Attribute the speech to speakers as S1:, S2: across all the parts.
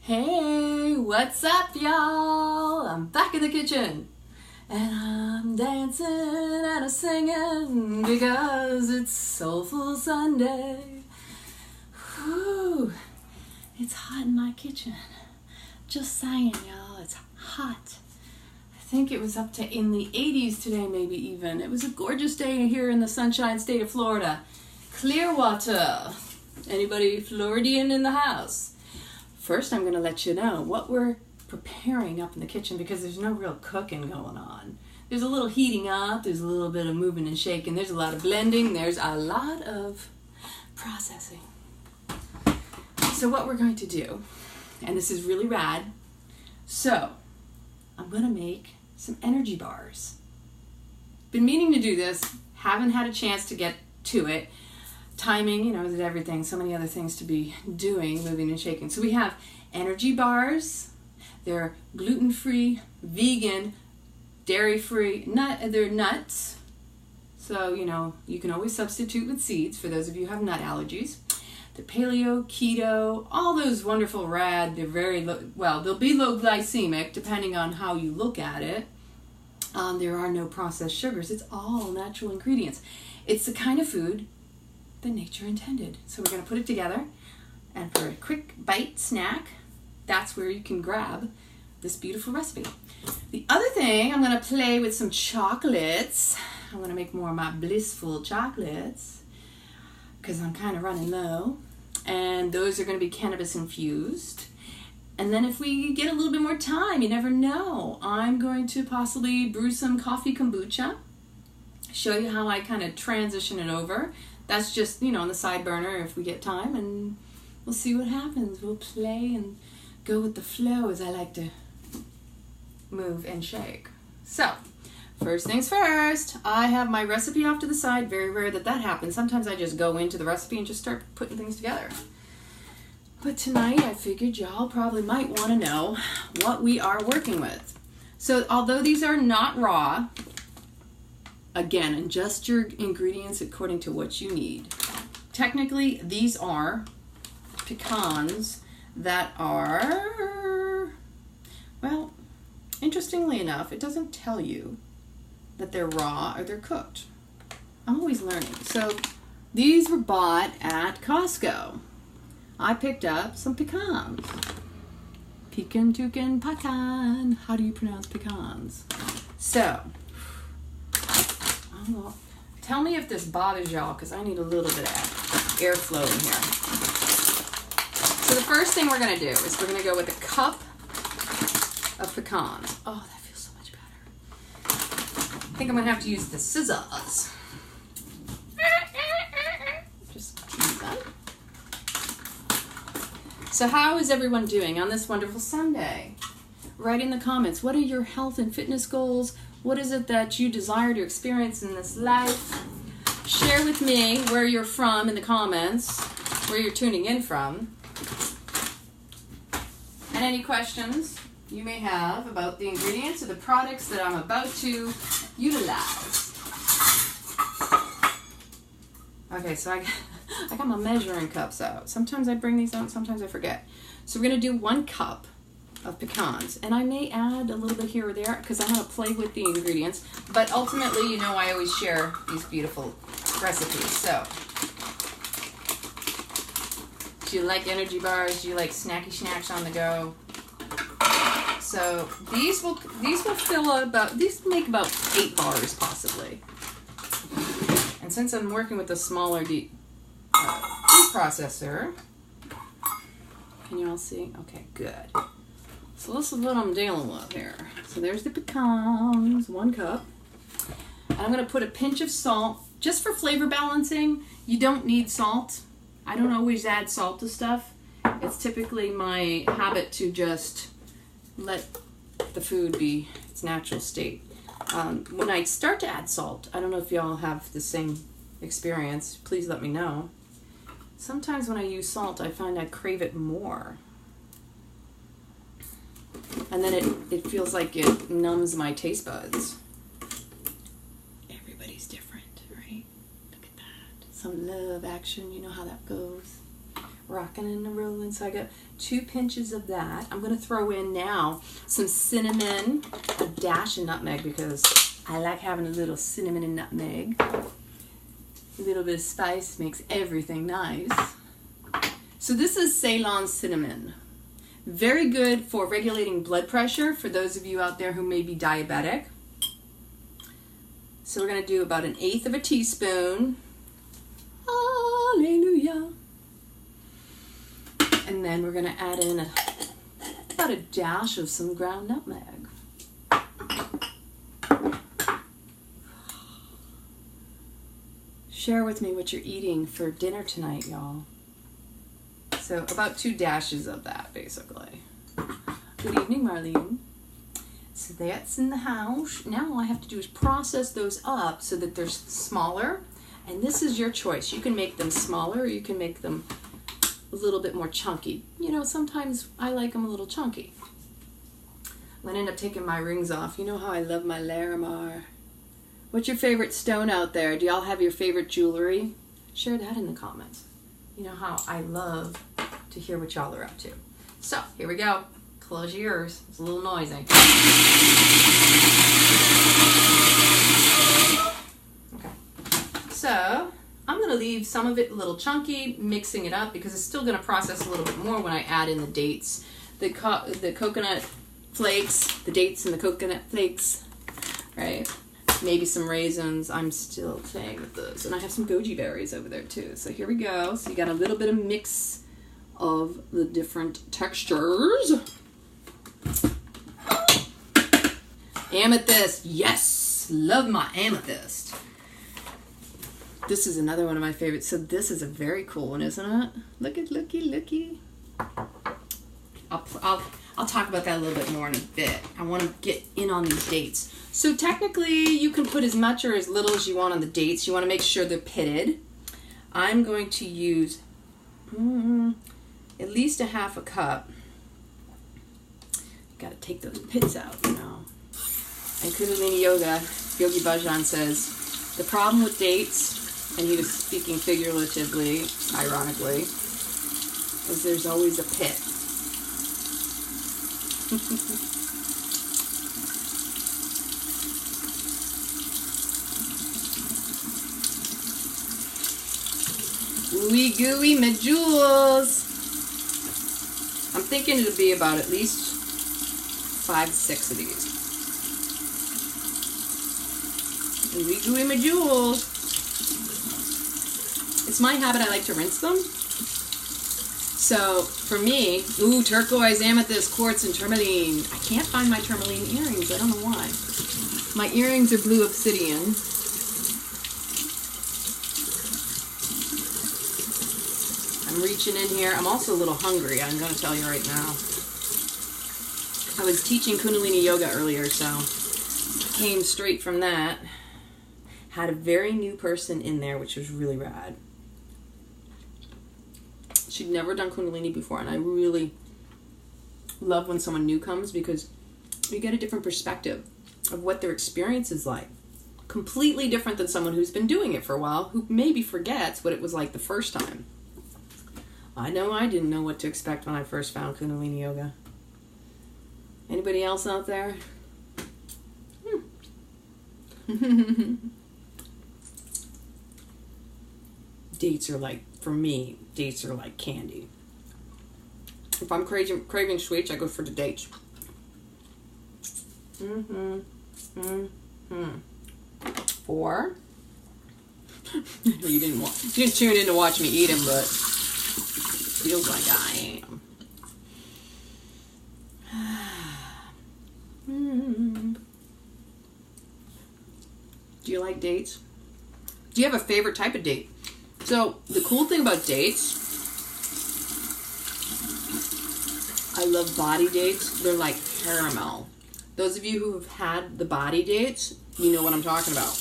S1: Hey, what's up, y'all? I'm back in the kitchen. And I'm dancing and I'm singing because it's Soulful Sunday. Whew, it's hot in my kitchen. Just saying, y'all, it's hot. I think it was up to in the 80s today, maybe even. It was a gorgeous day here in the Sunshine State of Florida. Clearwater. Anybody Floridian in the house? First, I'm going to let you know what we're preparing up in the kitchen because there's no real cooking going on. There's a little heating up, there's a little bit of moving and shaking, there's a lot of blending, there's a lot of processing. So what we're going to do, and this is really rad, so I'm going to make some energy bars. Been meaning to do this, haven't had a chance to get to it. Timing, is everything, so many other things to be doing, moving and shaking. So we have energy bars. They're gluten-free, vegan, dairy-free, they're nuts. So, you can always substitute with seeds for those of you who have nut allergies. They're paleo, keto, all those wonderful rad, they're very they'll be low glycemic depending on how you look at it. There are no processed sugars. It's all natural ingredients. It's the kind of food that nature intended. So we're going to put it together, and for a quick bite snack, that's where you can grab this beautiful recipe. The other thing, I'm going to play with some chocolates. I'm going to make more of my blissful chocolates because I'm kind of running low, and those are going to be cannabis infused. And then if we get a little bit more time, you never know, I'm going to possibly brew some coffee kombucha, show you how I kind of transition it over. That's just, on the side burner if we get time, and we'll see what happens. We'll play and go with the flow, as I like to move and shake. So, first things first, I have my recipe off to the side. Very rare that happens. Sometimes I just go into the recipe and just start putting things together. But tonight I figured y'all probably might want to know what we are working with. So, although these are not raw, again, adjust your ingredients according to what you need. Technically, these are pecans that are, well, interestingly enough, it doesn't tell you that they're raw or they're cooked. I'm always learning. So these were bought at Costco. I picked up some pecans. Pecan. How do you pronounce pecans? So, well, tell me if this bothers y'all, because I need a little bit of airflow in here. So the first thing we're going to do is we're going to go with a cup of pecans. Oh, that feels so much better. I think I'm going to have to use the scissors. Just use that. So how is everyone doing on this wonderful Sunday? Write in the comments, what are your health and fitness goals? What is it that you desire to experience in this life? Share with me where you're from in the comments, where you're tuning in from, and any questions you may have about the ingredients or the products that I'm about to utilize. Okay, so I got my measuring cups out. Sometimes I bring these out, sometimes I forget. So we're going to do 1 cup of pecans, and I may add a little bit here or there because I want to play with the ingredients, but ultimately, I always share these beautiful recipes. So, do you like energy bars? Do you like snacky snacks on the go? So these will make about 8 bars possibly. And since I'm working with a smaller food processor, can you all see? Okay, good. So this is what I'm dealing with here. So there's the pecans, 1 cup. And I'm going to put a pinch of salt, just for flavor balancing. You don't need salt. I don't always add salt to stuff. It's typically my habit to just let the food be its natural state. When I start to add salt, I don't know if y'all have the same experience. Please let me know. Sometimes when I use salt, I find I crave it more. And then it feels like it numbs my taste buds. Everybody's different, right? Look at that. Some love action, you know how that goes. rocking and rolling. So I got 2 pinches of that. I'm going to throw in now some cinnamon, a dash of nutmeg, because I like having a little cinnamon and nutmeg. A little bit of spice makes everything nice. So this is Ceylon cinnamon. Very good for regulating blood pressure for those of you out there who may be diabetic. So we're going to do about 1/8 of a teaspoon. Hallelujah. And then we're going to add in about a dash of some ground nutmeg. Share with me what you're eating for dinner tonight, y'all. So about 2 dashes of that, basically. Good evening, Marlene. So that's in the house. Now all I have to do is process those up so that they're smaller. And this is your choice. You can make them smaller, or you can make them a little bit more chunky. You know, sometimes I like them a little chunky. I'm going to end up taking my rings off. You know how I love my Larimar. What's your favorite stone out there? Do y'all have your favorite jewelry? Share that in the comments. You know how I love to hear what y'all are up to. So, here we go. Close your ears. It's a little noisy. Okay. So, I'm going to leave some of it a little chunky, mixing it up, because it's still going to process a little bit more when I add in the dates. The coconut flakes, the dates and the coconut flakes, right? Maybe some raisins. I'm still playing with those. And I have some goji berries over there too. So here we go. So you got a little bit of mix of the different textures. Amethyst. Yes. Love my amethyst. This is another one of my favorites. So this is a very cool one, isn't it? Looky. I'll talk about that a little bit more in a bit. I want to get in on these dates. So technically, you can put as much or as little as you want on the dates. You want to make sure they're pitted. I'm going to use at least 1/2 cup. Got to take those pits out, you know. And Kundalini Yoga, Yogi Bhajan says, the problem with dates, and he was speaking figuratively, ironically, is there's always a pit. Ooey gooey, my jewels. I'm thinking it'll be about at least 5 to 6 of these. Ooey gooey, my jewels. It's my habit, I like to rinse them. So for me, ooh, turquoise, amethyst, quartz, and tourmaline. I can't find my tourmaline earrings. I don't know why. My earrings are blue obsidian. I'm reaching in here. I'm also a little hungry, I'm going to tell you right now. I was teaching Kundalini Yoga earlier, so came straight from that. Had a very new person in there, which was really rad. She'd never done Kundalini before, and I really love when someone new comes because you get a different perspective of what their experience is like. Completely different than someone who's been doing it for a while, who maybe forgets what it was like the first time. I know I didn't know what to expect when I first found Kundalini Yoga. Anybody else out there? Dates are like, for me, dates are like candy. If I'm craving sweets, I go for the dates. Four. You didn't tune in to watch me eat them, but feels like I am. Do you like dates? Do you have a favorite type of date? So the cool thing about dates, I love body dates. They're like caramel. Those of you who have had the body dates, you know what I'm talking about.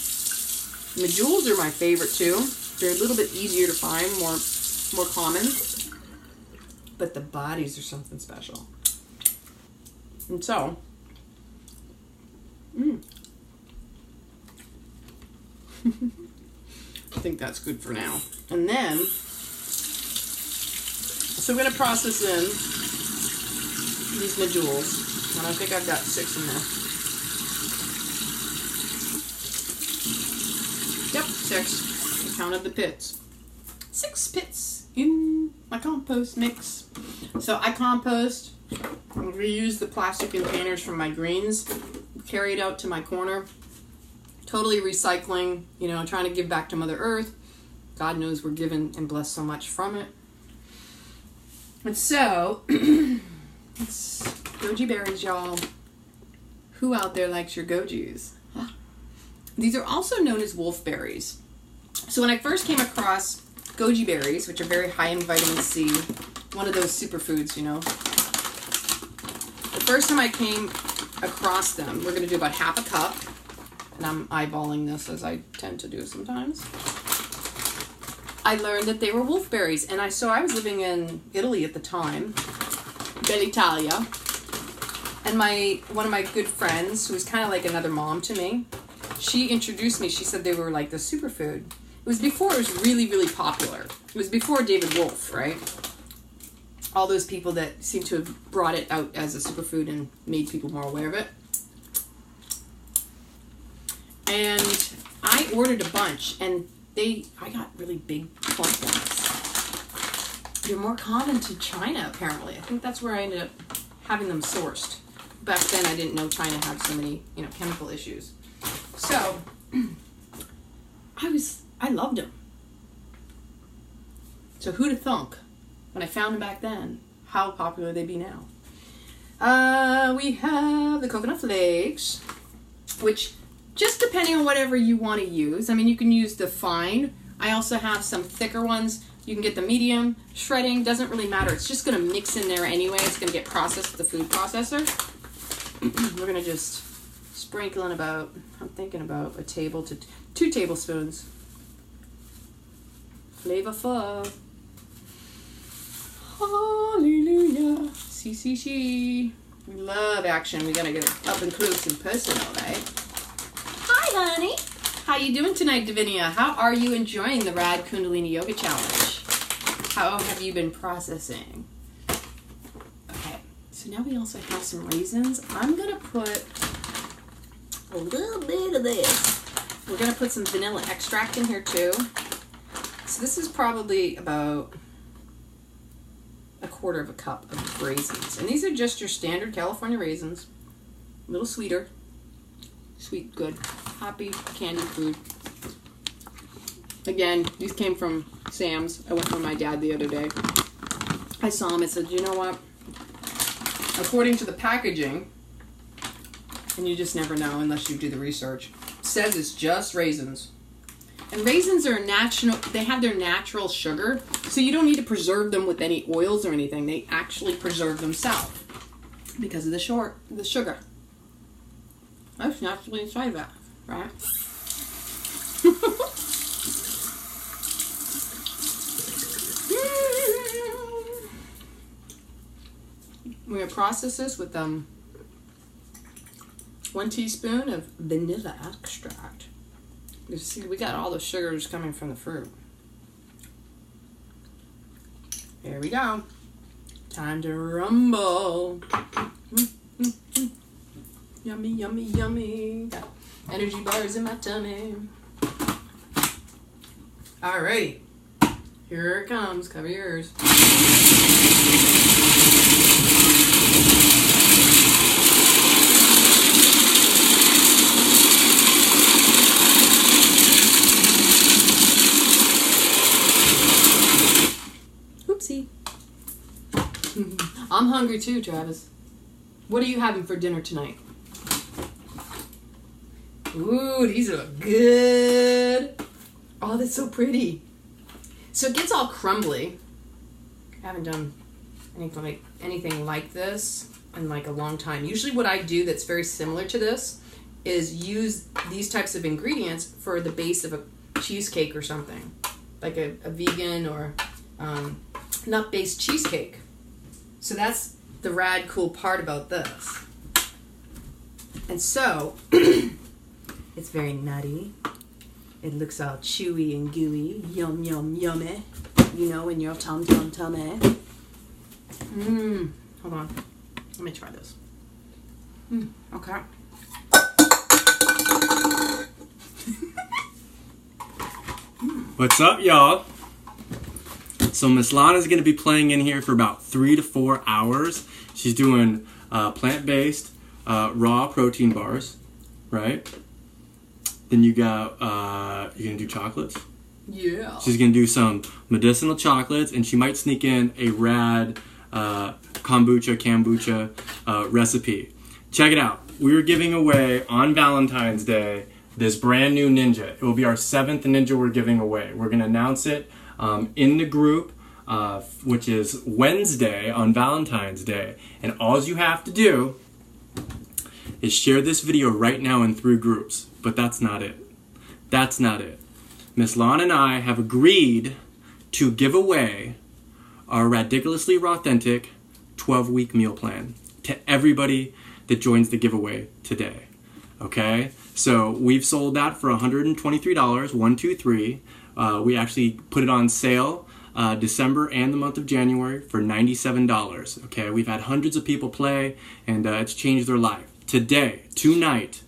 S1: And the jewels are my favorite too. They're a little bit easier to find, more common. But the bodies are something special. And so, I think that's good for now. And then, So I'm going to process in these medules. And I think I've got 6 in there. Yep, 6. I counted the pits. 6 pits in my compost mix. So I compost, reuse the plastic containers from my greens, carry it out to my corner. Totally recycling, you know, trying to give back to Mother Earth. God knows we're given and blessed so much from it. And so, it's goji berries, y'all. Who out there likes your gojis? These are also known as wolfberries. So when I first came across goji berries, which are very high in vitamin C, one of those superfoods, you know. The first time I came across them, we're going to do about half a cup. And I'm eyeballing this as I tend to do sometimes. I learned that they were wolfberries. And so I was living in Italy at the time, Bell'Italia. And one of my good friends, who was kind of like another mom to me, she introduced me. She said they were like the superfood. It was before it was really, really popular. It was before David Wolfe, right? All those people that seem to have brought it out as a superfood and made people more aware of it. And I ordered a bunch, and I got really big plump ones. They're more common to China, apparently. I think that's where I ended up having them sourced. Back then, I didn't know China had so many, you know, chemical issues. So, I loved them. So who'd have thunk, when I found them back then, how popular they'd be now. We have the coconut flakes, which, just depending on whatever you want to use. I mean, you can use the fine. I also have some thicker ones. You can get the medium. Shredding, doesn't really matter. It's just going to mix in there anyway. It's going to get processed with the food processor. We're going to just sprinkle in about, I'm thinking about 2 tablespoons. Flavorful. Hallelujah. See. We love action. We got to get up and close and personal, right? Hi, honey. How you doing tonight, Davinia? How are you enjoying the Rad Kundalini Yoga Challenge? How have you been processing? Okay, so now we also have some raisins. I'm going to put a little bit of this. We're going to put some vanilla extract in here too. So this is probably about 1/4 cup of raisins. And these are just your standard California raisins. A little sweeter. Sweet, good, happy candy food. Again, these came from Sam's. I went with my dad the other day. I saw them and said, you know what? According to the packaging, and you just never know unless you do the research, it says it's just raisins. And raisins are natural, they have their natural sugar, so you don't need to preserve them with any oils or anything. They actually preserve themselves because of the sugar. That's naturally inside that, right? We're going to process this with 1 teaspoon of vanilla extract. You see, we got all the sugars coming from the fruit. Here we go. Time to rumble. Yummy, yummy, yummy. Got energy bars in my tummy. Alrighty. Here it comes. Cover your ears. Oopsie. I'm hungry too, Travis. What are you having for dinner tonight? Ooh, these look good. Oh, that's so pretty. So it gets all crumbly. I haven't done anything like this in like a long time. Usually what I do that's very similar to this is use these types of ingredients for the base of a cheesecake or something. Like a vegan or nut-based cheesecake. So that's the rad cool part about this. And so, it's very nutty. It looks all chewy and gooey. Yum, yum, yummy. You know, in your tum-tum tummy. Hold on. Let me try this. Okay.
S2: What's up, y'all? So Miss Lana's going to be playing in here for about 3 to 4 hours. She's doing plant-based raw protein bars, right? Then you got, you're going to do chocolates?
S1: Yeah.
S2: She's going to do some medicinal chocolates, and she might sneak in a rad kombucha recipe. Check it out. We're giving away on Valentine's Day this brand new Ninja. It will be our 7th Ninja we're giving away. We're going to announce it in the group, which is Wednesday on Valentine's Day. And all you have to do is share this video right now in 3 groups. But that's not it. That's not it. Miss Lana and I have agreed to give away our Ridiculously Rawthentic 12-week meal plan to everybody that joins the giveaway today. Okay? So we've sold that for $123, 123. We actually put it on sale December and the month of January for $97. Okay? We've had hundreds of people play, and it's changed their life. Today, tonight,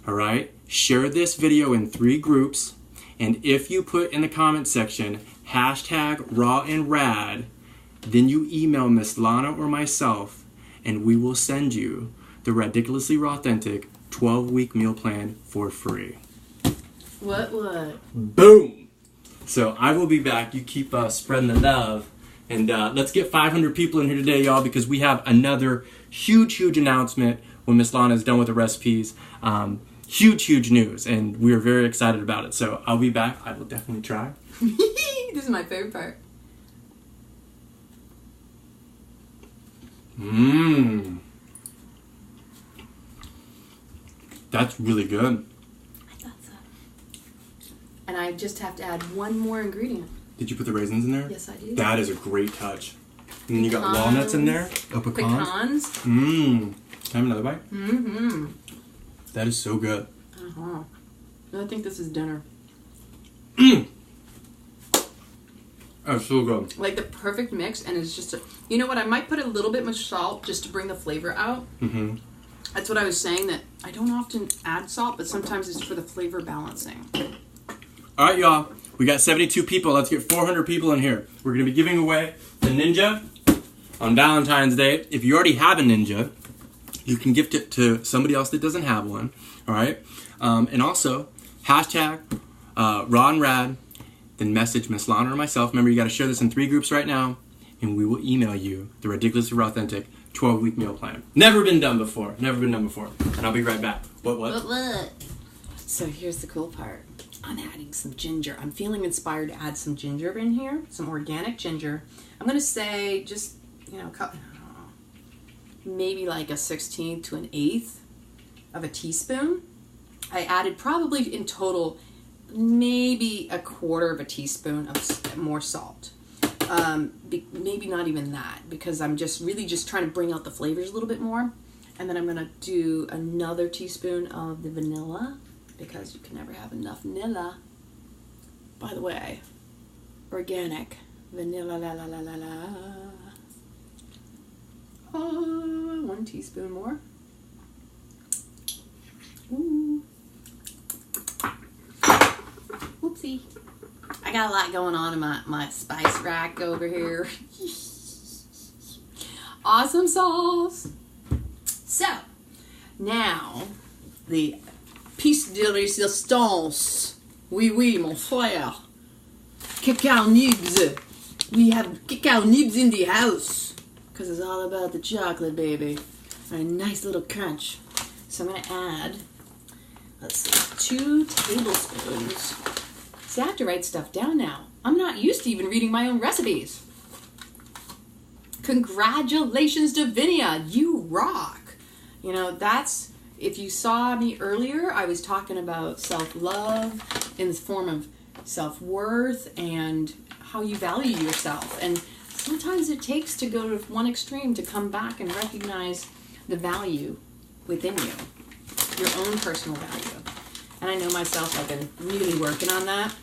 S2: all right? Share this video in 3 groups, and if you put in the comment section #RawandRad, then you email Miss Lana or myself, and we will send you the Ridiculously Rawthentic 12-week meal plan for free.
S1: What?
S2: Boom! So I will be back. You keep spreading the love. And let's get 500 people in here today, y'all, because we have another huge announcement when Miss Lana is done with the recipes. Huge news, and we are very excited about it. So I'll be back. I will definitely try.
S1: This is my favorite part.
S2: That's really good.
S1: I thought so. And I just have to add one more ingredient.
S2: Did you put the raisins in there?
S1: Yes, I did.
S2: That is a great touch. And then you got walnuts in there. Oh, pecans. Can I have another bite? That is so good.
S1: I think this is dinner.
S2: That's so good.
S1: Like the perfect mix, and it's just you know what? I might put a little bit much salt just to bring the flavor out. That's what I was saying, that I don't often add salt, but sometimes it's for the flavor balancing.
S2: All right, y'all. We got 72 people. Let's get 400 people in here. We're going to be giving away the Ninja on Valentine's Day. If you already have a Ninja, you can gift it to somebody else that doesn't have one. All right? And also, #RawandRad, then message Miss Lana or myself. Remember, you got to share this in 3 groups right now, and we will email you the Ridiculously Rawthentic 12-week meal plan. Never been done before. Never been done before. And I'll be right back. What?
S1: So here's the cool part. I'm adding some ginger. I'm feeling inspired to add some ginger in here, some organic ginger. I'm going to say just, maybe like a 1/16 to an 1/8 of a teaspoon. I added probably in total maybe 1/4 of a teaspoon of more salt. Maybe not even that, because I'm just trying to bring out the flavors a little bit more. And then I'm going to do another teaspoon of the vanilla, because you can never have enough vanilla. By the way, organic vanilla, la la la la la. 1 teaspoon more. Ooh. Oopsie. I got a lot going on in my spice rack over here. Awesome sauce. So, now, the piece de resistance. Oui, mon frère. Cacao nibs. We have cacao nibs in the house. Because it's all about the chocolate, baby. And a nice little crunch. So I'm going to add, let's see, 2 tablespoons. See, I have to write stuff down now. I'm not used to even reading my own recipes. Congratulations, Davinia. You rock. That's, if you saw me earlier, I was talking about self-love in the form of self-worth and how you value yourself. And sometimes it takes to go to one extreme to come back and recognize the value within you, your own personal value. And I know myself, I've been really working on that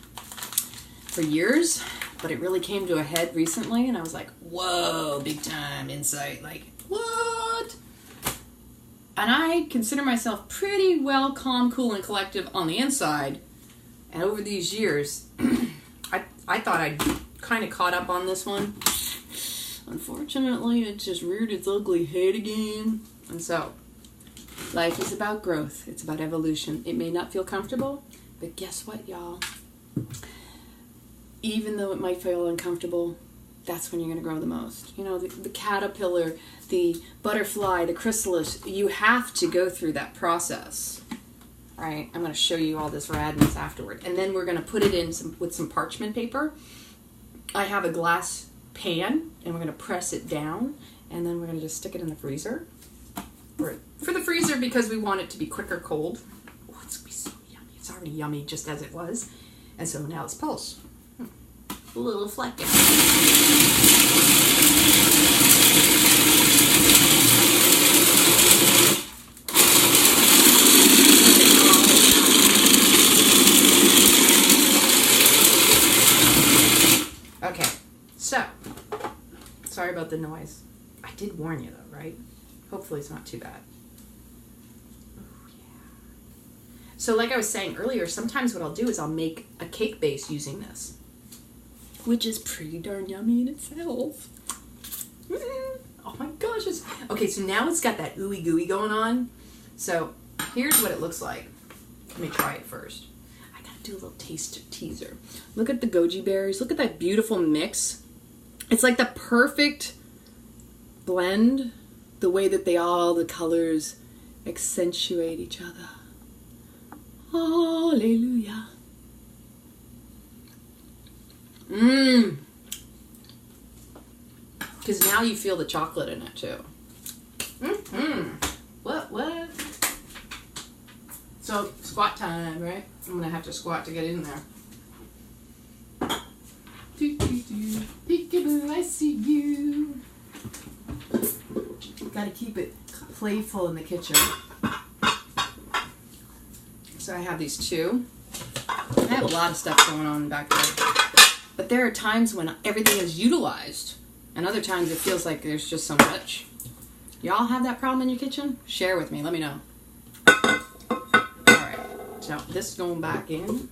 S1: for years, but it really came to a head recently, and I was like, whoa, big time insight. Like, what? And I consider myself pretty well calm, cool, and collective on the inside. And over these years, I thought I'd kind of caught up on this one. Unfortunately, it just reared its ugly head again. And so, life is about growth. It's about evolution. It may not feel comfortable, but guess what, y'all? Even though it might feel uncomfortable, that's when you're going to grow the most. You know, the caterpillar, the butterfly, the chrysalis, you have to go through that process. Right? I'm going to show you all this radness afterward. And then we're going to put it in with some parchment paper. I have a glass pan, and we're going to press it down, and then we're going to just stick it in the freezer. For the freezer, because we want it to be quicker cold. Oh, it's going to be so yummy. It's already yummy just as it was. And so now let's pulse. A little flecking. Okay, so, sorry about the noise. I did warn you though, right? Hopefully it's not too bad. Oh, yeah. So like I was saying earlier, sometimes what I'll do is I'll make a cake base using this, which is pretty darn yummy in itself. Oh my gosh. Okay, so now it's got that ooey gooey going on. So here's what it looks like. Let me try it first. I gotta do a little taste teaser. Look at the goji berries. Look at that beautiful mix. It's like the perfect blend, the way that the colors accentuate each other. Hallelujah. Because now you feel the chocolate in it too. What? So, squat time, right? I'm going to have to squat to get in there. Peekaboo, I see you. Got to keep it playful in the kitchen. So I have these two. I have a lot of stuff going on back there. But there are times when everything is utilized, and other times it feels like there's just so much. Y'all have that problem in your kitchen? Share with me. Let me know. Alright. So this is going back in.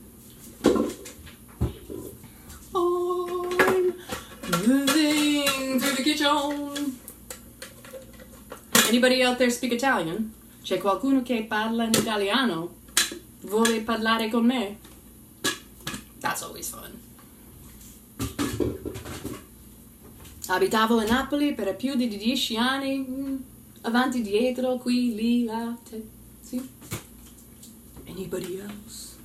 S1: I'm moving through the kitchen. Anybody out there speak Italian? C'è qualcuno che parla in italiano? Vuole parlare con me? That's always fun. Abitavo a Napoli per più di 10 anni. Avanti, dietro, qui, lì, là. Sì? Anybody else?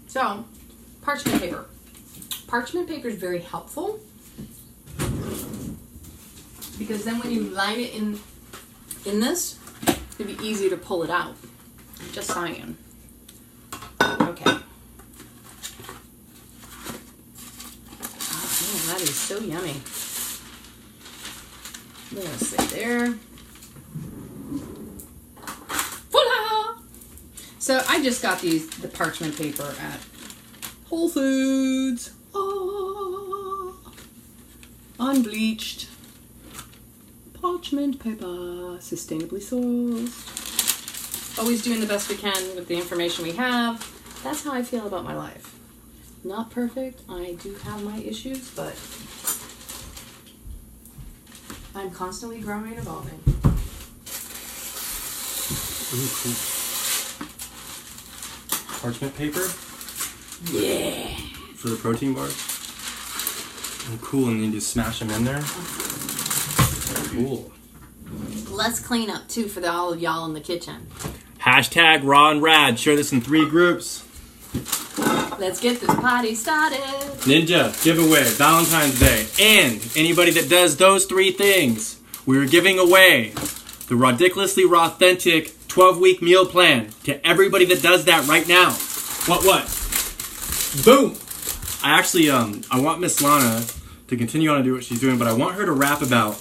S1: So, parchment paper. Parchment paper is very helpful because then when you line it in this, it'll be easy to pull it out. Just saying. Okay. Oh, that is so yummy. We're gonna sit there. Voila! So I just got the parchment paper at Whole Foods. Oh, unbleached parchment paper, sustainably sourced. Always doing the best we can with the information we have. That's how I feel about my life. Not perfect. I do have my issues, but I'm constantly growing and evolving.
S2: Ooh, cool. Parchment paper?
S1: Yeah.
S2: For the protein bars? Oh, cool, and then you just smash them in there? Cool.
S1: Let's clean up, too, for all of y'all in the kitchen.
S2: Hashtag raw and rad. Share this in 3 groups.
S1: Let's get this party started.
S2: Ninja giveaway, Valentine's Day. And anybody that does those 3 things, we're giving away the Ridiculously Rawthentic 12-week meal plan to everybody that does that right now. What? Boom! I actually, I want Miss Lana to continue on and do what she's doing, but I want her to rap about,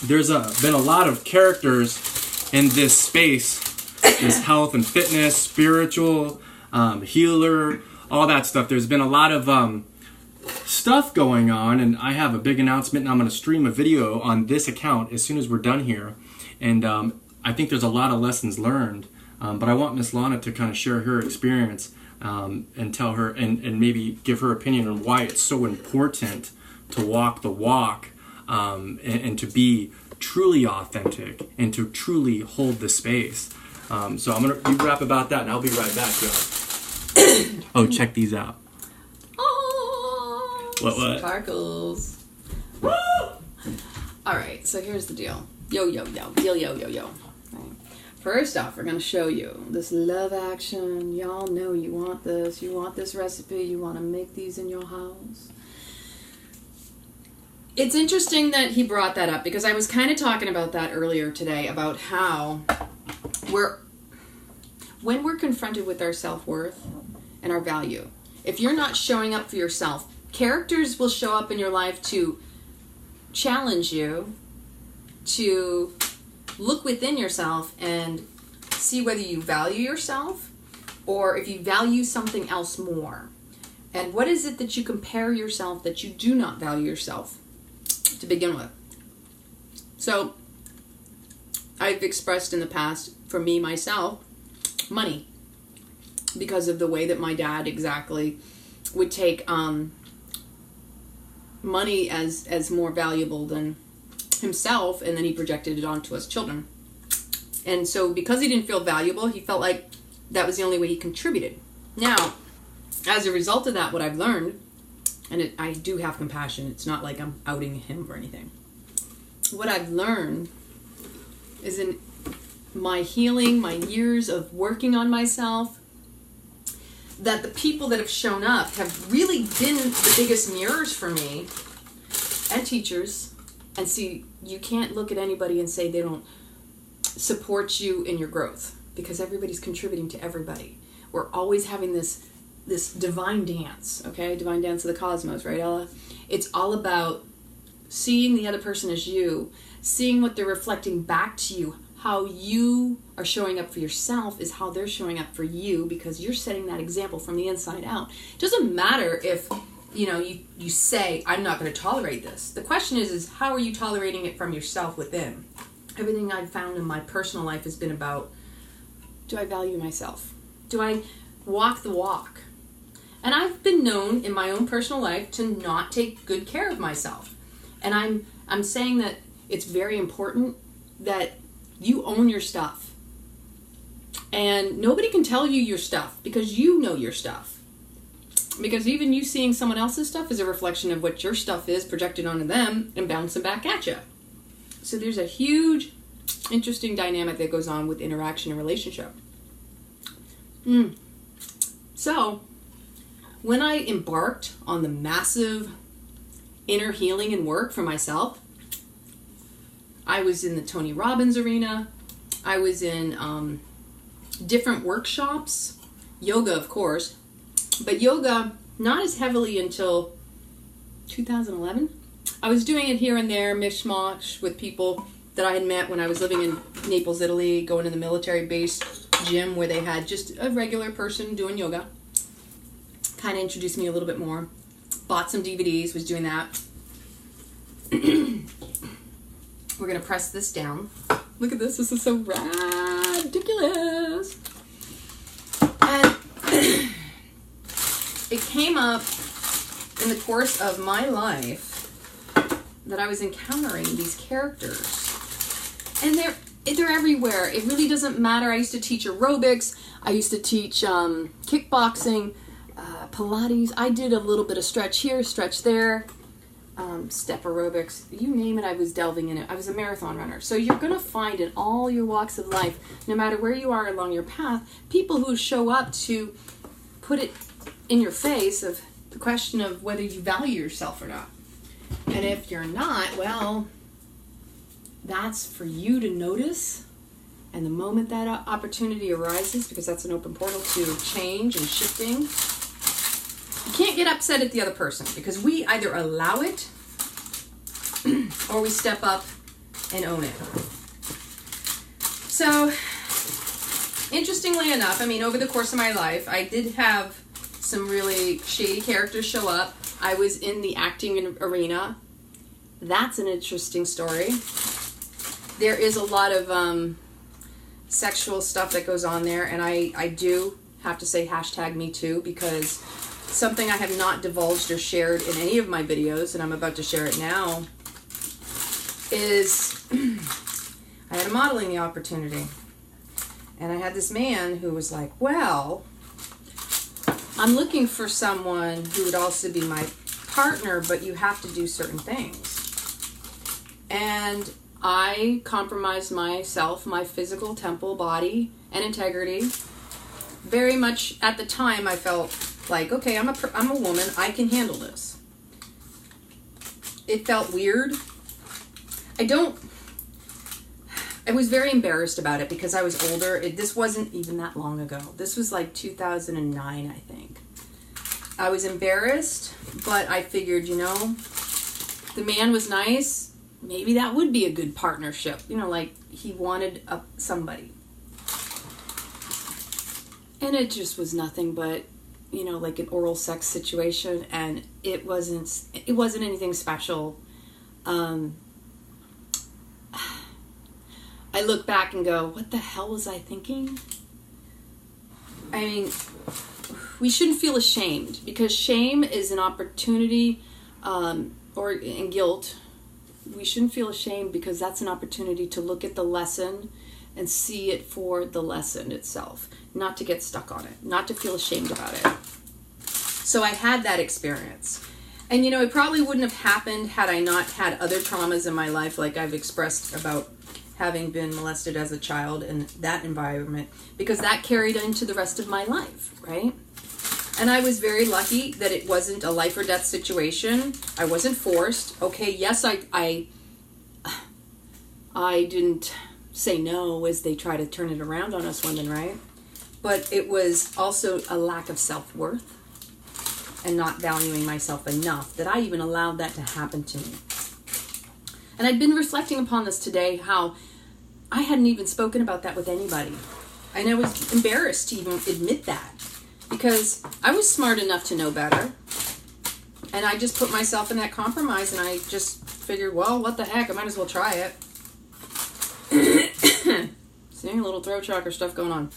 S2: there's been a lot of characters in this space, this health and fitness, spiritual, healer, all that stuff. There's been a lot of stuff going on, and I have a big announcement, and I'm going to stream a video on this account as soon as we're done here. And I think there's a lot of lessons learned, but I want Miss Lana to kind of share her experience and tell her, and maybe give her opinion on why it's so important to walk the walk and to be truly authentic and to truly hold the space. So I'm gonna you rap about that, and I'll be right back, y'all. Oh, check these out.
S1: Oh,
S2: What?
S1: Sparkles. Woo! All right, so here's the deal. Yo. Right. First off, we're going to show you this love action. Y'all know you want this. You want this recipe. You want to make these in your house. It's interesting that he brought that up, because I was kind of talking about that earlier today, about how when we're confronted with our self-worth and our value, if you're not showing up for yourself, characters will show up in your life to challenge you, to look within yourself and see whether you value yourself or if you value something else more. And what is it that you compare yourself that you do not value yourself to begin with? So I've expressed in the past, for me, myself, money, because of the way that my dad exactly would take money as more valuable than himself, and then he projected it onto us children. And so because he didn't feel valuable, he felt like that was the only way he contributed. Now, as a result of that, what I've learned, and I do have compassion, it's not like I'm outing him or anything. What I've learned is in my healing, my years of working on myself, that the people that have shown up have really been the biggest mirrors for me, and teachers. And see, you can't look at anybody and say they don't support you in your growth, because everybody's contributing to everybody. We're always having this divine dance, okay? Divine dance of the cosmos, right, Ella? It's all about seeing the other person as you, seeing what they're reflecting back to you. How you are showing up for yourself is how they're showing up for you, because you're setting that example from the inside out. It doesn't matter if you say, I'm not going to tolerate this. The question is how are you tolerating it from yourself within? Everything I've found in my personal life has been about, do I value myself? Do I walk the walk? And I've been known in my own personal life to not take good care of myself. And I'm saying that it's very important that you own your stuff. And nobody can tell you your stuff, because you know your stuff. Because even you seeing someone else's stuff is a reflection of what your stuff is projected onto them and bouncing back at you. So there's a huge, interesting dynamic that goes on with interaction and relationship. So, when I embarked on the massive inner healing and work for myself, I was in the Tony Robbins arena. I was in different workshops, yoga, of course, but yoga not as heavily until 2011. I was doing it here and there, mishmash, with people that I had met when I was living in Naples, Italy, going to the military base gym where they had just a regular person doing yoga. Kind of introduced me a little bit more. Bought some DVDs, was doing that. We're going to press this down. Look at this. This is so ridiculous. And it came up in the course of my life that I was encountering these characters. And they're everywhere. It really doesn't matter. I used to teach aerobics. I used to teach kickboxing, Pilates. I did a little bit of stretch here, stretch there. Step aerobics, you name it, I was delving in it. I was a marathon runner. So you're going to find in all your walks of life, no matter where you are along your path, people who show up to put it in your face of the question of whether you value yourself or not. And if you're not, well, that's for you to notice. And the moment that opportunity arises, because that's an open portal to change and shifting, you can't get upset at the other person, because we either allow it or we step up and own it. So, interestingly enough, I mean, over the course of my life, I did have some really shady characters show up. I was in the acting arena. That's an interesting story. There is a lot of sexual stuff that goes on there, and I do have to say #MeToo, because something I have not divulged or shared in any of my videos, and I'm about to share it now, is I had a modeling opportunity. And I had this man who was like, well, I'm looking for someone who would also be my partner, but you have to do certain things. And I compromised myself, my physical temple, body, and integrity. Very much at the time, I felt like, okay, I'm a woman, I can handle this. It felt weird. I was very embarrassed about it because I was older. This wasn't even that long ago. This was like 2009, I think. I was embarrassed, but I figured, the man was nice. Maybe that would be a good partnership. Like he wanted somebody. And it just was nothing but, like an oral sex situation. And it wasn't anything special. I look back and go, what the hell was I thinking? I mean, we shouldn't feel ashamed, because shame is an opportunity, and guilt. We shouldn't feel ashamed because that's an opportunity to look at the lesson and see it for the lesson itself, not to get stuck on it, not to feel ashamed about it. So I had that experience. And it probably wouldn't have happened had I not had other traumas in my life, like I've expressed about having been molested as a child in that environment, because that carried into the rest of my life, right? And I was very lucky that it wasn't a life or death situation. I wasn't forced. Okay, yes, I didn't say no as they try to turn it around on us women, right? But it was also a lack of self-worth and not valuing myself enough that I even allowed that to happen to me. And I'd been reflecting upon this today, how I hadn't even spoken about that with anybody. And I was embarrassed to even admit that, because I was smart enough to know better. And I just put myself in that compromise, and I just figured, well, what the heck, I might as well try it. Seeing a little throat chakra stuff going on.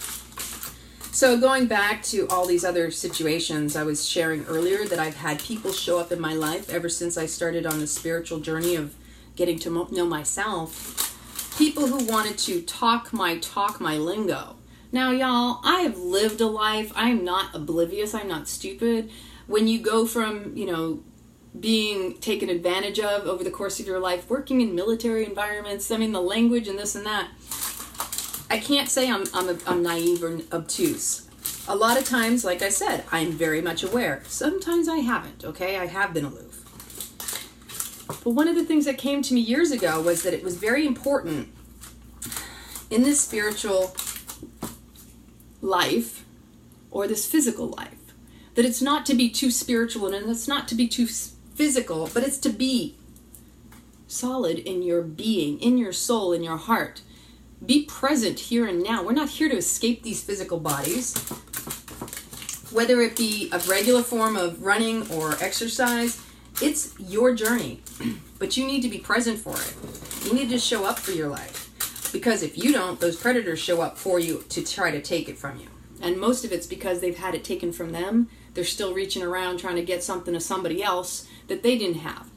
S1: So going back to all these other situations I was sharing earlier, that I've had people show up in my life ever since I started on the spiritual journey of getting to know myself. People who wanted to talk my lingo. Now, y'all, I have lived a life. I'm not oblivious. I'm not stupid. When you go from, being taken advantage of over the course of your life, working in military environments, the language and this and that, I can't say I'm naive or obtuse. A lot of times, like I said, I'm very much aware. Sometimes I haven't, okay? I have been aloof. But one of the things that came to me years ago was that it was very important in this spiritual life, or this physical life, that it's not to be too spiritual and it's not to be too physical, but it's to be solid in your being, in your soul, in your heart. Be present here and now. We're not here to escape these physical bodies. Whether it be a regular form of running or exercise, it's your journey. But you need to be present for it. You need to show up for your life. Because if you don't, those predators show up for you to try to take it from you. And most of it's because they've had it taken from them. They're still reaching around trying to get something to somebody else that they didn't have.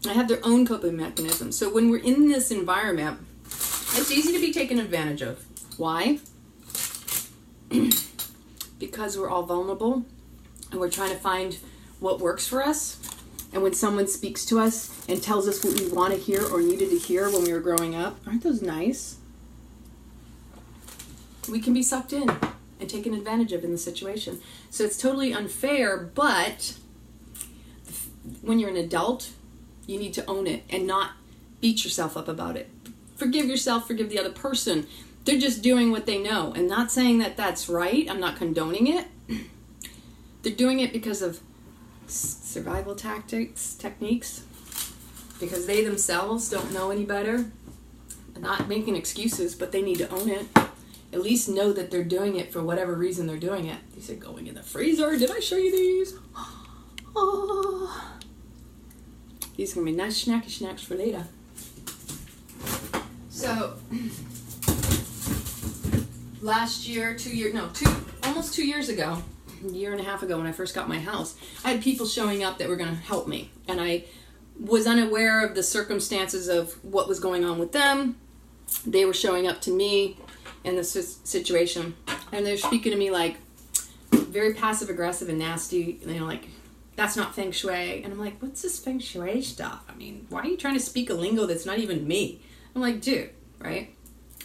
S1: They have their own coping mechanisms. So when we're in this environment, it's easy to be taken advantage of. Why? Because we're all vulnerable and we're trying to find what works for us. And when someone speaks to us and tells us what we want to hear or needed to hear when we were growing up, aren't those nice? We can be sucked in and taken advantage of in the situation. So it's totally unfair, but when you're an adult, you need to own it and not beat yourself up about it. Forgive yourself, forgive the other person. They're just doing what they know. And not saying that that's right. I'm not condoning it. They're doing it because of survival techniques, because they themselves don't know any better. They're not making excuses, but they need to own it. at least know that they're doing it for whatever reason they're doing it. These are going in the freezer. Did I show you these? Oh. These are going to be nice snacky snacks for later. So, last year, almost 2 years ago, a year and a half ago when I first got my house, I had people showing up that were going to help me. And I was unaware of the circumstances of what was going on with them. They were showing up to me in this situation, and they're speaking to me like very passive aggressive and nasty, like, that's not feng shui. And I'm like, what's this feng shui stuff? I mean, why are you trying to speak a lingo that's not even me? I'm like, dude, right?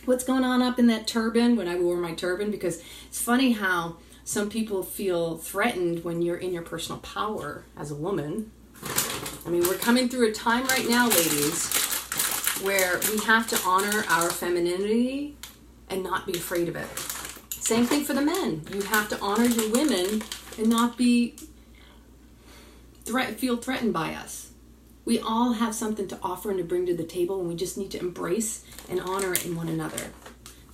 S1: What's going on up in that turban when I wore my turban? Because it's funny how some people feel threatened when you're in your personal power as a woman. I mean, we're coming through a time right now, ladies, where we have to honor our femininity and not be afraid of it. Same thing for the men. You have to honor your women and not be feel threatened by us. We all have something to offer and to bring to the table, and we just need to embrace and honor it in one another.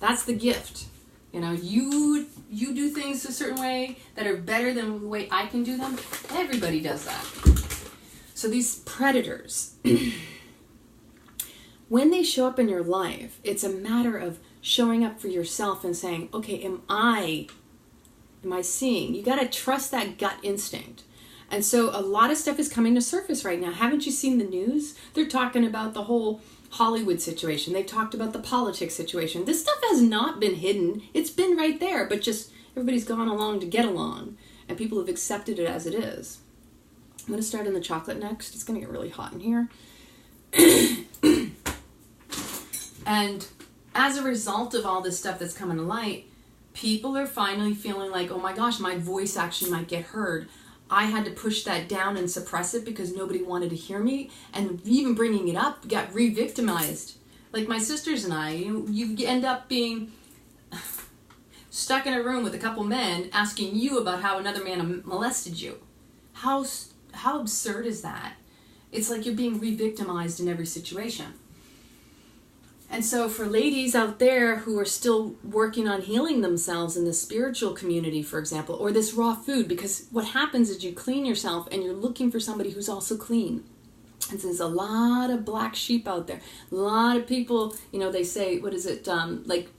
S1: That's the gift. You do things a certain way that are better than the way I can do them. Everybody does that. So these predators, when they show up in your life, it's a matter of showing up for yourself and saying, okay, am I seeing? You got to trust that gut instinct. And so a lot of stuff is coming to surface right now. Haven't you seen the news? They're talking about the whole Hollywood situation. They've talked about the politics situation. This stuff has not been hidden. It's been right there, but just everybody's gone along to get along, and people have accepted it as it is. I'm going to start on the chocolate next. It's going to get really hot in here. And as a result of all this stuff that's coming to light, people are finally feeling like, oh my gosh, my voice actually might get heard. I had to push that down and suppress it because nobody wanted to hear me. And even bringing it up got re-victimized. Like my sisters and I, you end up being stuck in a room with a couple men asking you about how another man molested you. How absurd is that? It's like you're being re-victimized in every situation. And so for ladies out there who are still working on healing themselves in the spiritual community, for example, or this raw food, because what happens is you clean yourself and you're looking for somebody who's also clean. And so there's a lot of black sheep out there. A lot of people, they say, what is it, like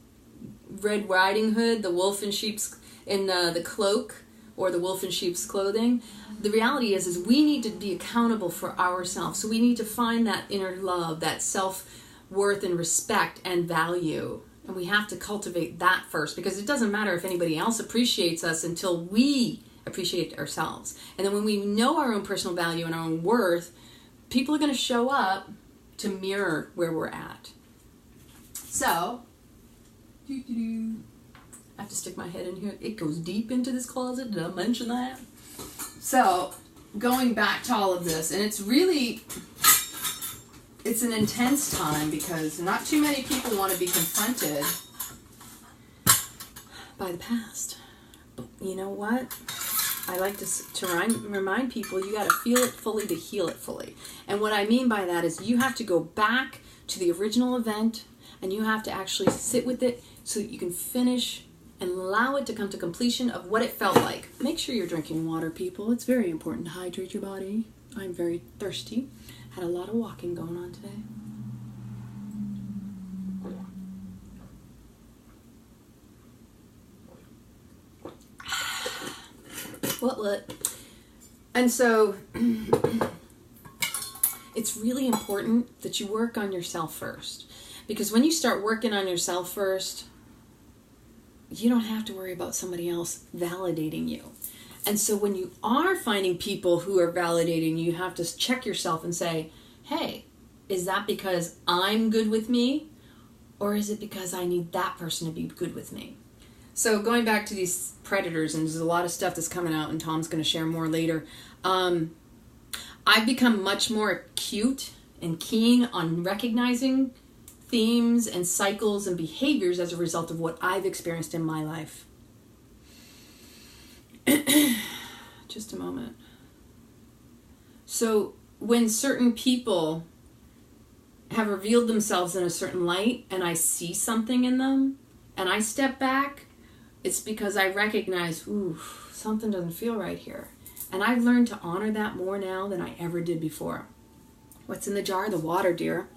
S1: Red Riding Hood, the wolf in sheep's, in the cloak, or the wolf in sheep's clothing. The reality is we need to be accountable for ourselves. So we need to find that inner love, that self-worth and respect and value. And we have to cultivate that first, because it doesn't matter if anybody else appreciates us until we appreciate ourselves. And then when we know our own personal value and our own worth, people are going to show up to mirror where we're at. So, I have to stick my head in here. It goes deep into this closet. Did I mention that? So, going back to all of this, and it's an intense time because not too many people want to be confronted by the past. But you know what? I like to remind people, you got to feel it fully to heal it fully. And what I mean by that is you have to go back to the original event and you have to actually sit with it so that you can finish and allow it to come to completion of what it felt like. Make sure you're drinking water, people. It's very important to hydrate your body. I'm very thirsty. Had a lot of walking going on today. What? And so, it's really important that you work on yourself first. Because when you start working on yourself first, you don't have to worry about somebody else validating you. And so when you are finding people who are validating you, you have to check yourself and say, hey, is that because I'm good with me? Or is it because I need that person to be good with me? So going back to these predators, and there's a lot of stuff that's coming out, and Tom's going to share more later. I've become much more acute and keen on recognizing themes and cycles and behaviors as a result of what I've experienced in my life. Just a moment. So when certain people have revealed themselves in a certain light and I see something in them, and I step back, it's because I recognize, ooh, something doesn't feel right here. And I've learned to honor that more now than I ever did before. What's in the jar? The water, dear.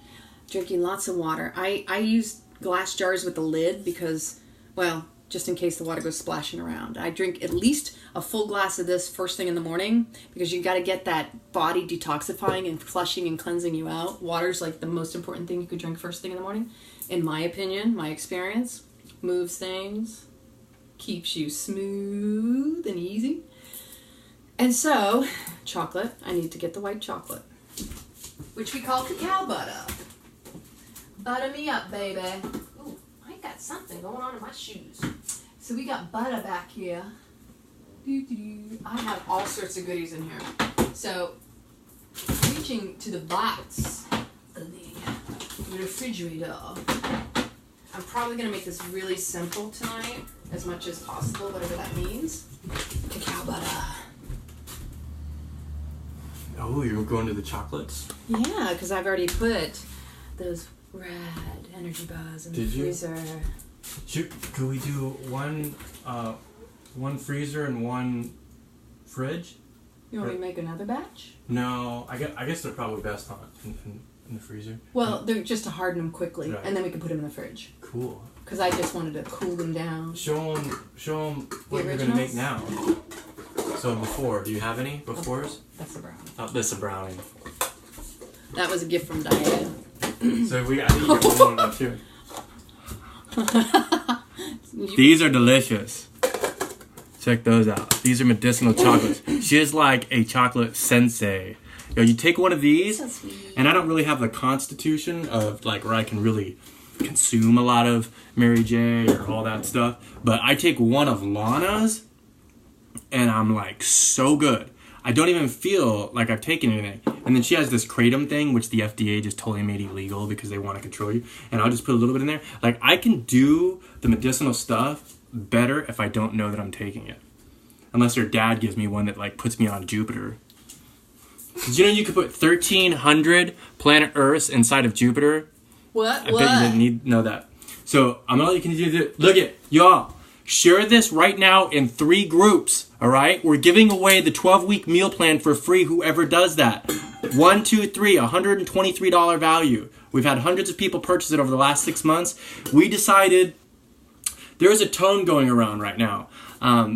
S1: Drinking lots of water. I use glass jars with the lid because, well, just in case the water goes splashing around. I drink at least a full glass of this first thing in the morning because you got to get that body detoxifying and flushing and cleansing you out. Water's like the most important thing you could drink first thing in the morning. In my opinion, my experience, moves things, keeps you smooth and easy. And so, chocolate, I need to get the white chocolate, which we call cacao butter. Butter me up, baby. Ooh, I got something going on in my shoes. So we got butter back here. I have all sorts of goodies in here. So, reaching to the box of the refrigerator. I'm probably going to make this really simple tonight, as much as possible, whatever that means. Cacao butter.
S2: Oh, you're going to the chocolates?
S1: Yeah, because I've already put those red energy bars in the freezer.
S2: Could we do one freezer and one fridge?
S1: You want me to make another batch?
S2: No, I guess they're probably best on in the freezer.
S1: Well, they're just to harden them quickly,
S2: right.
S1: And then we can put them in the fridge.
S2: Cool.
S1: Because I just wanted to cool them down.
S2: Show them what you're going to make now. So before, do you have any befores?
S1: That's a brownie.
S2: Oh, that's a brownie.
S1: That was a gift from Diane.
S2: So I think you get one of too. These are delicious. Check those out. These are medicinal chocolates. She is like a chocolate sensei. You take one of these,
S1: so sweet.
S2: And I don't really have the constitution of like where I can really consume a lot of Mary J or all that stuff. But I take one of Lana's, and I'm like so good. I don't even feel like I've taken anything. And then she has this Kratom thing, which the FDA just totally made illegal because they want to control you. And I'll just put a little bit in there. Like, I can do the medicinal stuff better if I don't know that I'm taking it. Unless your dad gives me one that, like, puts me on Jupiter. Did you know you could put 1,300 planet Earths inside of Jupiter?
S1: What?
S2: I bet you didn't need to know that. So, I'm going to let you continue to do it. Look it, y'all. Share this right now in 3 groups, all right? We're giving away the 12-week meal plan for free, whoever does that. 1, 2, 3, $123 value. We've had hundreds of people purchase it over the last 6 months. We decided there's a tone going around right now.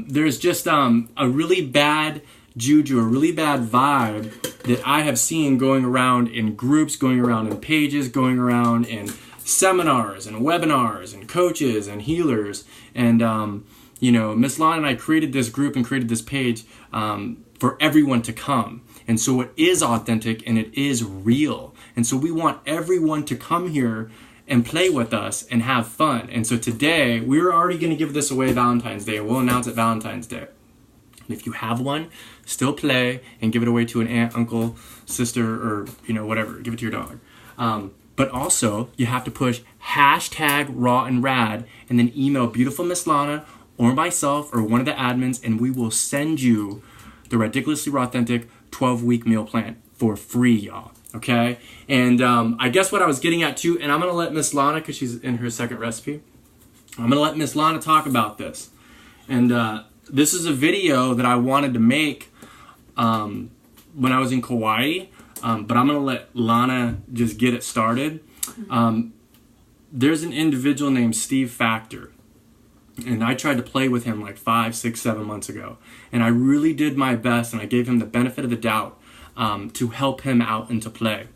S2: There's just a really bad juju, a really bad vibe that I have seen going around in groups, going around in pages, going around in seminars and webinars and coaches and healers. And, Miss Lana and I created this group and created this page for everyone to come. And so it is authentic and it is real. And so we want everyone to come here and play with us and have fun. And so today, we're already going to give this away Valentine's Day. We'll announce it Valentine's Day. And if you have one, still play and give it away to an aunt, uncle, sister, or, whatever. Give it to your dog. But also, you have to push #RawAndRad and then email Beautiful Miss Lana or myself or one of the admins, and we will send you the Ridiculously Raw Authentic 12-week meal plan for free, y'all. Okay? And I guess what I was getting at, too, and I'm going to let Miss Lana, because she's in her second recipe, I'm going to let Miss Lana talk about this. And this is a video that I wanted to make when I was in Kauai. But I'm going to let Lana just get it started. There's an individual named Steve Factor. And I tried to play with him like 5, 6, 7 months ago. And I really did my best, and I gave him the benefit of the doubt to help him out and to play.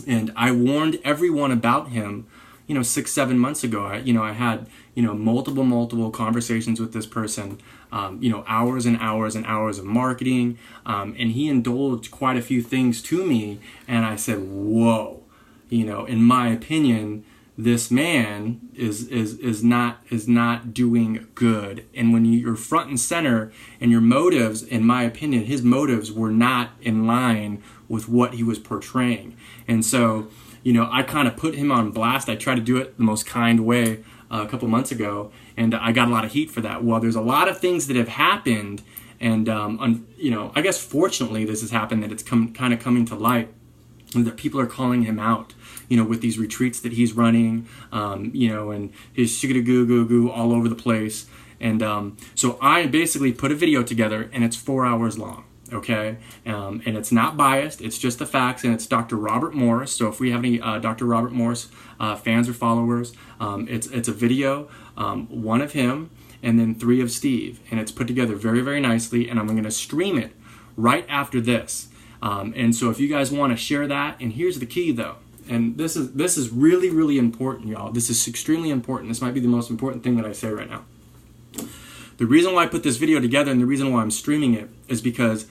S2: And I warned everyone about him, 6, 7 months ago. I had, multiple conversations with this person. Hours and hours and hours of marketing, and he indulged quite a few things to me, and I said, whoa, in my opinion, this man is not doing good. And when you're front and center, and your motives, in my opinion, his motives were not in line with what he was portraying. And so, I kind of put him on blast. I tried to do it the most kind way a couple months ago, and I got a lot of heat for that. Well, there's a lot of things that have happened, and I guess fortunately this has happened, that it's kind of coming to light. and that people are calling him out, with these retreats that he's running, and his shigga goo goo goo all over the place. And so I basically put a video together, and it's 4 hours long. Okay, and it's not biased. It's just the facts, and it's Dr. Robert Morris. So if we have any Dr. Robert Morris fans or followers, it's a video, one of him, and then 3 of Steve, and it's put together very, very nicely. And I'm going to stream it right after this. And so if you guys want to share that, and here's the key though, and this is really, really important, y'all. This is extremely important. This might be the most important thing that I say right now. The reason why I put this video together and the reason why I'm streaming it is because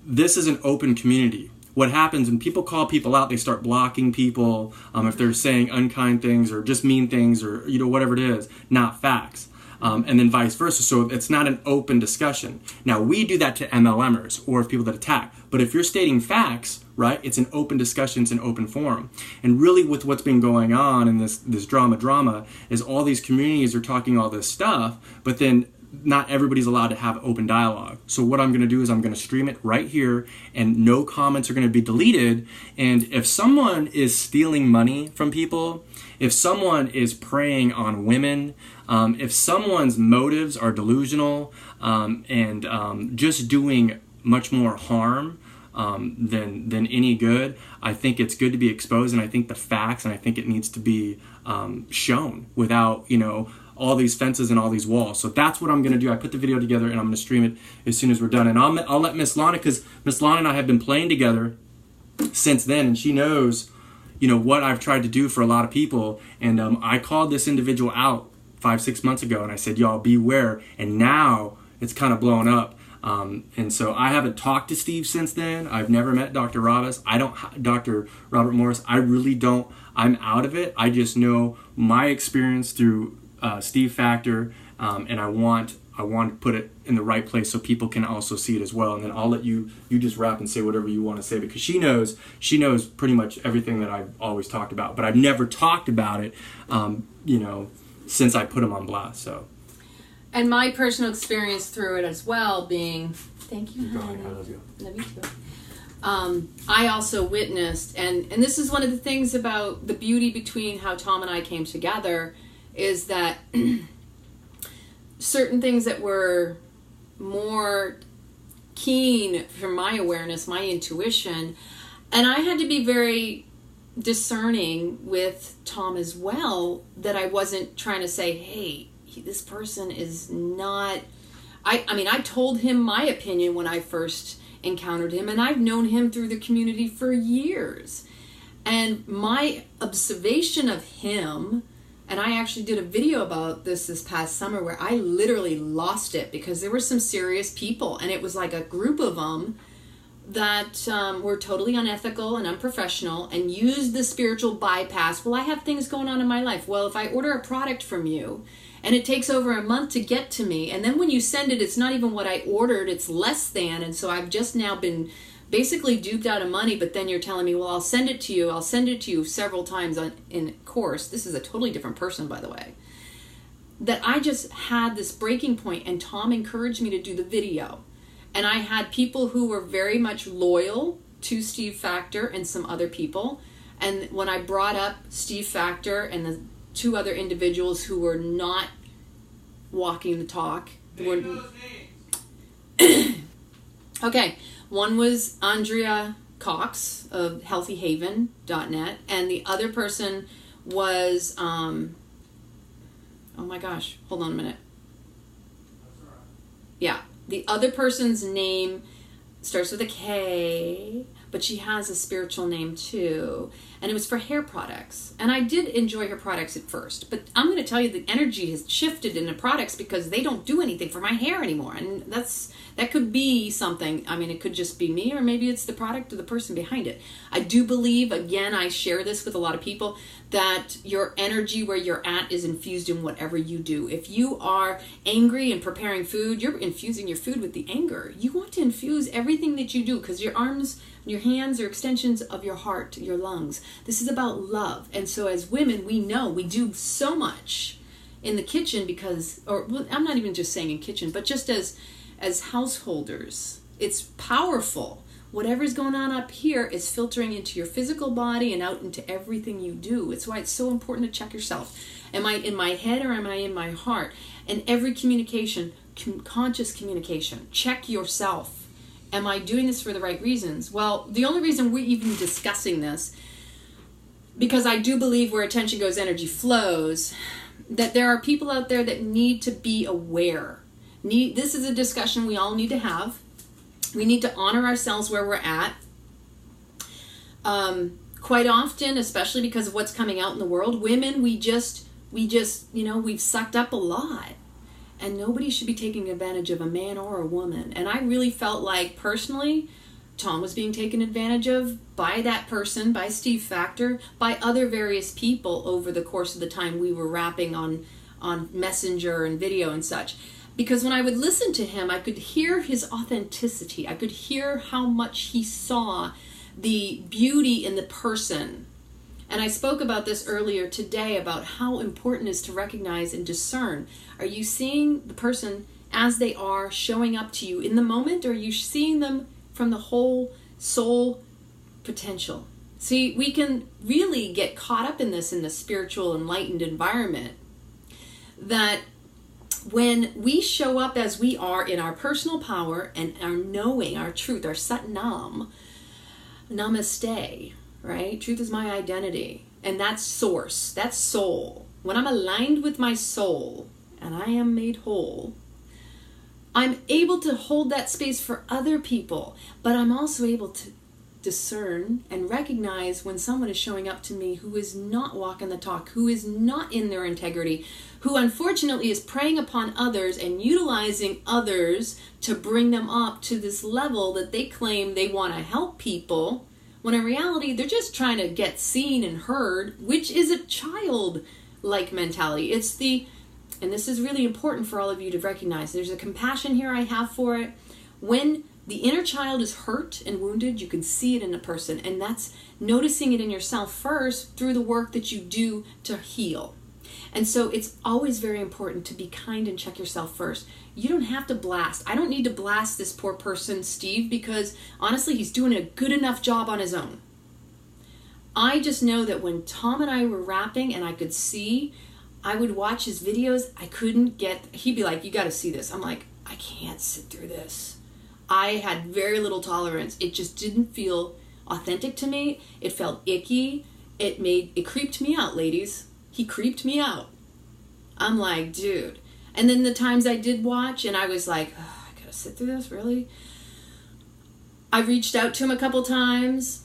S2: this is an open community. What happens when people call people out, they start blocking people if they're saying unkind things or just mean things or whatever it is, not facts. And then vice versa. So it's not an open discussion. Now, we do that to MLMers or people that attack. But if you're stating facts, right, it's an open discussion, it's an open forum. And really with what's been going on in this drama is all these communities are talking all this stuff, but then not everybody's allowed to have open dialogue. So what I'm going to do is I'm going to stream it right here, and no comments are going to be deleted. And if someone is stealing money from people, if someone is preying on women, if someone's motives are delusional and just doing much more harm than any good, I think it's good to be exposed, and I think the facts, and I think it needs to be shown without, all these fences and all these walls. So that's what I'm going to do. I put the video together, and I'm going to stream it as soon as we're done. And I'll let Miss Lana, because Miss Lana and I have been playing together since then, and she knows, what I've tried to do for a lot of people. And I called this individual out 5-6 months ago, and I said, y'all beware. And now it's kind of blown up. And so I haven't talked to Steve since then. I've never met Dr. Dr. Robert Morris. I really don't. I'm out of it. I just know my experience through Steve Factor, and I want to put it in the right place so people can also see it as well. And then I'll let you just wrap and say whatever you want to say, because she knows pretty much everything that I've always talked about, but I've never talked about it, since I put him on blast. So.
S1: And my personal experience through it as well being, thank you, honey.
S2: I love you.
S1: Love you too. I also witnessed, and this is one of the things about the beauty between how Tom and I came together, is that certain things that were more keen from my awareness, my intuition, and I had to be very discerning with Tom as well, that I wasn't trying to say, hey, this person is not... I told him my opinion when I first encountered him, and I've known him through the community for years. And my observation of him, and I actually did a video about this past summer where I literally lost it because there were some serious people, and it was like a group of them that were totally unethical and unprofessional and used the spiritual bypass. Well, I have things going on in my life. Well, if I order a product from you and it takes over a month to get to me, and then when you send it, it's not even what I ordered, it's less than, and so I've just now been basically duped out of money, but then you're telling me, well, I'll send it to you several times in course. This is a totally different person, by the way. That I just had this breaking point, and Tom encouraged me to do the video. And I had people who were very much loyal to Steve Factor and some other people. And when I brought up Steve Factor and the 2 other individuals who were not walking the talk. Okay, one was Andrea Cox of healthyhaven.net, and the other person was, oh my gosh, hold on a minute. Yeah, the other person's name starts with a K, but she has a spiritual name too, and it was for hair products. And I did enjoy her products at first, but I'm going to tell you the energy has shifted in the products because they don't do anything for my hair anymore, and that could be something. I mean, it could just be me, or maybe it's the product or the person behind it. I do believe, again, I share this with a lot of people, that your energy where you're at is infused in whatever you do. If you are angry and preparing food, you're infusing your food with the anger. You want to infuse everything that you do, because your arms, your hands are extensions of your heart, your lungs. This is about love. And so as women, we know we do so much in the kitchen because, or well, I'm not even just saying in kitchen, but just as householders, it's powerful whatever's going on up here is filtering into your physical body and out into everything you do. It's why it's so important to check yourself. Am I in my head or am I in my heart? And every communication, conscious communication, check yourself. Am I doing this for the right reasons? Well, the only reason we're even discussing this, because I do believe where attention goes, energy flows, that there are people out there that need to be aware. This is a discussion we all need to have. We need to honor ourselves where we're at. Quite often, especially because of what's coming out in the world, women, we just, we've sucked up a lot. And nobody should be taking advantage of a man or a woman. And I really felt like, personally, Tom was being taken advantage of by that person, by Steve Factor, by other various people over the course of the time we were rapping on Messenger and video and such. Because when I would listen to him, I could hear his authenticity. I could hear how much he saw the beauty in the person. And I spoke about this earlier today about how important it is to recognize and discern. Are you seeing the person as they are showing up to you in the moment, or are you seeing them from the whole soul potential? See, we can really get caught up in this in the spiritual, enlightened environment, that when we show up as we are in our personal power and our knowing, our truth, our Sat Nam, Namaste, right? Truth is my identity. And that's source, that's soul. When I'm aligned with my soul and I am made whole, I'm able to hold that space for other people, but I'm also able to discern and recognize when someone is showing up to me who is not walking the talk, who is not in their integrity, who unfortunately is preying upon others and utilizing others to bring them up to this level that they claim they want to help people, when in reality they're just trying to get seen and heard, which is a child-like mentality. And this is really important for all of you to recognize. There's a compassion here I have for it. When the inner child is hurt and wounded, you can see it in a person. And that's noticing it in yourself first through the work that you do to heal. And so it's always very important to be kind and check yourself first. You don't have to blast. I don't need to blast this poor person, Steve, because honestly, he's doing a good enough job on his own. I just know that when Tom and I were rapping and I could see, I would watch his videos, he'd be like, you got to see this. I'm like, I can't sit through this. I had very little tolerance. It just didn't feel authentic to me. It felt icky. It creeped me out, ladies. He creeped me out. I'm like, dude. And then the times I did watch and I was like, oh, I got to sit through this, really? I reached out to him a couple times.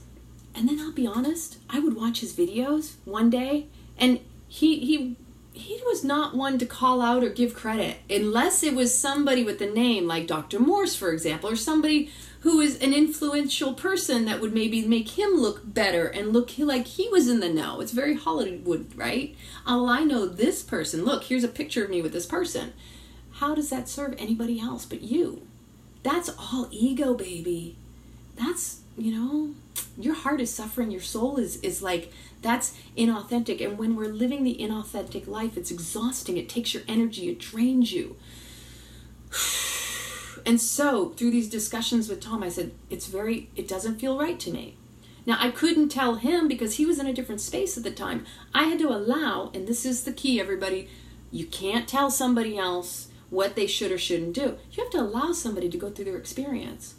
S1: And then I'll be honest, I would watch his videos one day and he was not one to call out or give credit unless it was somebody with a name like Dr. Morse, for example, or somebody who is an influential person that would maybe make him look better and look like he was in the know. It's very Hollywood, right? Oh, I know this person. Look, here's a picture of me with this person. How does that serve anybody else but you? That's all ego, baby. That's, your heart is suffering. Your soul is like, that's inauthentic. And when we're living the inauthentic life, it's exhausting. It takes your energy. It drains you. And so through these discussions with Tom, I said, it doesn't feel right to me. Now, I couldn't tell him because he was in a different space at the time. I had to allow, and this is the key, everybody, you can't tell somebody else what they should or shouldn't do. You have to allow somebody to go through their experience.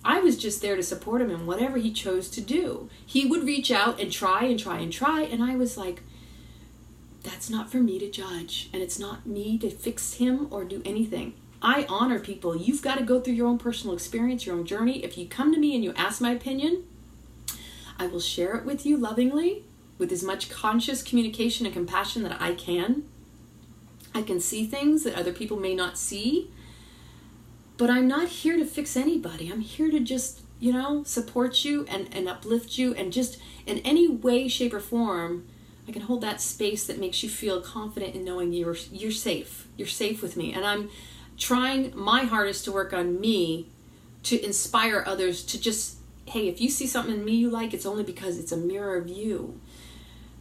S1: I was just there to support him in whatever he chose to do. He would reach out and try and try and try, and I was like, that's not for me to judge, and it's not me to fix him or do anything. I honor people. You've got to go through your own personal experience, your own journey. If you come to me and you ask my opinion, I will share it with you lovingly, with as much conscious communication and compassion that I can. I can see things that other people may not see. But I'm not here to fix anybody. I'm here to just, support you and uplift you, and just in any way, shape, or form, I can hold that space that makes you feel confident in knowing you're safe. You're safe with me. And I'm trying my hardest to work on me to inspire others to just, hey, if you see something in me you like, it's only because it's a mirror of you.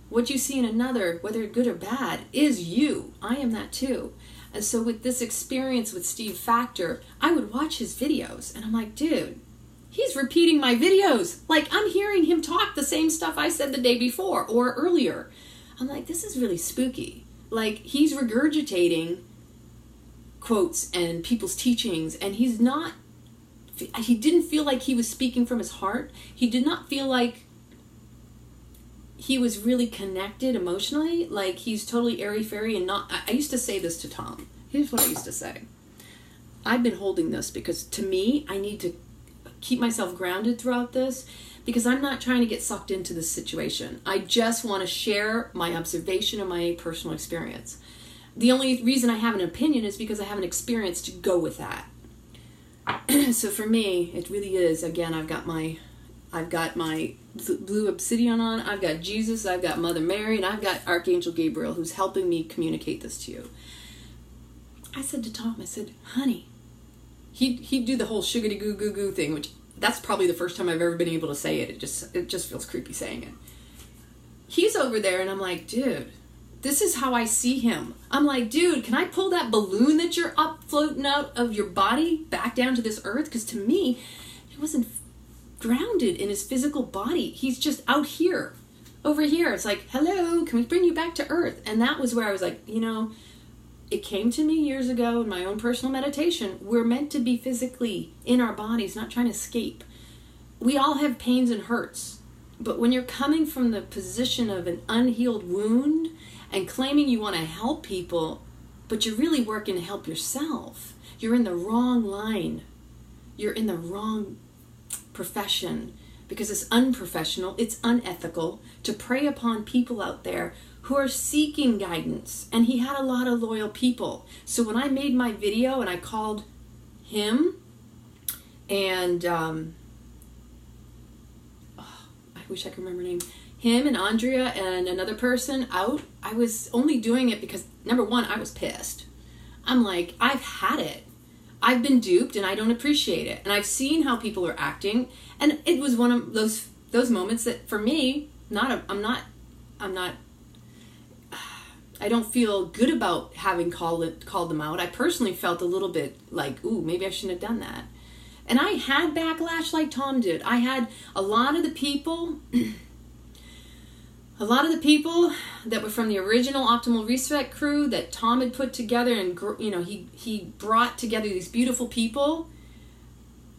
S1: What you see in another, whether good or bad, is you. I am that too. And so with this experience with Steve Factor, I would watch his videos and I'm like, dude, he's repeating my videos. Like, I'm hearing him talk the same stuff I said the day before or earlier. I'm like, this is really spooky. Like, he's regurgitating quotes and people's teachings, and he didn't feel like he was speaking from his heart. He did not feel like he was really connected emotionally. Like, he's totally airy-fairy and not... I used to say this to Tom. Here's what I used to say. I've been holding this because, to me, I need to keep myself grounded throughout this, because I'm not trying to get sucked into this situation. I just want to share my observation and my personal experience. The only reason I have an opinion is because I have an experience to go with that. So for me, it really is, again, I've got my blue obsidian on, I've got Jesus, I've got Mother Mary, and I've got Archangel Gabriel, who's helping me communicate this to you. I said to Tom, I said, honey, he'd do the whole shiggity goo goo goo thing, which that's probably the first time I've ever been able to say it. It just feels creepy saying it. He's over there, and I'm like, dude, this is how I see him. I'm like, dude, can I pull that balloon that you're up floating out of your body back down to this earth? Because to me, he wasn't grounded in his physical body. He's just out here, over here. It's like, hello, can we bring you back to earth? And that was where I was like, it came to me years ago in my own personal meditation. We're meant to be physically in our bodies, not trying to escape. We all have pains and hurts. But when you're coming from the position of an unhealed wound and claiming you want to help people, but you're really working to help yourself, you're in the wrong line. You're in the wrong profession, because it's unprofessional, it's unethical to prey upon people out there who are seeking guidance. And he had a lot of loyal people. So when I made my video and I called him and I wish I could remember her name, him and Andrea and another person out, I was only doing it because, number one, I was pissed. I'm like, I've had it. I've been duped and I don't appreciate it. And I've seen how people are acting. And it was one of those moments that for me, I don't feel good about having called them out. I personally felt a little bit like, ooh, maybe I shouldn't have done that. And I had backlash like Tom did. I had a lot of the people that were from the original Optimal Reset crew that Tom had put together, and he brought together these beautiful people.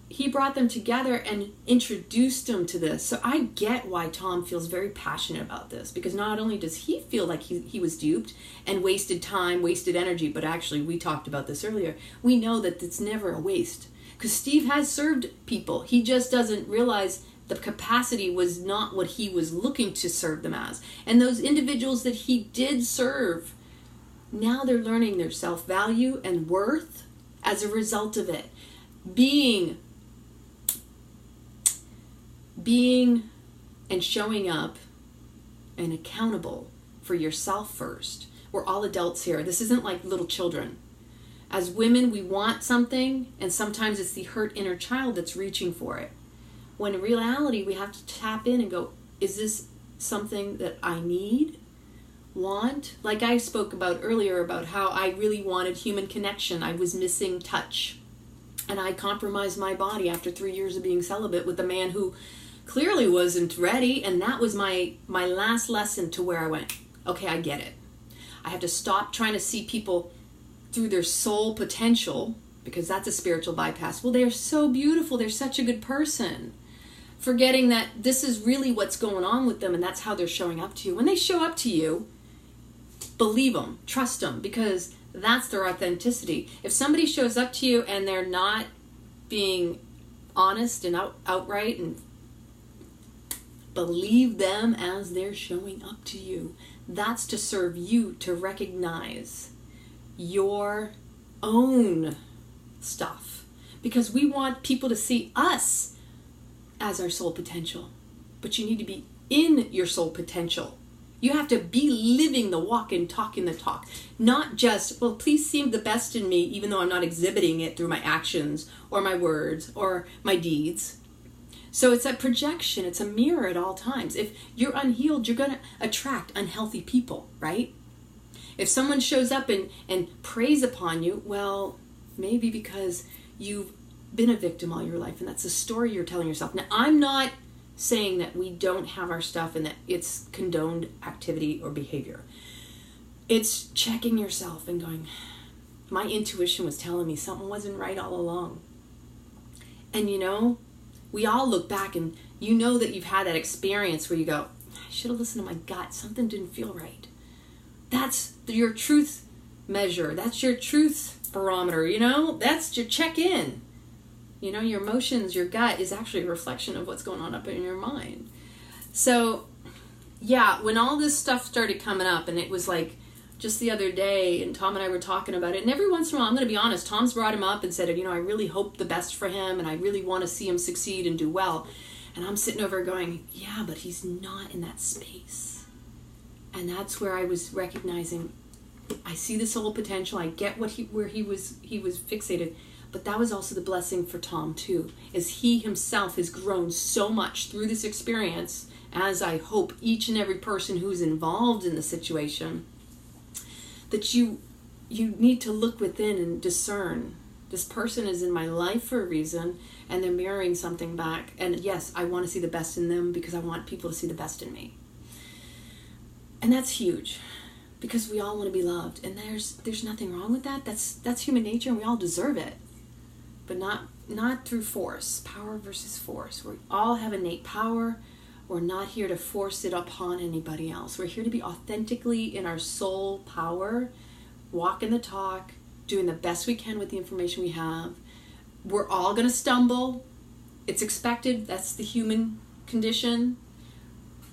S1: He brought them together and introduced them to this. So I get why Tom feels very passionate about this, because not only does he feel like he was duped and wasted time, wasted energy, but actually, we talked about this earlier, we know that it's never a waste, because Steve has served people. He just doesn't realize the capacity was not what he was looking to serve them as. And those individuals that he did serve, now they're learning their self-value and worth as a result of it. Being and showing up and accountable for yourself first. We're all adults here. This isn't like little children. As women, we want something, and sometimes it's the hurt inner child that's reaching for it. When in reality, we have to tap in and go, is this something that I need, want? Like I spoke about earlier about how I really wanted human connection. I was missing touch. And I compromised my body after 3 years of being celibate with a man who clearly wasn't ready. And that was my last lesson to where I went, okay, I get it. I have to stop trying to see people through their soul potential, because that's a spiritual bypass. Well, they're so beautiful. They're such a good person. Forgetting that this is really what's going on with them, and that's how they're showing up to you. When they show up to you, believe them, trust them, because that's their authenticity. If somebody shows up to you and they're not being honest and outright, and believe them as they're showing up to you, that's to serve you to recognize your own stuff, because we want people to see us as our soul potential, but you need to be in your soul potential. You have to be living the walk and talking the talk, not just, well, please see the best in me, even though I'm not exhibiting it through my actions or my words or my deeds. So it's a projection, it's a mirror at all times. If you're unhealed, you're going to attract unhealthy people, right? If someone shows up and preys upon you, well, maybe because you've been a victim all your life, and that's a story you're telling yourself. Now, I'm not saying that we don't have our stuff and that it's condoned activity or behavior. It's checking yourself and going, my intuition was telling me something wasn't right all along. And you know, we all look back and you know that you've had that experience where you go, I should have listened to my gut. Something didn't feel right. That's your truth measure. That's your truth barometer, you know? That's your check-in. You know, your emotions, your gut is actually a reflection of what's going on up in your mind. So, yeah, when all this stuff started coming up, and it was like just the other day, and Tom and I were talking about it, and every once in a while, I'm going to be honest, Tom's brought him up and said, you know, I really hope the best for him, and I really want to see him succeed and do well. And I'm sitting over going, yeah, but he's not in that space. And that's where I was recognizing, I see this whole potential, I get where he was fixated. But that was also the blessing for Tom too, is he himself has grown so much through this experience, as I hope each and every person who's involved in the situation, that you need to look within and discern, this person is in my life for a reason, and they're mirroring something back. And yes, I want to see the best in them because I want people to see the best in me. And that's huge, because we all want to be loved, and there's nothing wrong with that. That's human nature, and we all deserve it. But not through force. Power versus force. We all have innate power. We're not here to force it upon anybody else. We're here to be authentically in our soul power, walking the talk, doing the best we can with the information we have. We're all going to stumble. It's expected. That's the human condition.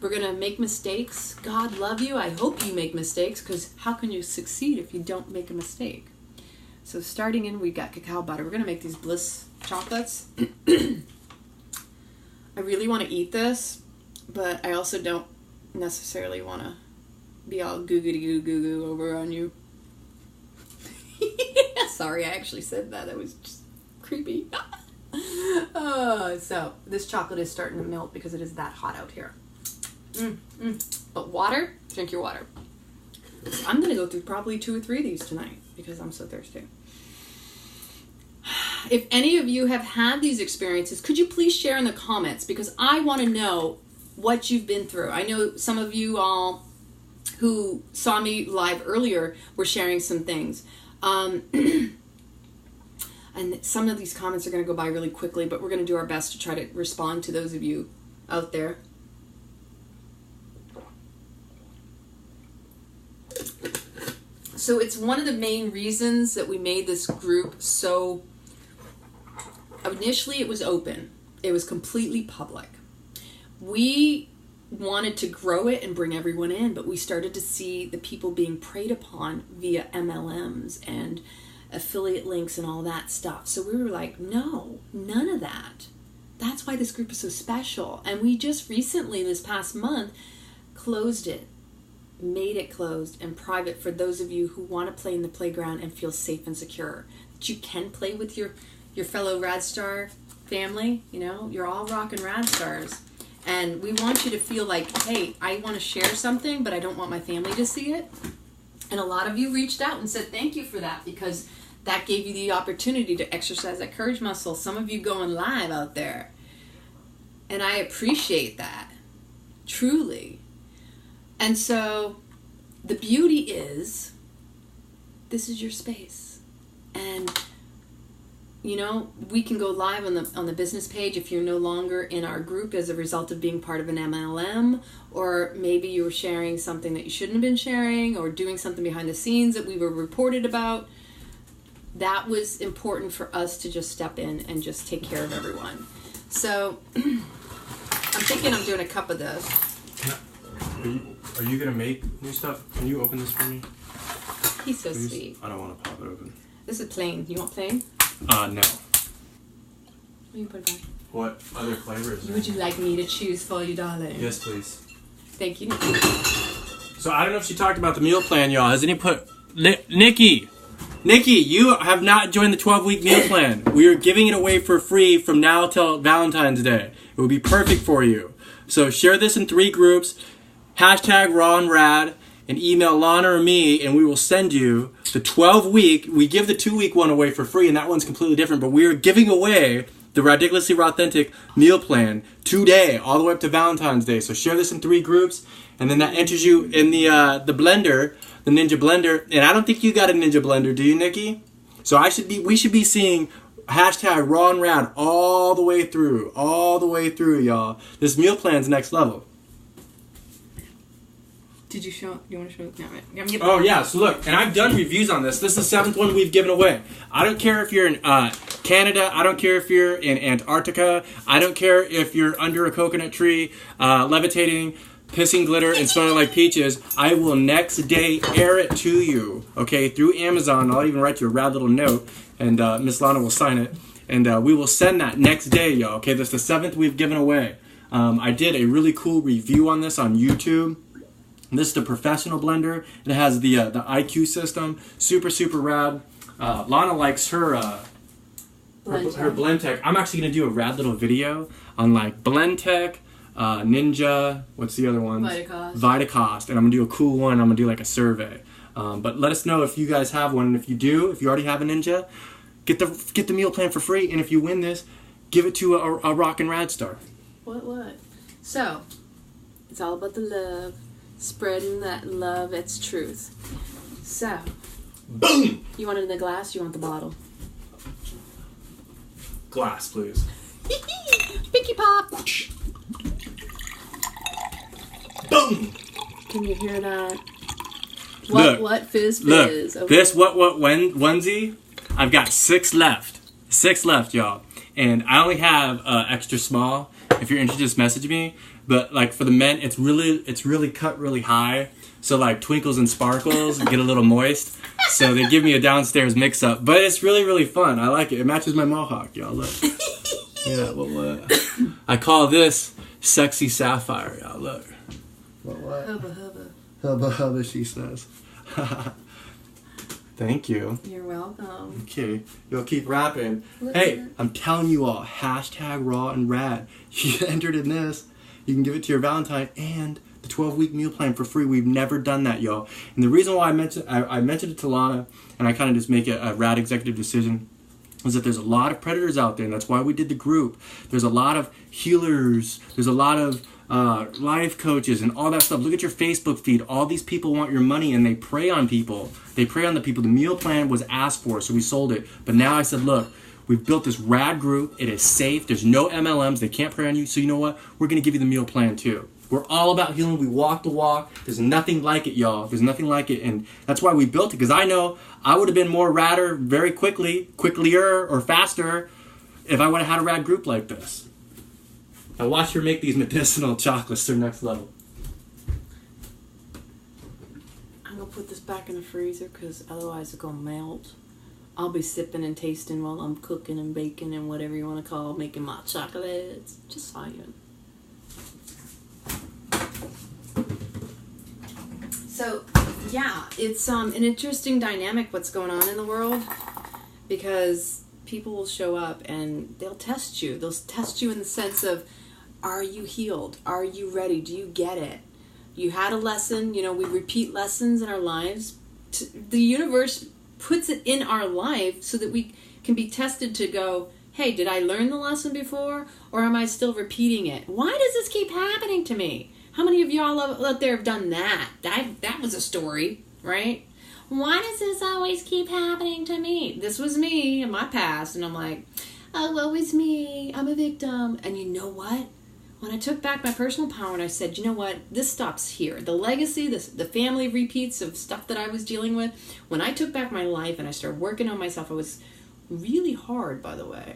S1: We're going to make mistakes. God love you. I hope you make mistakes, because how can you succeed if you don't make a mistake? So starting in, we've got cacao butter. We're going to make these Bliss chocolates. I really want to eat this, but I also don't necessarily want to be all goo over on you. Sorry, I actually said that. That was just creepy. So this chocolate is starting to melt because it is that hot out here. But water, drink your water. I'm going to go through probably 2 or 3 of these tonight because I'm so thirsty. If any of you have had these experiences, could you please share in the comments, because I want to know what you've been through. I know some of you all who saw me live earlier were sharing some things. And some of these comments are going to go by really quickly, but we're going to do our best to try to respond to those of you out there. So it's one of the main reasons that we made this group so... Initially, it was open. It was completely public. We wanted to grow it and bring everyone in, but we started to see the people being preyed upon via MLMs and affiliate links and all that stuff. So we were like, no, none of that. That's why this group is so special. And we just recently, this past month, closed it, made it closed and private for those of you who want to play in the playground and feel safe and secure. That you can play with your fellow Radstar family. You know, you're all rockin' Radstars. And we want you to feel like, hey, I want to share something, but I don't want my family to see it. And a lot of you reached out and said thank you for that, because that gave you the opportunity to exercise that courage muscle. Some of you going live out there. And I appreciate that, truly. And so the beauty is, this is your space. And you know, we can go live on the business page if you're no longer in our group as a result of being part of an MLM, or maybe you were sharing something that you shouldn't have been sharing, or doing something behind the scenes that we were reported about. That was important for us to just step in and just take care of everyone. So I'm thinking I'm doing a cup of this.
S2: Are you going to make new stuff? Can you open this for me?
S1: He's so
S2: Please?
S1: sweet.
S2: I don't want to pop it open.
S1: This is plain. You want plain?
S2: No.
S1: You put it back.
S2: What other flavors?
S1: Would you like me to choose for you, darling?
S2: Yes, please.
S1: Thank you.
S2: So I don't know if she talked about the meal plan, y'all. Has any put... Nikki, you have not joined the 12-week meal plan. We are giving it away for free from now till Valentine's Day. It will be perfect for you. So share this in 3 groups. #RawandRad. and email Lana or me, and we will send you the 12-week. We give the 2-week one away for free, and that one's completely different. But we are giving away the Ridiculously Raw Authentic meal plan today, all the way up to Valentine's Day. So share this in 3 groups, and then that enters you in the blender, the Ninja Blender. And I don't think you got a Ninja Blender, do you, Nikki? So we should be seeing hashtag Raw and Rad all the way through, y'all. This meal plan's next level.
S1: Did you show? You want to show? No,
S2: oh yeah. So look, and I've done reviews on this. This is the 7th one we've given away. I don't care if you're in Canada. I don't care if you're in Antarctica. I don't care if you're under a coconut tree, levitating, pissing glitter, and smelling like peaches. I will next day air it to you. Okay, through Amazon. I'll even write you a rad little note, and Miss Lana will sign it, and we will send that next day, y'all. Okay, this is the 7th we've given away. I did a really cool review on this on YouTube. This is the professional blender. It has the IQ system. Super, super rad. Lana likes her Blendtec. I'm actually going to do a rad little video on like Blendtec, Ninja, what's the other one? Vitacost. And I'm going to do a cool one. I'm going to do like a survey. But let us know if you guys have one. And if you do, if you already have a Ninja, get the meal plan for free. And if you win this, give it to a Rock and Rad star.
S1: What? So, it's all about the love. Spreading that love, it's truth. So,
S2: boom!
S1: You want it in the glass? You want the bottle?
S2: Glass, please.
S1: Pinky pop!
S2: Boom!
S1: Can you hear that?
S2: What
S1: fizz?
S2: Look,
S1: okay.
S2: This onesie, I've got 6 left. 6 left, y'all. And I only have extra small. If you're interested, just message me. But like for the men, it's really cut really high. So like twinkles and sparkles get a little moist. So they give me a downstairs mix up. But it's really, really fun. I like it. It matches my mohawk, y'all. Look. Yeah, what? I call this Sexy Sapphire, y'all. Look. What?
S1: Hubba.
S2: Hubba, she says. Thank you.
S1: You're welcome.
S2: Okay, you'll keep rapping. Hey, I'm telling you all, hashtag Raw and Rad. You entered in this. You can give it to your Valentine and the 12-week meal plan for free. We've never done that, y'all. And the reason why I mentioned it to Lana, and I kind of just make a rad executive decision, is that there's a lot of predators out there, and that's why we did the group. There's a lot of healers. There's a lot of life coaches and all that stuff. Look at your Facebook feed. All these people want your money, and they prey on people. They prey on the people. The meal plan was asked for, so we sold it. But now I said, look, we've built this rad group. It is safe. There's no MLMs. They can't prey on you. So you know what? We're going to give you the meal plan too. We're all about healing. We walk the walk. There's nothing like it, y'all. There's nothing like it. And that's why we built it. Because I know I would have been more radder very quicklier or faster if I would have had a rad group like this. Now watch her make these medicinal chocolates to the next level.
S1: I'm going to put this back in the freezer because otherwise it's going to melt. I'll be sipping and tasting while I'm cooking and baking and whatever you want to call making my chocolates. Just fine. So, yeah, it's an interesting dynamic what's going on in the world because people will show up and they'll test you. They'll test you in the sense of, are you healed? Are you ready? Do you get it? You had a lesson. You know, we repeat lessons in our lives. The universe puts it in our life so that we can be tested to go, hey, did I learn the lesson before or am I still repeating it? Why does this keep happening to me? How many of y'all out there have done that? That was a story, right? Why does this always keep happening to me? This was me in my past, and I'm like, oh, woe is me. I'm a victim. And you know what? When I took back my personal power and I said, you know what? This stops here. The legacy, the family repeats of stuff that I was dealing with. When I took back my life and I started working on myself, it was really hard, by the way.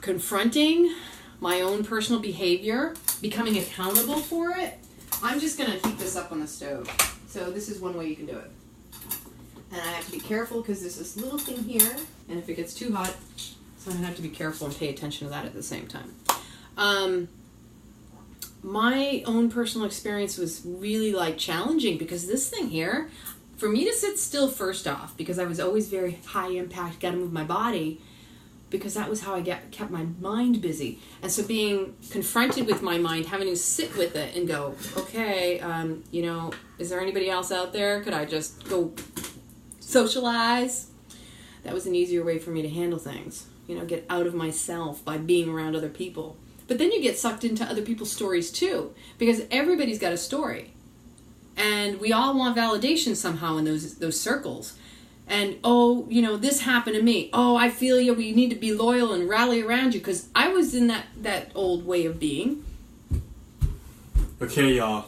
S1: Confronting my own personal behavior, becoming accountable for it. I'm just going to heat this up on the stove. So this is one way you can do it. And I have to be careful because there's this little thing here. And if it gets too hot, so I have to be careful and pay attention to that at the same time. My own personal experience was really like challenging because this thing here, for me to sit still first off, because I was always very high impact, got to move my body, because that was how I kept my mind busy. And so being confronted with my mind, having to sit with it and go, okay, is there anybody else out there? Could I just go socialize? That was an easier way for me to handle things. Get out of myself by being around other people. But then you get sucked into other people's stories too, because everybody's got a story. And we all want validation somehow in those circles. And, this happened to me. Oh, I feel you. We need to be loyal and rally around you, because I was in that old way of being.
S2: Okay, y'all.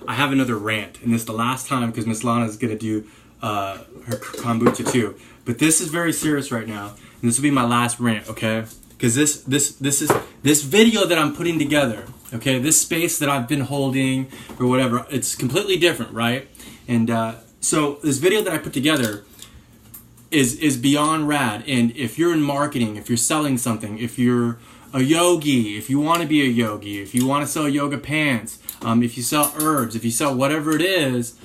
S2: I have another rant, and this is the last time because Miss Lana is going to do her kombucha too. But this is very serious right now, and this will be my last rant, okay? Because this video that I'm putting together, okay, this space that I've been holding or whatever, it's completely different, right? And so this video that I put together is beyond rad. And if you're in marketing, if you're selling something, if you're a yogi, if you want to be a yogi, if you want to sell yoga pants, if you sell herbs, if you sell whatever it is,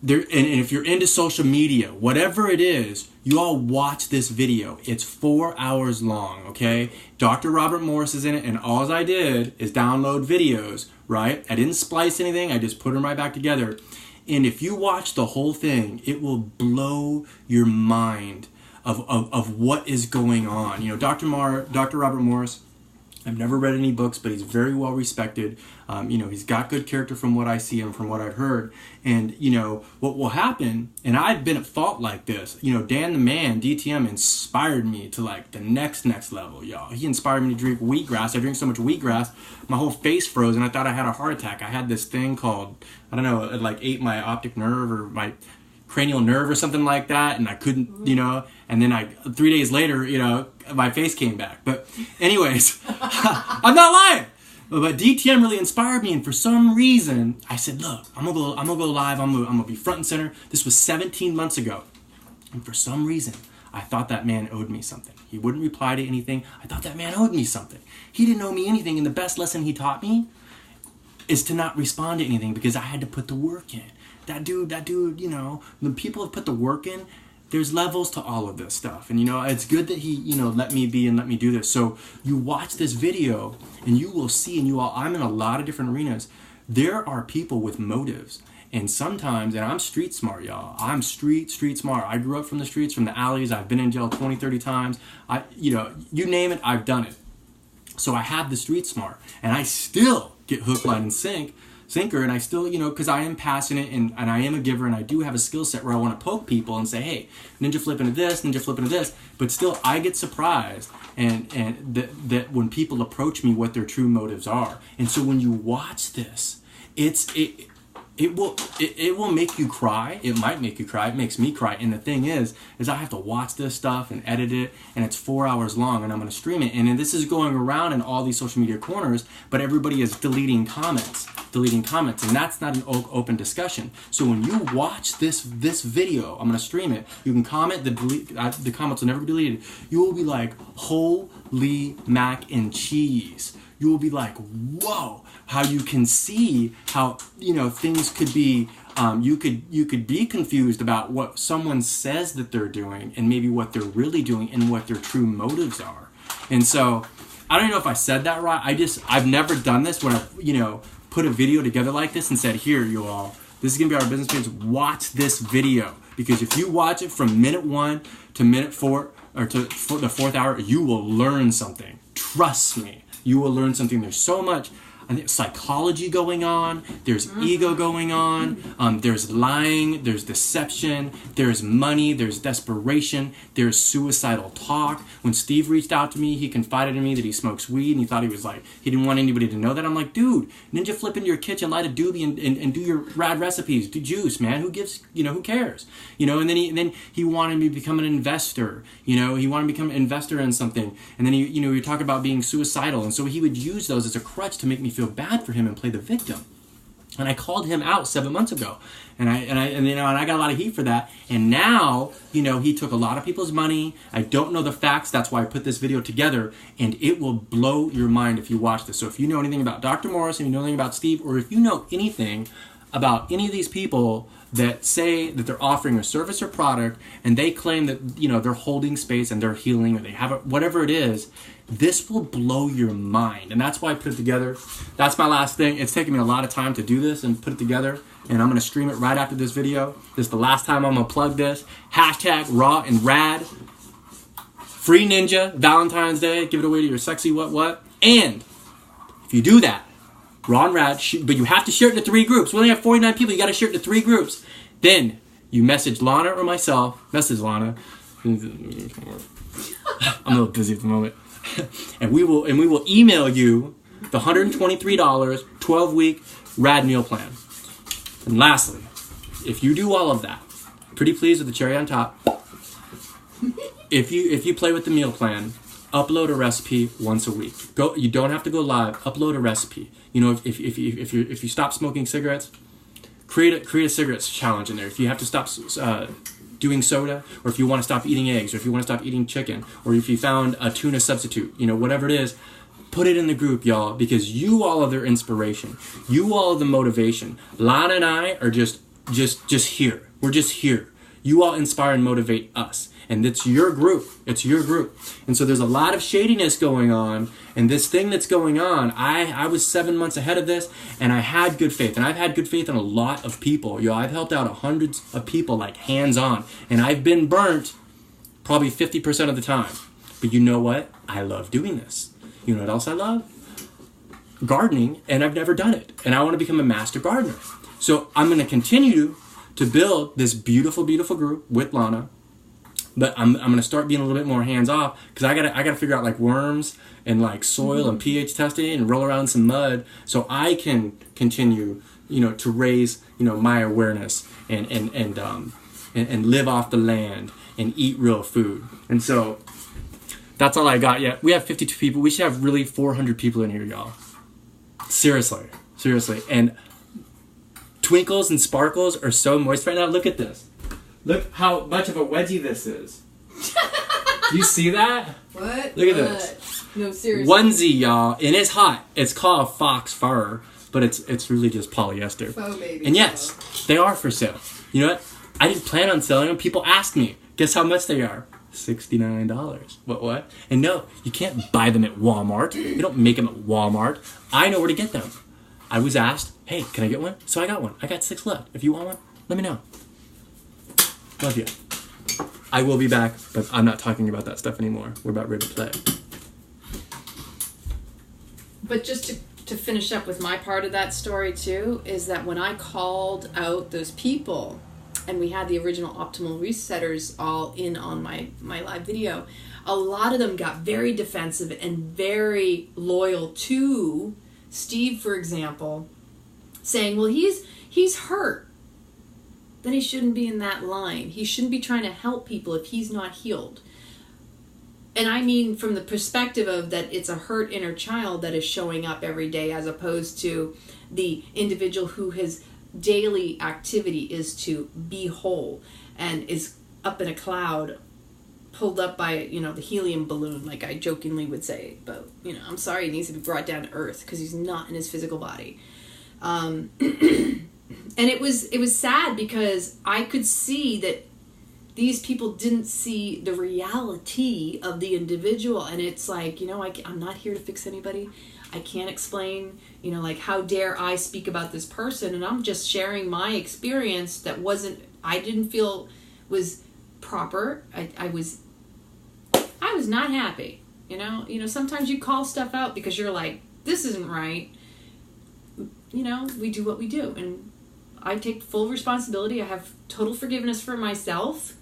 S2: and if you're into social media, whatever it is, you all watch this video. It's 4 hours long, okay? Dr. Robert Morris is in it, and all I did is download videos, right? I didn't splice anything. I just put them right back together. And if you watch the whole thing, it will blow your mind of what is going on. Dr. Robert Morris, I've never read any books, but he's very well respected. He's got good character from what I see and from what I've heard. And, what will happen, and I've been at fault like this, Dan the Man, DTM, inspired me to like the next level, y'all. He inspired me to drink wheatgrass. I drink so much wheatgrass, my whole face froze and I thought I had a heart attack. I had this thing called, I don't know, it like ate my optic nerve or my cranial nerve or something like that, and I couldn't, and then 3 days later, my face came back. But anyways, I'm not lying. But DTM really inspired me, and for some reason, I said, look, I'm gonna go live, I'm gonna be front and center. This was 17 months ago. And for some reason, I thought that man owed me something. He wouldn't reply to anything. I thought that man owed me something. He didn't owe me anything, and the best lesson he taught me is to not respond to anything because I had to put the work in. That dude, the people have put the work in. There's levels to all of this stuff. And, it's good that he, let me be and let me do this. So you watch this video and you will see, and I'm in a lot of different arenas. There are people with motives. And sometimes, and I'm street smart, y'all. I'm street smart. I grew up from the streets, from the alleys. I've been in jail 20, 30 times. You name it, I've done it. So I have the street smart. And I still get hook, line, and sinker, and I still, because I am passionate and I am a giver, and I do have a skill set where I want to poke people and say, hey, ninja flip into this, but still I get surprised and that when people approach me what their true motives are. And so when you watch this, it will make you cry. It might make you cry. It makes me cry. And the thing is I have to watch this stuff and edit it, and it's 4 hours long, and I'm going to stream it. And this is going around in all these social media corners, but everybody is deleting comments, and that's not an open discussion. So when you watch this video, I'm going to stream it. You can comment. The comments will never be deleted. You will be like, holy mac and cheese. You will be like, whoa, how you can see how, things could be, you could be confused about what someone says that they're doing and maybe what they're really doing and what their true motives are. And so, I don't know if I said that right. I've never done this when I, put a video together like this and said, here, you all, this is going to be our business page. Watch this video. Because if you watch it from minute 1 to minute 4, or to the 4th hour, you will learn something. Trust me. You will learn something. There's so much psychology going on. There's ego going on. There's lying. There's deception. There's money. There's desperation. There's suicidal talk. When Steve reached out to me, he confided in me that he smokes weed, and he thought he didn't want anybody to know that. I'm like, dude, ninja flip into your kitchen, light a doobie, and do your rad recipes. Do juice, man. Who cares? And then he wanted me to become an investor. He wanted me to become an investor in something. And then you talk about being suicidal, and so he would use those as a crutch to make me feel bad for him and play the victim. And I called him out 7 months ago, and I got a lot of heat for that. And now, he took a lot of people's money. I don't know the facts. That's why I put this video together, and it will blow your mind if you watch this. So if you know anything about Dr. Morris, and you know anything about Steve, or if you know anything about any of these people that say that they're offering a service or product and they claim that, you know, they're holding space and they're healing or they have it, whatever it is, this will blow your mind. And that's why I put it together. That's my last thing. It's taken me a lot of time to do this and put it together. And I'm going to stream it right after this video. This is the last time I'm going to plug this. Hashtag raw and rad. Free Ninja, Valentine's Day. Give it away to your sexy what. And if you do that, raw and rad, but you have to share it into 3 groups. We only have 49 people. You got to share it into 3 groups. Then you message Lana or myself. Message Lana. I'm a little busy at the moment. and we will email you the $123 12-week rad meal plan. And lastly, if you do all of that, pretty pleased with the cherry on top. If you play with the meal plan, upload a recipe once a week. You don't have to go live. Upload a recipe. You know, if you stop smoking cigarettes, create a cigarettes challenge in there. If you have to stop doing soda, or if you want to stop eating eggs, or if you want to stop eating chicken, or if you found a tuna substitute, you know, whatever it is, put it in the group, y'all, because you all are their inspiration. You all are the motivation. Lana and I are just here. We're just here. You all inspire and motivate us. And it's your group. It's your group. And so there's a lot of shadiness going on. And this thing that's going on, I was 7 months ahead of this, and I had good faith. And I've had good faith in a lot of people. Yo, I've helped out hundreds of people, like hands-on. And I've been burnt probably 50% of the time. But you know what? I love doing this. You know what else I love? Gardening, and I've never done it. And I want to become a master gardener. So I'm going to continue to build this beautiful, beautiful group with Lana. But I'm going to start being a little bit more hands-off because I gotta figure out like worms and like soil and pH testing and roll around some mud so I can continue, you know, to raise, you know, my awareness and live off the land and eat real food. And so that's all I got yet. We have 52 people. We should have really 400 people in here, y'all. Seriously. And Twinkles and Sparkles are so moist right now. Look at this. Look how much of a wedgie this is. Do you see that?
S1: What?
S2: Look at this.
S1: No, seriously.
S2: Onesie, y'all. And it's hot. It's called fox fur, but it's really just polyester.
S1: Faux baby.
S2: And yes, they are for sale. You know what? I didn't plan on selling them. People asked me. Guess how much they are? $69. What? And no, you can't buy them at Walmart. They don't make them at Walmart. I know where to get them. I was asked, hey, can I get one? So I got one. I got 6 left. If you want one, let me know. Love you. I will be back, but I'm not talking about that stuff anymore. We're about ready to play.
S1: But just to finish up with my part of that story too, is that when I called out those people and we had the original Optimal Resetters all in on my live video, a lot of them got very defensive and very loyal to Steve, for example, saying, well, he's hurt. Then he shouldn't be in that line. He shouldn't be trying to help people if he's not healed. And I mean from the perspective of that it's a hurt inner child that is showing up every day as opposed to the individual who his daily activity is to be whole and is up in a cloud pulled up by, you know, the helium balloon, like I jokingly would say. But, you know, I'm sorry, he needs to be brought down to earth because he's not in his physical body. And it was sad because I could see that these people didn't see the reality of the individual. And it's like, you know, I'm not here to fix anybody. I can't explain, you know, like, how dare I speak about this person? And I'm just sharing my experience that I didn't feel was proper. I was not happy, you know? You know, sometimes you call stuff out because you're like, this isn't right. You know, we do what we do. And I take full responsibility. I have total forgiveness for myself,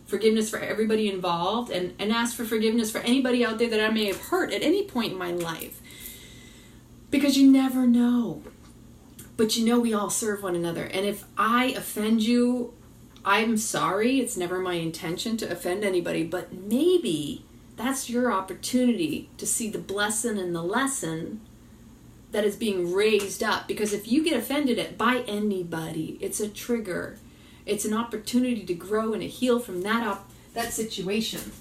S1: forgiveness for everybody involved, and ask for forgiveness for anybody out there that I may have hurt at any point in my life. Because you never know. But you know we all serve one another. And if I offend you, I'm sorry. It's never my intention to offend anybody. But maybe that's your opportunity to see the blessing and the lesson that is being raised up. Because if you get offended by anybody, it's a trigger. It's an opportunity to grow and to heal from that situation.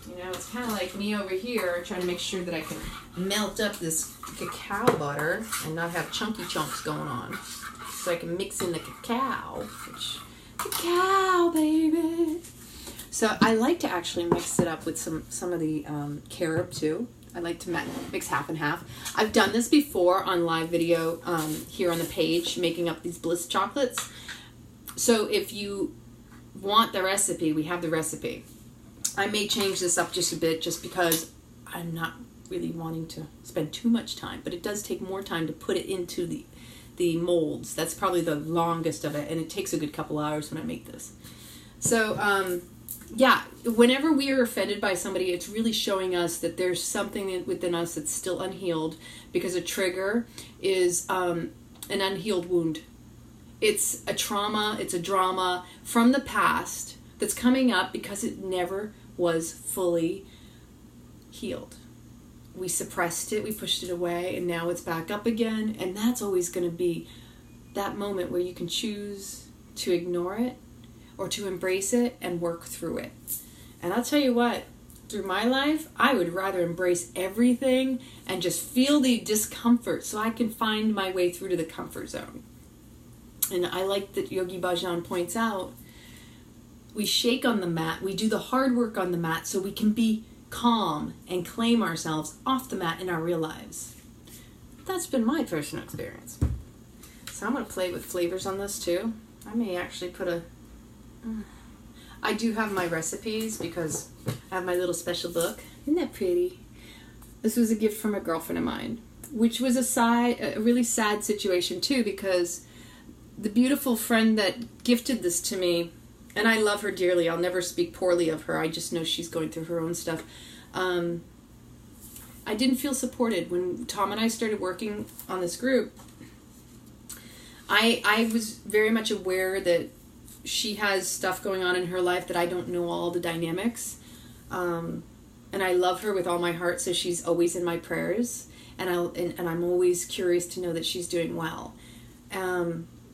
S1: You know, it's kind of like me over here trying to make sure that I can melt up this cacao butter and not have chunky chunks going on. So I can mix in the cacao. Cacao, baby. So I like to actually mix it up with some of the carob too. I like to mix half and half. I've done this before on live video here on the page, making up these bliss chocolates. So if you want the recipe, we have the recipe. I may change this up just a bit just because I'm not really wanting to spend too much time, but it does take more time to put it into the molds. That's probably the longest of it, and it takes a good couple hours when I make this. So yeah, whenever we are offended by somebody, it's really showing us that there's something within us that's still unhealed, because a trigger is an unhealed wound. It's a trauma, it's a drama from the past that's coming up because it never was fully healed. We suppressed it, we pushed it away, and now it's back up again. And that's always going to be that moment where you can choose to ignore it or to embrace it and work through it. And I'll tell you what, through my life, I would rather embrace everything and just feel the discomfort so I can find my way through to the comfort zone. And I like that Yogi Bhajan points out, we shake on the mat, we do the hard work on the mat so we can be calm and claim ourselves off the mat in our real lives. That's been my personal experience. So I'm going to play with flavors on this too. I may actually put I do have my recipes because I have my little special book. Isn't that pretty? This was a gift from a girlfriend of mine, which was a really sad situation too, because the beautiful friend that gifted this to me, and I love her dearly, I'll never speak poorly of her, I just know she's going through her own stuff. I didn't feel supported. When Tom and I started working on this group, I was very much aware that she has stuff going on in her life that I don't know all the dynamics. And I love her with all my heart, so she's always in my prayers. And I'm always curious to know that she's doing well.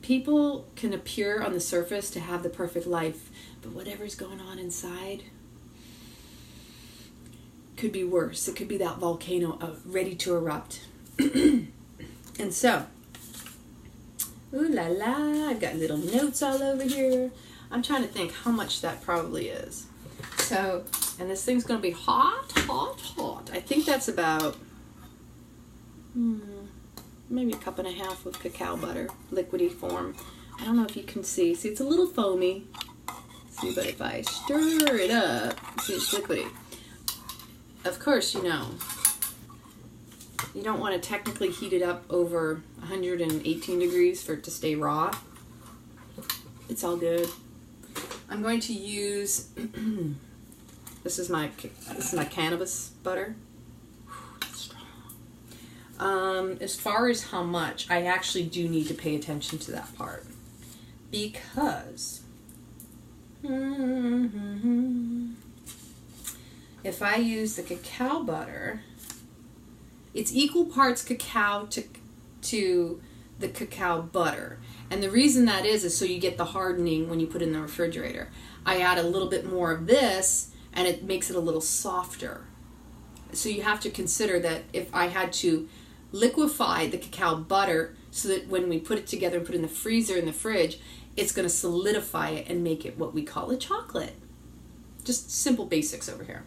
S1: People can appear on the surface to have the perfect life, but whatever's going on inside could be worse. It could be that volcano ready to erupt. And so, ooh la la, I've got little notes all over here. I'm trying to think how much that probably is. So, and this thing's going to be hot, hot, hot. I think that's about maybe 1.5 cups of cacao butter, liquidy form. I don't know if you can see. See, it's a little foamy. See, but if I stir it up, see, it's liquidy. Of course, you know, you don't want to technically heat it up over 118 degrees for it to stay raw. It's all good. I'm going to use this is my cannabis butter. It's strong. As far as how much, I actually do need to pay attention to that part, because if I use the cacao butter, it's equal parts cacao to the cacao butter. And the reason that is so you get the hardening when you put it in the refrigerator. I add a little bit more of this, and it makes it a little softer. So you have to consider that if I had to liquefy the cacao butter so that when we put it together and put it in the freezer, in the fridge, it's going to solidify it and make it what we call a chocolate. Just simple basics over here.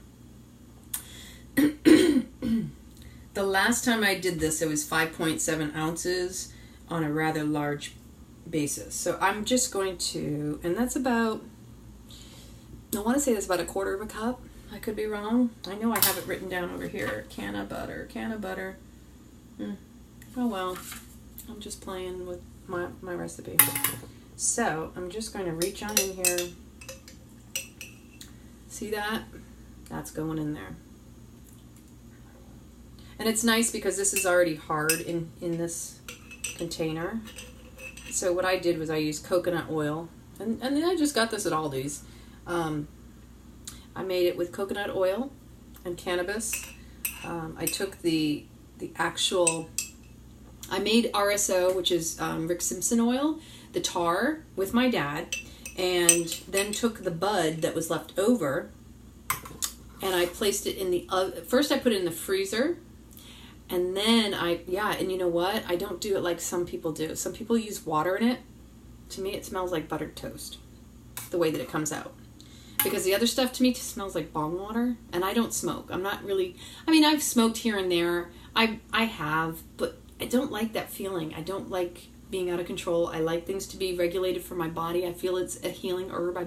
S1: The last time I did this, it was 5.7 ounces on a rather large basis. So I'm just going to, and that's about, I want to say that's about 1/4 cup. I could be wrong. I know I have it written down over here. Can of butter. Oh well, I'm just playing with my recipe. So I'm just going to reach on in here. See that? That's going in there. And it's nice because this is already hard in this container. So what I did was I used coconut oil. And then I just got this at Aldi's. I made it with coconut oil and cannabis. I took the actual, I made RSO, which is Rick Simpson oil, the tar with my dad, and then took the bud that was left over, and I placed it in the, first I put it in the freezer, And then and you know what? I don't do it like some people do. Some people use water in it. To me, it smells like buttered toast, the way that it comes out. Because the other stuff to me smells like bong water, and I don't smoke. I'm not really, I've smoked here and there. I have, but I don't like that feeling. I don't like being out of control. I like things to be regulated for my body. I feel it's a healing herb.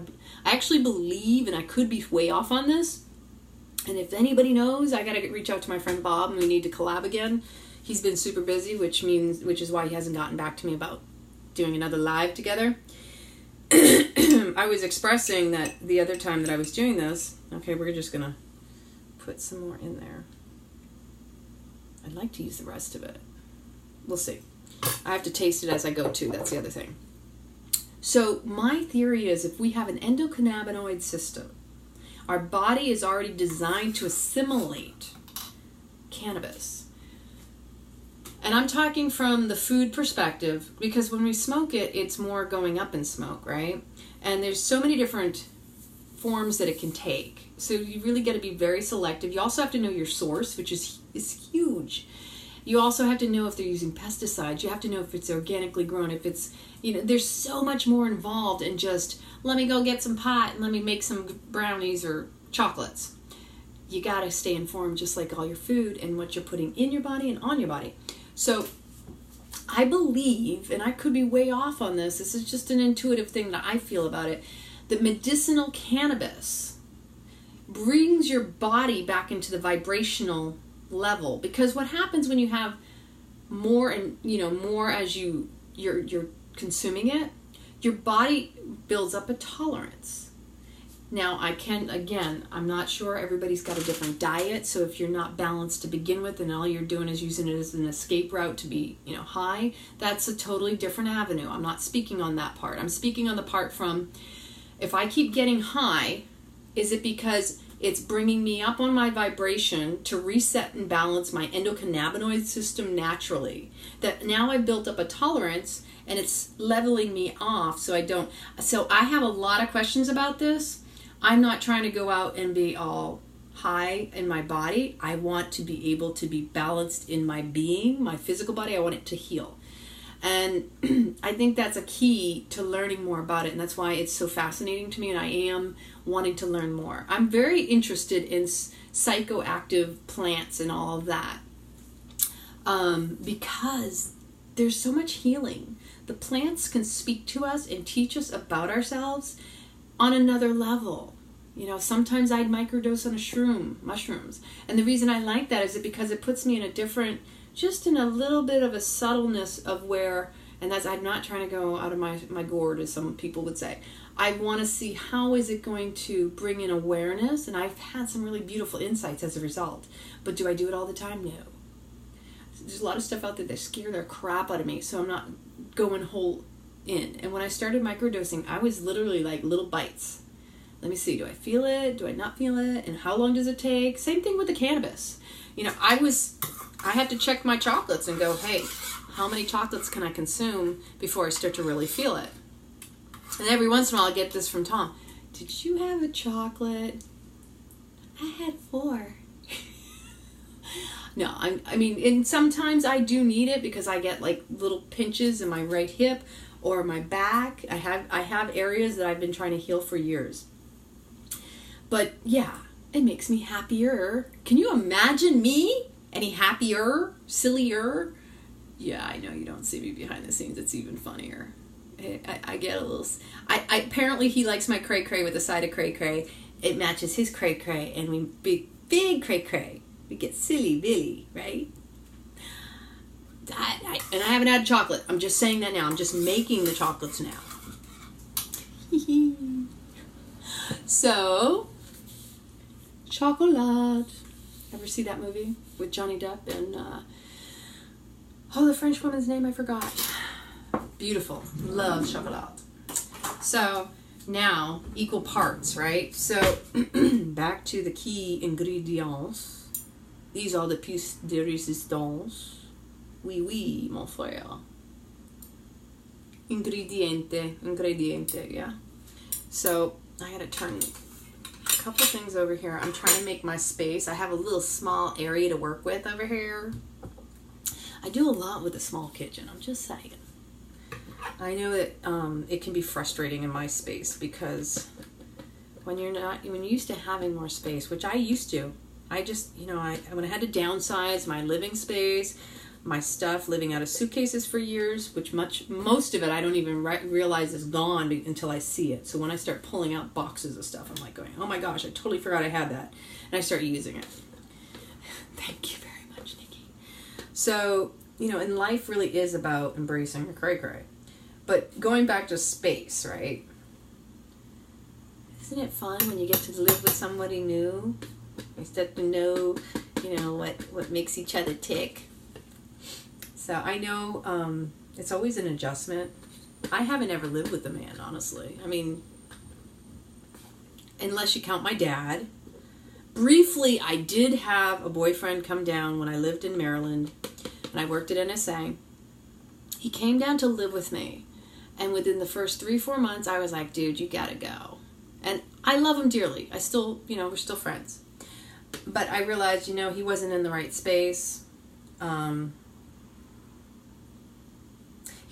S1: I actually believe, and I could be way off on this, and if anybody knows, I gotta reach out to my friend Bob, and we need to collab again. He's been super busy, which is why he hasn't gotten back to me about doing another live together. I was expressing that the other time that I was doing this. Okay, we're just gonna put some more in there. I'd like to use the rest of it. We'll see. I have to taste it as I go too. That's the other thing. So my theory is if we have an endocannabinoid system, our body is already designed to assimilate cannabis. And I'm talking from the food perspective, because when we smoke it, it's more going up in smoke, right? And there's so many different forms that it can take. So you really got to be very selective. You also have to know your source, which is huge. You also have to know if they're using pesticides. You have to know if it's organically grown, if it's, there's so much more involved in just, let me go get some pot and let me make some brownies or chocolates. You got to stay informed, just like all your food and what you're putting in your body and on your body. So I believe, and I could be way off on this is just an intuitive thing that I feel about it, that medicinal cannabis brings your body back into the vibrational level. Because what happens when you have more and more as you're consuming it, your body builds up a tolerance. Now I'm not sure, everybody's got a different diet, so if you're not balanced to begin with and all you're doing is using it as an escape route to be high, that's a totally different avenue. I'm not speaking on that part. I'm speaking on the part from, if I keep getting high, is it because it's bringing me up on my vibration to reset and balance my endocannabinoid system naturally? That now I've built up a tolerance and it's leveling me off so I have a lot of questions about this. I'm not trying to go out and be all high in my body. I want to be able to be balanced in my being, my physical body. I want it to heal. And I think that's a key to learning more about it. And that's why it's so fascinating to me. And I am wanting to learn more. I'm very interested in psychoactive plants and all of that. Because there's so much healing. The plants can speak to us and teach us about ourselves on another level. Sometimes I'd microdose on mushrooms. And the reason I like that is because it puts me in in a little bit of a subtleness of where, and that's, I'm not trying to go out of my gourd, as some people would say. I want to see how is it going to bring in awareness, and I've had some really beautiful insights as a result. But do I do it all the time? No. There's a lot of stuff out there that scare the crap out of me, so I'm not going whole in. And when I started microdosing, I was literally like little bites. Let me see, do I feel it? Do I not feel it? And how long does it take? Same thing with the cannabis. I have to check my chocolates and go, hey, how many chocolates can I consume before I start to really feel it? And every once in a while I get this from Tom. Did you have a chocolate? I had 4. No, and sometimes I do need it because I get like little pinches in my right hip or my back. I have areas that I've been trying to heal for years. But yeah, it makes me happier. Can you imagine me any happier, sillier? Yeah, I know you don't see me behind the scenes. It's even funnier. I get a little... apparently he likes my cray-cray with a side of cray-cray. It matches his cray-cray, and we big cray-cray. We get silly Billy, right? And I haven't had chocolate. I'm just saying that now. I'm just making the chocolates now. So, Chocolat. Ever see that movie with Johnny Depp and the French woman's name I forgot. Beautiful. Love Chocolat. So now equal parts, right? So back to the key ingredients. These are the pièces de résistance. Oui, oui, mon frère. Ingrediente, yeah. So I gotta turn a couple things over here. I'm trying to make my space. I have a little small area to work with over here. I do a lot with a small kitchen, I'm just saying. I know that it can be frustrating in my space because when you're used to having more space, which I used to, I just, when I had to downsize my living space, my stuff, living out of suitcases for years, which most of it I don't even realize is gone until I see it. So when I start pulling out boxes of stuff, I'm like going, oh my gosh, I totally forgot I had that. And I start using it. Thank you very much, Nikki. So, and life really is about embracing the cray-cray. But going back to space, right? Isn't it fun when you get to live with somebody new? You start to know, what makes each other tick. So I know it's always an adjustment. I haven't ever lived with a man, honestly. I mean, unless you count my dad. Briefly, I did have a boyfriend come down when I lived in Maryland and I worked at NSA. He came down to live with me. And within the first 3-4 months, I was like, dude, you gotta go. And I love him dearly. I still, we're still friends. But I realized, he wasn't in the right space. He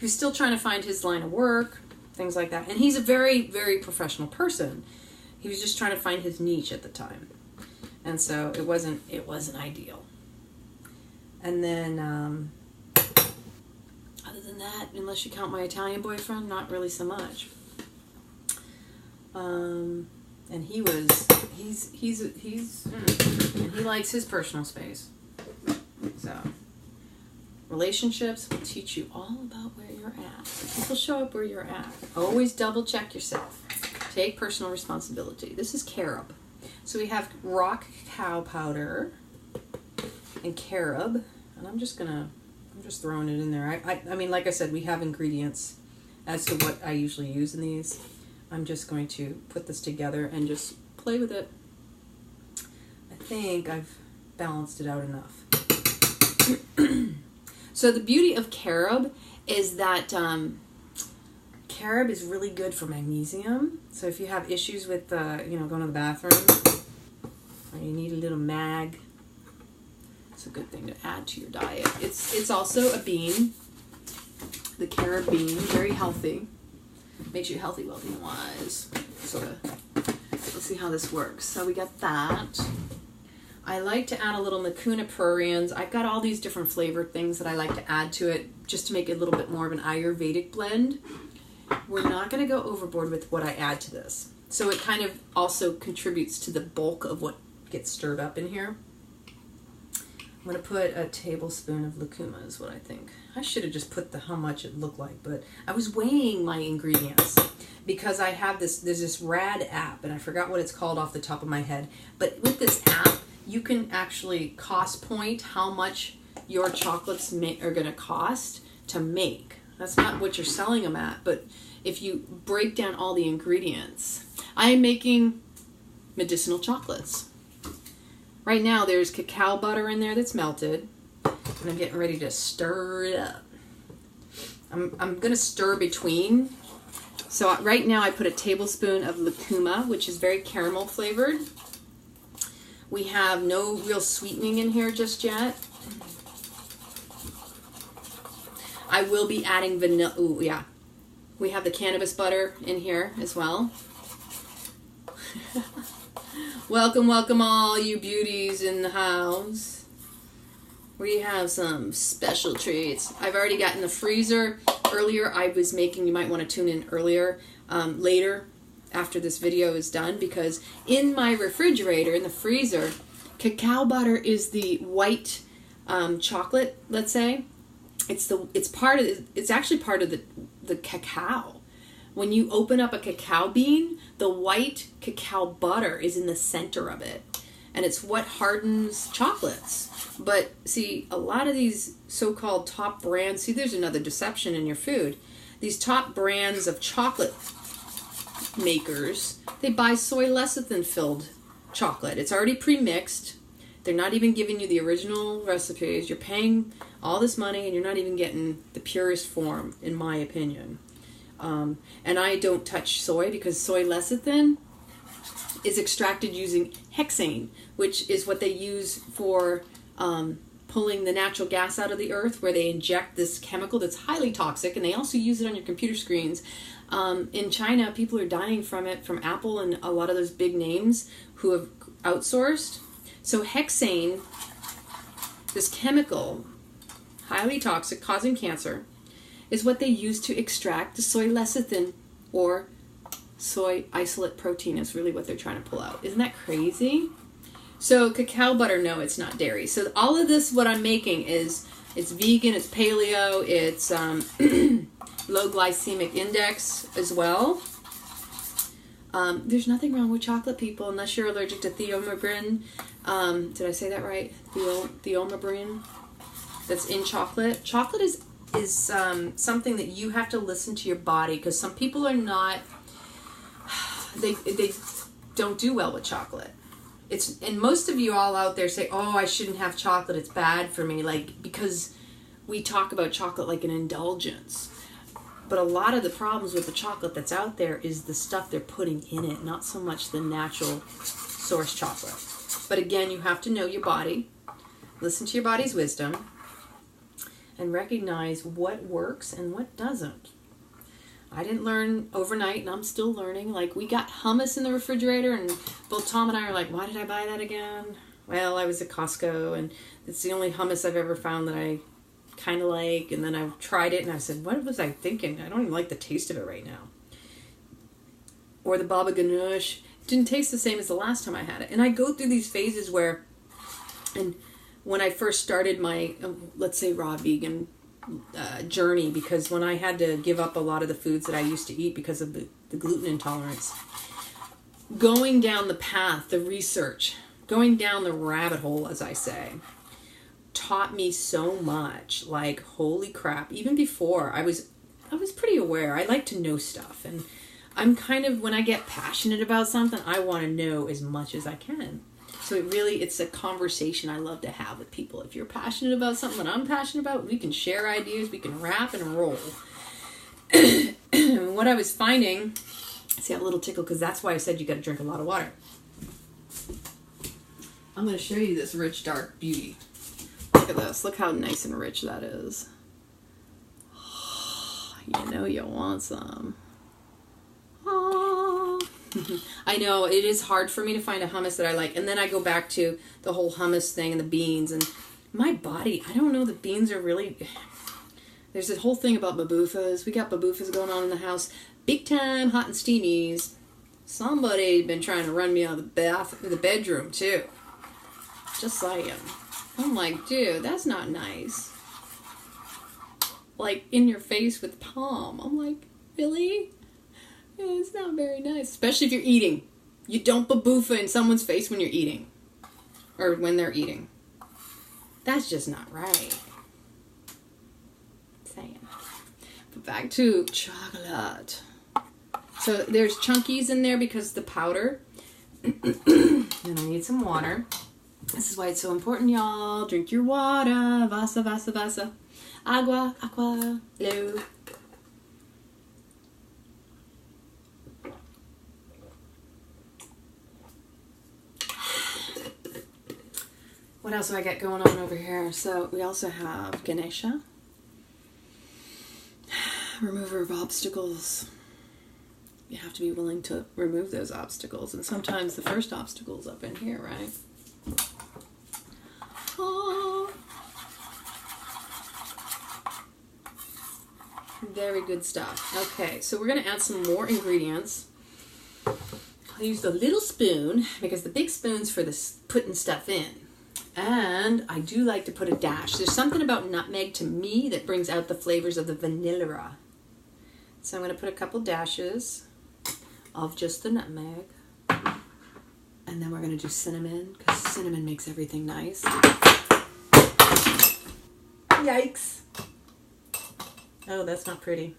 S1: was still trying to find his line of work, things like that. And he's a very, very professional person. He was just trying to find his niche at the time. And so it wasn't ideal. And then, other than that, unless you count my Italian boyfriend, not really so much. And and he likes his personal space. So, relationships will teach you all about where you're at. People show up where you're at. Always double check yourself. Take personal responsibility. This is carob. So we have rock cacao powder and carob, and I'm just throwing it in there. I mean, like I said, we have ingredients as to what I usually use in these. I'm just going to put this together and just play with it. I think I've balanced it out enough. So the beauty of carob is that carob is really good for magnesium. So if you have issues with going to the bathroom, or you need a little mag, it's a good thing to add to your diet. It's also a bean, the carob bean, very healthy. Makes you healthy, wealthy, and wise. Sort of. Let's see how this works. So we got that. I like to add a little Mucuna pruriens. I've got all these different flavored things that I like to add to it just to make it a little bit more of an Ayurvedic blend. We're not going to go overboard with what I add to this. So it kind of also contributes to the bulk of what gets stirred up in here. I'm going to put a tablespoon of lucuma is what I think. I should have just put how much it looked like, but I was weighing my ingredients because I have there's this rad app, and I forgot what it's called off the top of my head. But with this app, you can actually cost point how much your chocolates are going to cost to make. That's not what you're selling them at, but if you break down all the ingredients. I am making medicinal chocolates. Right now there's cacao butter in there that's melted, and I'm getting ready to stir it up. I'm going to stir between. So right now I put a tablespoon of lucuma, which is very caramel flavored. We have no real sweetening in here just yet. I will be adding vanilla. Ooh, yeah. We have the cannabis butter in here as well. Welcome, welcome all you beauties in the house. We have some special treats. I've already got in the freezer. Earlier I was making, you might want to tune in later after this video is done, because in my refrigerator, in the freezer, cacao butter is the white chocolate, let's say. It's actually part of the cacao. When you open up a cacao bean, the white cacao butter is in the center of it. And it's what hardens chocolates. But see, a lot of these so-called top brands, see, there's another deception in your food. These top brands of chocolate makers, they buy soy lecithin filled chocolate. It's already pre-mixed. They're not even giving you the original recipes. You're paying all this money and you're not even getting the purest form, in my opinion. And I don't touch soy because soy lecithin is extracted using hexane, which is what they use for pulling the natural gas out of the earth, where they inject this chemical that's highly toxic, and they also use it on your computer screens. In China, people are dying from it, from Apple and a lot of those big names who have outsourced. So hexane, this chemical, highly toxic, causing cancer, is what they use to extract the soy lecithin, or soy isolate protein is really what they're trying to pull out. Isn't that crazy? So cacao butter, no, it's not dairy. So all of this, what I'm making is, it's vegan, it's paleo, it's low glycemic index as well. There's nothing wrong with chocolate, people, unless you're allergic to theobromine. Did I say that right? Theobromine that's in chocolate. Chocolate is something that you have to listen to your body, because some people are not, they don't do well with chocolate. And most of you all out there say, oh, I shouldn't have chocolate, it's bad for me, because we talk about chocolate like an indulgence. But a lot of the problems with the chocolate that's out there is the stuff they're putting in it, not so much the natural source chocolate. But again, you have to know your body, listen to your body's wisdom, and recognize what works and what doesn't. I didn't learn overnight, and I'm still learning. We got hummus in the refrigerator, and both Tom and I are like, why did I buy that again? Well, I was at Costco, and it's the only hummus I've ever found that I kind of like. And then I've tried it, and I said, what was I thinking? I don't even like the taste of it right now. Or the baba ganoush. It didn't taste the same as the last time I had it. And I go through these phases where, and when I first started my, let's say, raw vegan journey, because when I had to give up a lot of the foods that I used to eat because of the gluten intolerance, going down the path, the research, going down the rabbit hole, as I say, taught me so much. Holy crap. Even before, I was pretty aware. I like to know stuff, and I'm kind of, when I get passionate about something, I want to know as much as I can. So it's a conversation I love to have with people. If you're passionate about something that I'm passionate about, we can share ideas, we can rap and roll. What I was finding, see, I have a little tickle, because that's why I said you got to drink a lot of water. I'm going to show you this rich, dark beauty. Look at this. Look how nice and rich that is. You know you want some. I know, it is hard for me to find a hummus that I like. And then I go back to the whole hummus thing and the beans. And my body, I don't know, the beans are really... There's this whole thing about babufas. We got babufas going on in the house. Big time hot and steamies. Somebody's been trying to run me out of the bedroom, too. Just saying. I'm like, dude, that's not nice. In your face with palm. I'm like, really? It's not very nice, especially if you're eating. You don't baboofa in someone's face when you're eating, or when they're eating. That's just not right. Saying. But back to chocolate. So there's chunkies in there because of the powder. And I need some water. This is why it's so important, y'all. Drink your water. Vasa, vasa, vasa. Agua, aqua, lo. What else do I got going on over here? So we also have Ganesha. Remover of obstacles. You have to be willing to remove those obstacles. And sometimes the first obstacle's up in here, right? Oh. Very good stuff. Okay, so we're going to add some more ingredients. I'll use the little spoon because the big spoon's for this putting stuff in. And I do like to put a dash. There's something about nutmeg to me that brings out the flavors of the vanilla. So I'm going to put a couple dashes of just the nutmeg. And then we're going to do cinnamon, because cinnamon makes everything nice. Yikes. Oh, that's not pretty.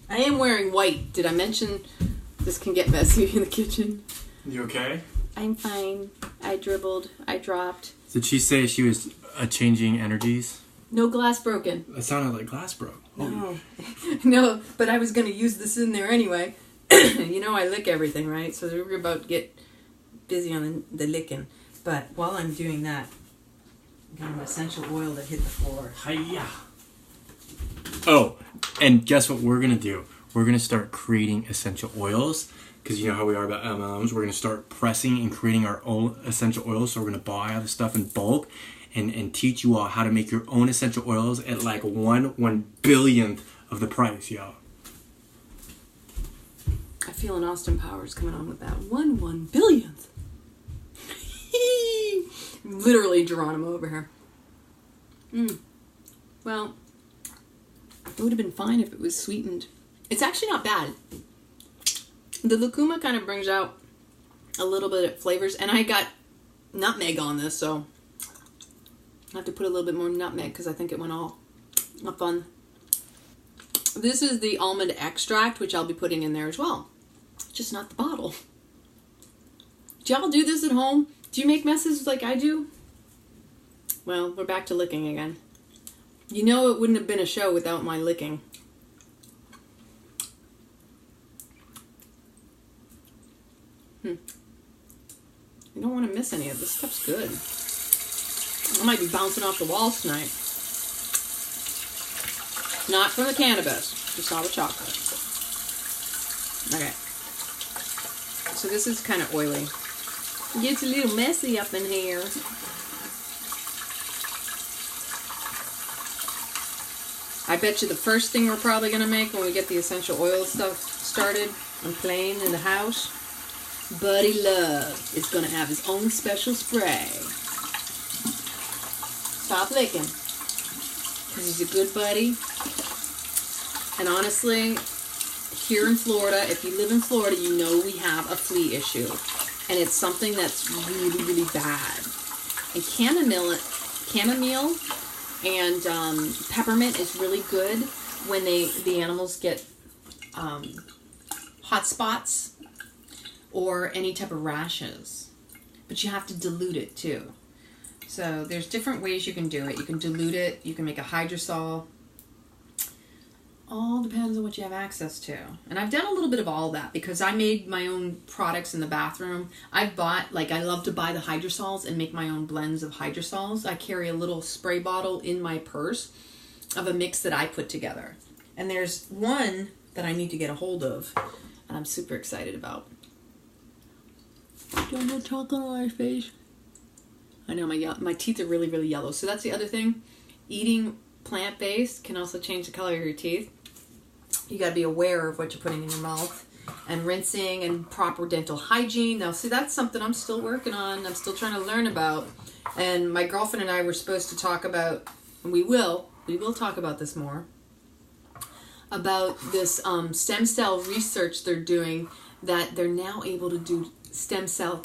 S1: I am wearing white. Did I mention this can get messy in the kitchen?
S2: You okay?
S1: I'm fine. I dribbled. I dropped.
S2: Did she say she was changing energies?
S1: No glass broken.
S2: It sounded like glass broke.
S1: No. No, but I was going to use this in there anyway. You know I lick everything, right? So we're about to get busy on the licking. But while I'm doing that, I got an essential oil that hit the floor.
S2: Hiya. Oh, and guess what we're going to do? We're going to start creating essential oils. Because you know how we are about MLMs. We're going to start pressing and creating our own essential oils. So we're going to buy all the stuff in bulk and teach you all how to make your own essential oils at like 1/1 billionth of the price, y'all.
S1: I feel an Austin Powers coming on with that. 1/1 billionth. Literally Geronimo over here. Well, it would have been fine if it was sweetened. It's actually not bad. The lucuma kind of brings out a little bit of flavors. And I got nutmeg on this, so I have to put a little bit more nutmeg because I think it went all up on. This is the almond extract, which I'll be putting in there as well. Just not the bottle. Do y'all do this at home? Do you make messes like I do? Well, we're back to licking again. You know it wouldn't have been a show without my licking. You don't want to miss any of this stuff's good. I might be bouncing off the walls tonight. Not from the cannabis, just all the chocolate. Okay. So this is kind of oily. It gets a little messy up in here. I bet you the first thing we're probably going to make when we get the essential oil stuff started and playing in the house, Buddy Love is going to have his own special spray. Stop licking. Because he's a good buddy. And honestly, here in Florida, if you live in Florida, you know we have a flea issue. And it's something that's really, really bad. And chamomile and peppermint is really good when the animals get hot spots or any type of rashes. But you have to dilute it too. So there's different ways you can do it. You can dilute it. You can make a hydrosol. All depends on what you have access to. And I've done a little bit of all that because I made my own products in the bathroom. I love to buy the hydrosols and make my own blends of hydrosols. I carry a little spray bottle in my purse of a mix that I put together. And there's one that I need to get a hold of and I'm super excited about. Don't have chocolate on my face. I know my teeth are really, really yellow. So that's the other thing. Eating plant-based can also change the color of your teeth. You got to be aware of what you're putting in your mouth and rinsing and proper dental hygiene. Now, see, that's something I'm still working on. I'm still trying to learn about. And my girlfriend and I were supposed to talk about, and we will talk about this more, about this stem cell research they're doing, that they're now able to do stem cell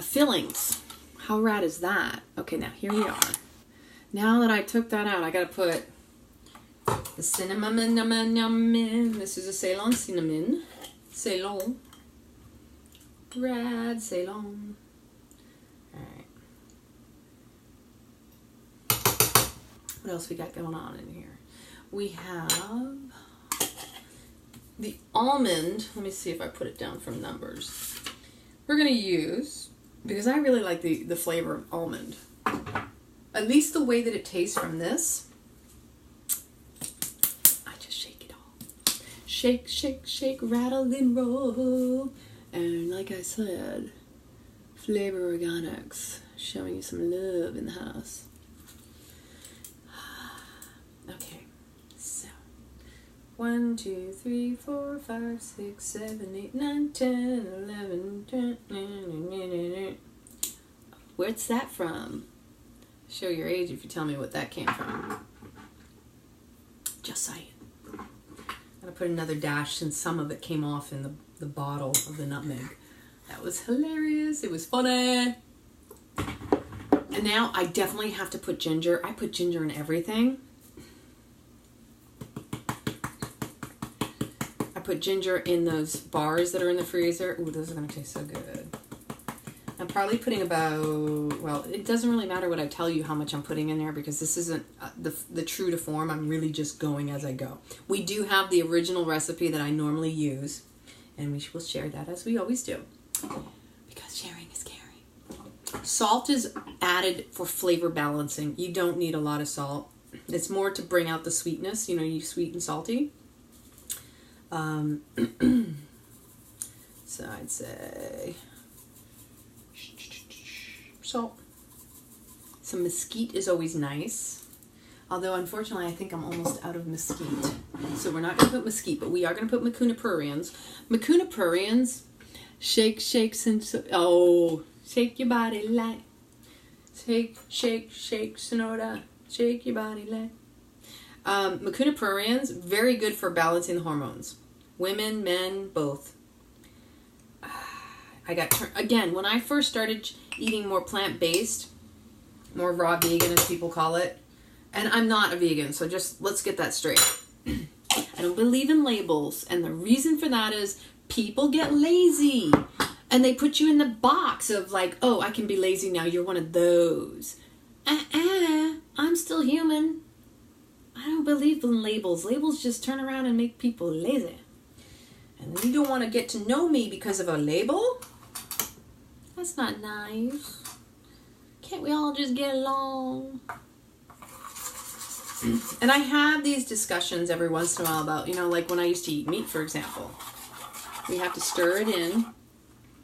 S1: fillings. How rad is that? Okay, now here we are. Now that I took that out, I gotta put the cinnamon. This is a Ceylon cinnamon. Ceylon. Rad Ceylon. Alright. What else we got going on in here? We have the almond. Let me see if I put it down from numbers. We're gonna use, because I really like the flavor of almond. At least the way that it tastes from this. I just shake it all. Shake, shake, shake, rattle and roll. And like I said, Flavor Organics, showing you some love in the house. Okay, so 1, 2, 3, 4, 5, 6, 7, 8, 9, 10, 11, 12. Where's that from? Show your age if you tell me what that came from. Just saying. I'm going to put another dash since some of it came off in the bottle of the nutmeg. That was hilarious. It was funny. And now I definitely have to put ginger. I put ginger in everything. I put ginger in those bars that are in the freezer. Ooh, those are going to taste so good. I'm probably putting about, well, it doesn't really matter what I tell you how much I'm putting in there because this isn't the true to form. I'm really just going as I go. We do have the original recipe that I normally use, and we will share that as we always do because sharing is caring. Salt is added for flavor balancing. You don't need a lot of salt. It's more to bring out the sweetness. You know, you sweet and salty. So I'd say salt. Some mesquite is always nice. Although, unfortunately, I think I'm almost out of mesquite. So we're not going to put mesquite, but we are going to put Mucuna pruriens. Mucuna pruriens, shake, oh, shake your body like. Shake, shake, shake, Sonoda. Shake your body like. Mucuna pruriens, very good for balancing the hormones. Women, men, both. I got again, when I first started eating more plant-based, more raw vegan as people call it, and I'm not a vegan, so just let's get that straight. I don't believe in labels, and the reason for that is people get lazy, and they put you in the box of like, oh, I can be lazy now, you're one of those. I'm still human. I don't believe in labels. Labels just turn around and make people lazy. And you don't want to get to know me because of a label? That's not nice. Can't we all just get along? And I have these discussions every once in a while about, you know, like when I used to eat meat, for example. We have to stir it in.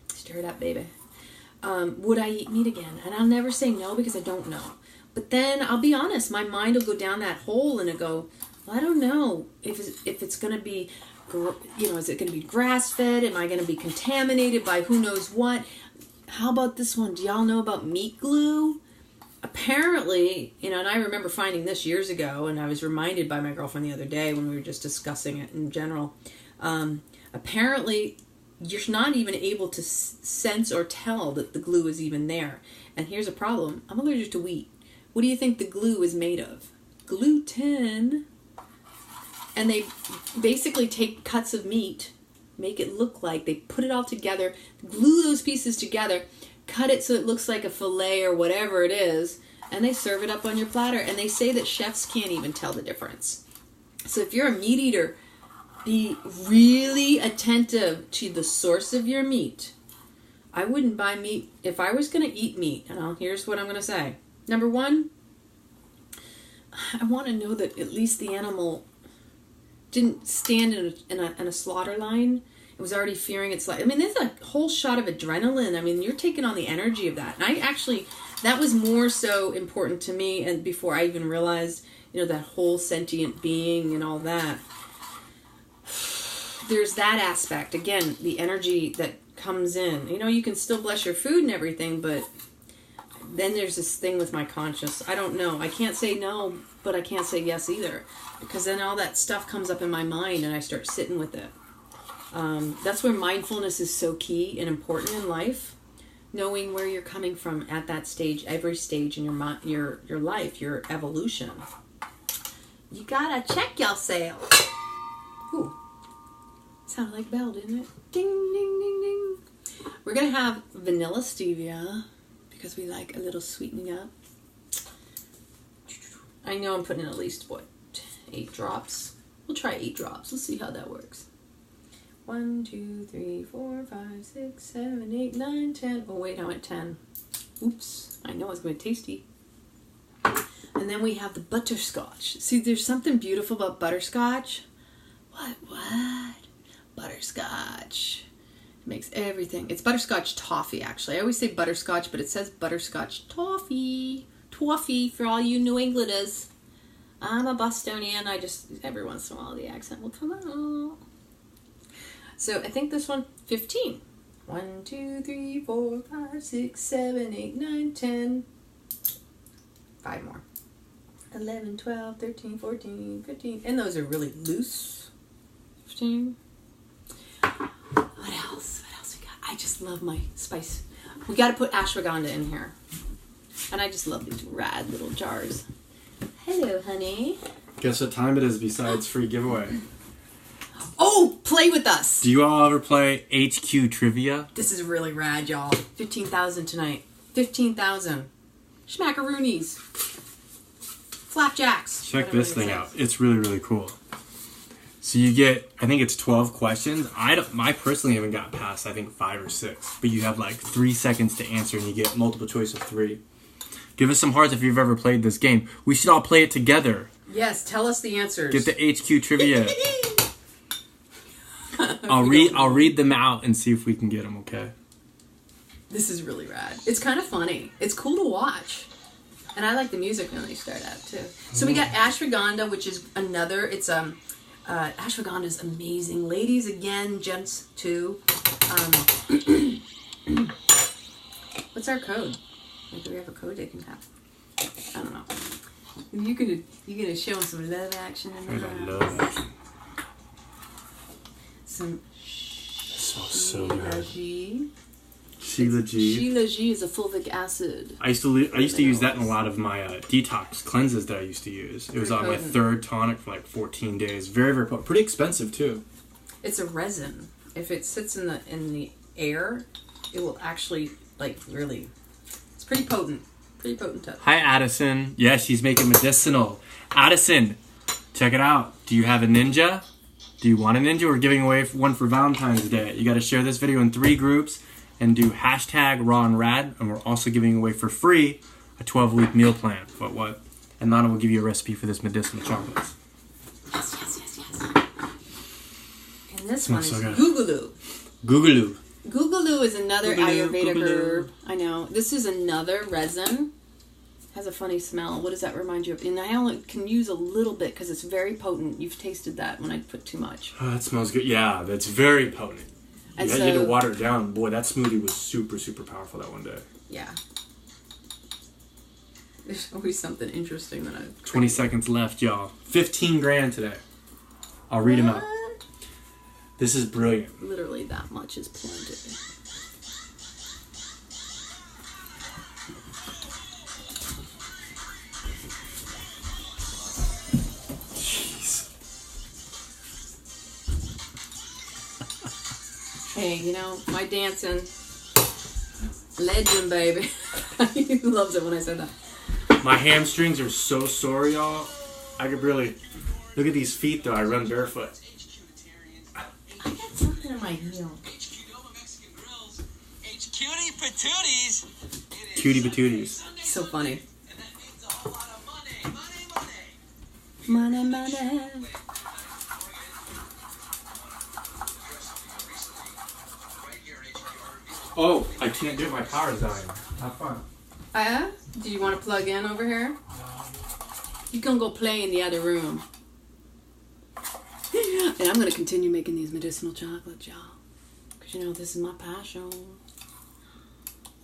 S1: Stir it up, baby. Would I eat meat again? And I'll never say no because I don't know. But then I'll be honest, my mind will go down that hole and it'll go, well, I don't know if it's going to be, you know, is it going to be grass-fed? Am I going to be contaminated by who knows what? How about this one? Do y'all know about meat glue? Apparently, you know, and I remember finding this years ago, and I was reminded by my girlfriend the other day when we were just discussing it in general. Apparently, you're not even able to sense or tell that the glue is even there. And here's a problem. I'm allergic to wheat. What do you think the glue is made of? Gluten. And they basically take cuts of meat, make it look like, they put it all together, glue those pieces together, cut it so it looks like a fillet or whatever it is, and they serve it up on your platter. And they say that chefs can't even tell the difference. So if you're a meat eater, be really attentive to the source of your meat. I wouldn't buy meat. If I was going to eat meat, and here's what I'm going to say. Number one, I want to know that at least the animal didn't stand in a slaughter line. It was already fearing its life. I mean, there's a whole shot of adrenaline. I mean, you're taking on the energy of that. And that was more so important to me, and before I even realized, you know, that whole sentient being and all that. There's that aspect. Again, the energy that comes in. You know, you can still bless your food and everything, but then there's this thing with my conscience. I don't know. I can't say no, but I can't say yes either. Because then all that stuff comes up in my mind and I start sitting with it. That's where mindfulness is so key and important in life. Knowing where you're coming from at that stage, every stage in your life, your evolution. You gotta check yourself. Ooh. Sounded like a bell, didn't it? Ding, ding, ding, ding. We're gonna have vanilla stevia because we like a little sweetening up. I know I'm putting in at least, 8 drops? We'll try 8 drops. Let's see how that works. 1, 2, 3, 4, 5, 6, 7, 8, 9, 10. Oh, wait, I'm at 10. Oops. I know it's going to be tasty. And then we have the butterscotch. See, there's something beautiful about butterscotch. What? Butterscotch. It makes everything. It's butterscotch toffee, actually. I always say butterscotch, but it says butterscotch toffee. Toffee for all you New Englanders. I'm a Bostonian. I just, every once in a while, the accent will come out. So I think this one, 15. 1, 2, 3, 4, 5, 6, 7, 8, 9, 10. 5 more. 11, 12, 13, 14, 15. And those are really loose. 15. What else? What else we got? I just love my spice. We got to put ashwagandha in here. And I just love these rad little jars. Hello, honey.
S2: Guess what time it is besides free giveaway?
S1: Oh, play with us.
S2: Do you all ever play HQ Trivia?
S1: This is really rad, y'all. 15,000 tonight. 15,000. Schmackaroonies. Flapjacks.
S2: Check this thing out. It's really, really cool. So you get, I think it's 12 questions. I personally haven't got past, I think 5 or 6. But you have like 3 seconds to answer and you get multiple choice of 3. Give us some hearts if you've ever played this game. We should all play it together.
S1: Yes, tell us the answers.
S2: Get the HQ trivia. I'll read them out and see if we can get them, okay?
S1: This is really rad. It's kind of funny. It's cool to watch. And I like the music when they start out, too. So we got Ashwagandha, which is another, it's, Ashwagandha is amazing. Ladies, again, gents, too. What's our code? Like, do we have a code they can have? I don't know. You gonna show them some love action in there?
S2: Love action.
S1: Some
S2: Smells so good.
S1: Shilajit.
S2: Shilajit.
S1: Shilajit is a fulvic acid.
S2: I used to use that in a lot of my detox cleanses that I used to use. It was on my 3rd tonic for like 14 days. Very, very potent. Pretty expensive too.
S1: It's a resin. If it sits in the air, it will actually like really. It's pretty potent. Pretty potent stuff.
S2: Hi Addison. Yeah, she's making medicinal. Addison, check it out. Do you have a ninja? Do you want a ninja? We're giving away one for Valentine's Day. You got to share this video in 3 groups and do hashtag raw and rad. And we're also giving away for free a 12-week meal plan. But what? And Lana will give you a recipe for this medicinal chocolates.
S1: Yes. And this
S2: Smells
S1: one is
S2: so good.
S1: Googaloo.
S2: Googaloo.
S1: Googaloo is another Ayurvedic
S2: Googaloo.
S1: herb. I know. This is another resin. Has a funny smell. What does that remind you of? And I only can use a little bit because it's very potent. You've tasted that when I put too much.
S2: Oh, that smells good. Yeah, that's very potent.
S1: And
S2: You had to water it down. Boy, that smoothie was super, super powerful that one day.
S1: Yeah. There's always something interesting that
S2: 20 seconds left, y'all. 15 grand today. I'll read them out. This is brilliant.
S1: Literally that much is plenty.
S2: Jeez.
S1: Hey, you know, my dancing legend, baby. He loves it when I said that.
S2: My hamstrings are so sore, y'all. I could really... Look at these feet, though. I run barefoot.
S1: I got something in my heel.
S3: Cutie patooties.
S2: Cutie patooties.
S1: So funny. Money.
S2: Oh, I can't do it. My power's dying. Have fun.
S1: Do you want to plug in over here? You can go play in the other room. And I'm going to continue making these medicinal chocolates, y'all. Because, you know, this is my passion.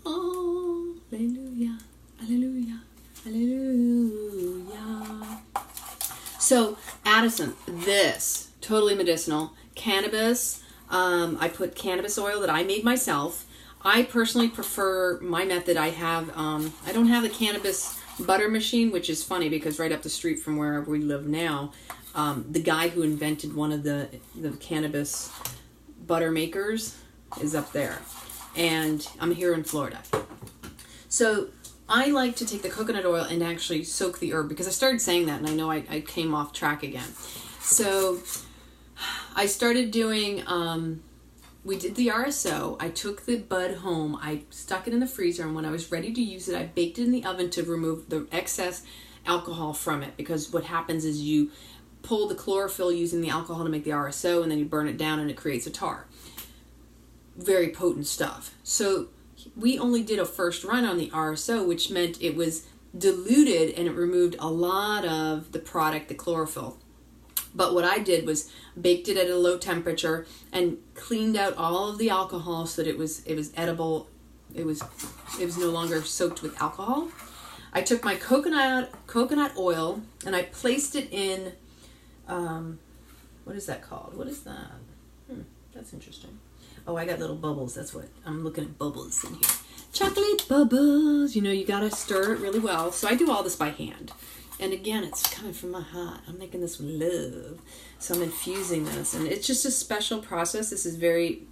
S1: Oh, hallelujah, hallelujah, hallelujah. So, Addison, this, totally medicinal. Cannabis, I put cannabis oil that I made myself. I personally prefer my method. I don't have the cannabis butter machine, which is funny because right up the street from where we live now, the guy who invented one of the cannabis butter makers is up there. And I'm here in Florida. So I like to take the coconut oil and actually soak the herb because I started saying that and I know I came off track again. So I started doing, we did the RSO. I took the bud home. I stuck it in the freezer and when I was ready to use it, I baked it in the oven to remove the excess alcohol from it because what happens is you pull the chlorophyll using the alcohol to make the RSO and then you burn it down and it creates a tar. Very potent stuff. So we only did a first run on the RSO, which meant it was diluted and it removed a lot of the product, the chlorophyll. But what I did was baked it at a low temperature and cleaned out all of the alcohol so that it was edible. It was no longer soaked with alcohol. I took my coconut oil and I placed it in what is that called? What is that? That's interesting. Oh, I got little bubbles. That's what I'm looking at, bubbles in here. Chocolate bubbles. You know, you gotta stir it really well. So I do all this by hand. And again, it's coming from my heart. I'm making this with love. So I'm infusing this. And it's just a special process. This is very,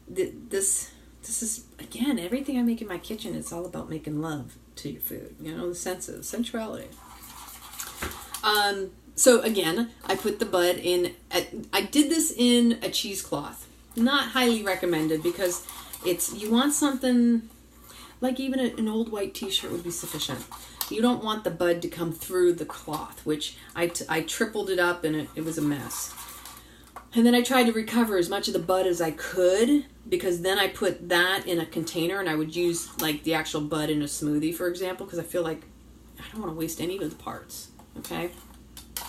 S1: this is, again, everything I make in my kitchen, it's all about making love to your food. You know, the senses, sensuality. So again, I put the bud in, I did this in a cheesecloth. Not highly recommended because you want something, like even an old white t-shirt would be sufficient. You don't want the bud to come through the cloth, which I tripled it up and it was a mess. And then I tried to recover as much of the bud as I could, because then I put that in a container and I would use like the actual bud in a smoothie, for example, because I feel like I don't want to waste any of the parts, okay?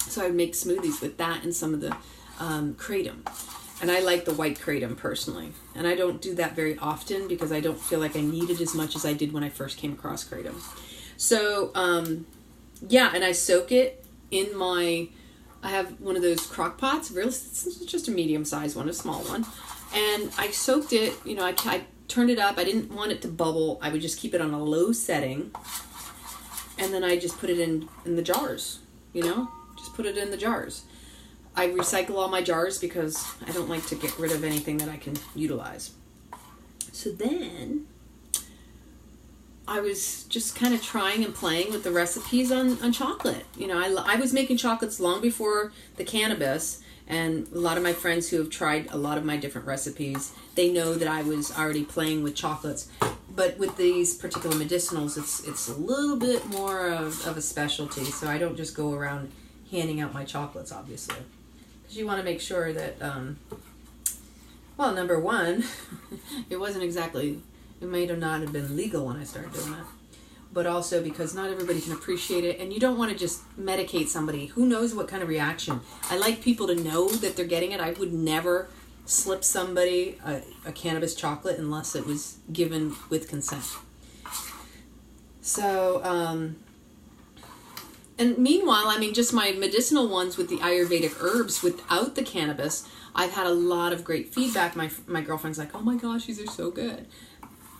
S1: So I would make smoothies with that and some of the kratom. And I like the white kratom personally. And I don't do that very often because I don't feel like I need it as much as I did when I first came across kratom. So, yeah, and I soak it in I have one of those crock pots, it's just a medium-sized one, a small one. And I soaked it, I turned it up. I didn't want it to bubble. I would just keep it on a low setting. And then I just put it in the jars, just put it in the jars. I recycle all my jars because I don't like to get rid of anything that I can utilize. So then I was just kind of trying and playing with the recipes on chocolate. I was making chocolates long before the cannabis, and a lot of my friends who have tried a lot of my different recipes, they know that I was already playing with chocolates. But with these particular medicinals, it's a little bit more of a specialty, so I don't just go around handing out my chocolates, obviously. Because you want to make sure that, well, number one, it may not have been legal when I started doing that. But also because not everybody can appreciate it, and you don't want to just medicate somebody. Who knows what kind of reaction. I like people to know that they're getting it. I would never slip somebody a cannabis chocolate unless it was given with consent. So, and meanwhile, just my medicinal ones with the Ayurvedic herbs without the cannabis, I've had a lot of great feedback. My girlfriend's like, oh my gosh, these are so good.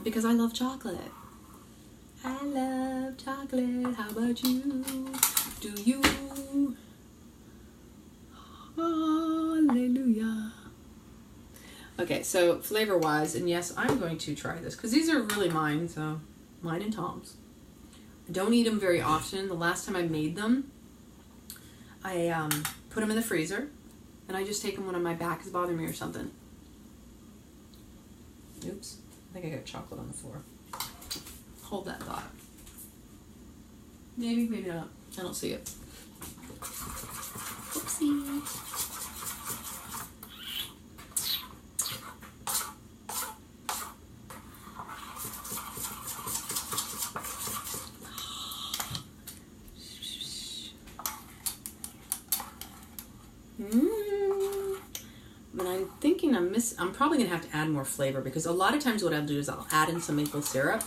S1: Because I love chocolate. I love chocolate. How about you? Do you? Hallelujah. Okay, so flavor-wise, and yes, I'm going to try this because these are really mine, so mine and Tom's. I don't eat them very often. The last time I made them, I put them in the freezer, and I just take them when my back is bothering me or something. Oops, I think I got chocolate on the floor. Hold that thought. Maybe, maybe not. I don't see it. Oopsie. But I'm thinking I'm probably going to have to add more flavor because a lot of times what I'll do is I'll add in some maple syrup.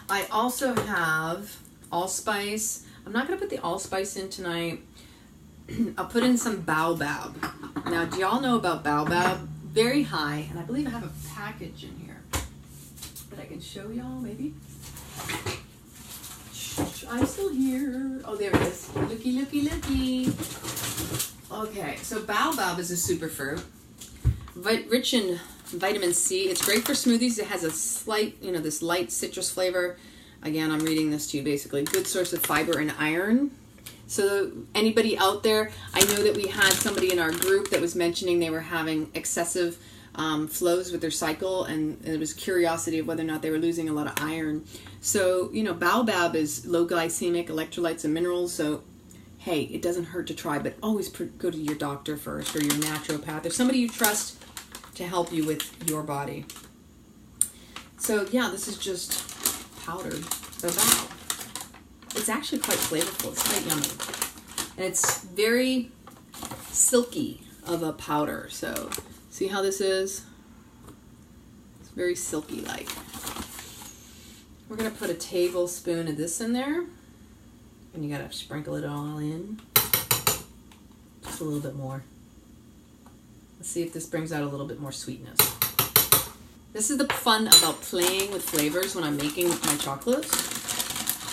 S1: I also have allspice. I'm not going to put the allspice in tonight. I'll put in some baobab. Now, do y'all know about baobab? Very high, and I believe I have a package in here that I can show y'all, maybe. I'm still here. Oh, there it is. Looky, looky, looky. Okay, so baobab is a superfruit, rich in vitamin C. It's great for smoothies. It has a slight, this light citrus flavor. Again, I'm reading this to you basically. Good source of fiber and iron. So anybody out there, I know that we had somebody in our group that was mentioning they were having excessive flows with their cycle, and it was curiosity of whether or not they were losing a lot of iron. So, baobab is low glycemic, electrolytes and minerals, so hey, it doesn't hurt to try, but always go to your doctor first or your naturopath or somebody you trust to help you with your body. So yeah, this is just powdered baobab. It's actually quite flavorful. It's quite yummy. And it's very silky of a powder. So see how this is? It's very silky like. We're going to put a tablespoon of this in there. And you gotta sprinkle it all in. Just a little bit more. Let's see if this brings out a little bit more sweetness. This is the fun about playing with flavors when I'm making my chocolates.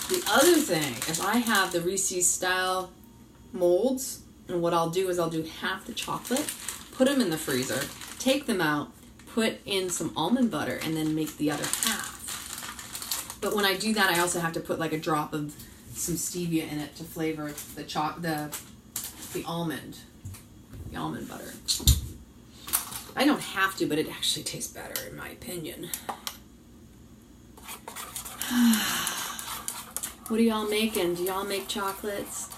S1: The other thing is I have the Reese's style molds, and what I'll do is I'll do half the chocolate, put them in the freezer, take them out, put in some almond butter, and then make the other half. But when I do that, I also have to put like a drop of some stevia in it to flavor the almond butter. I don't have to, but it actually tastes better in my opinion. What are y'all making? Do y'all make chocolates?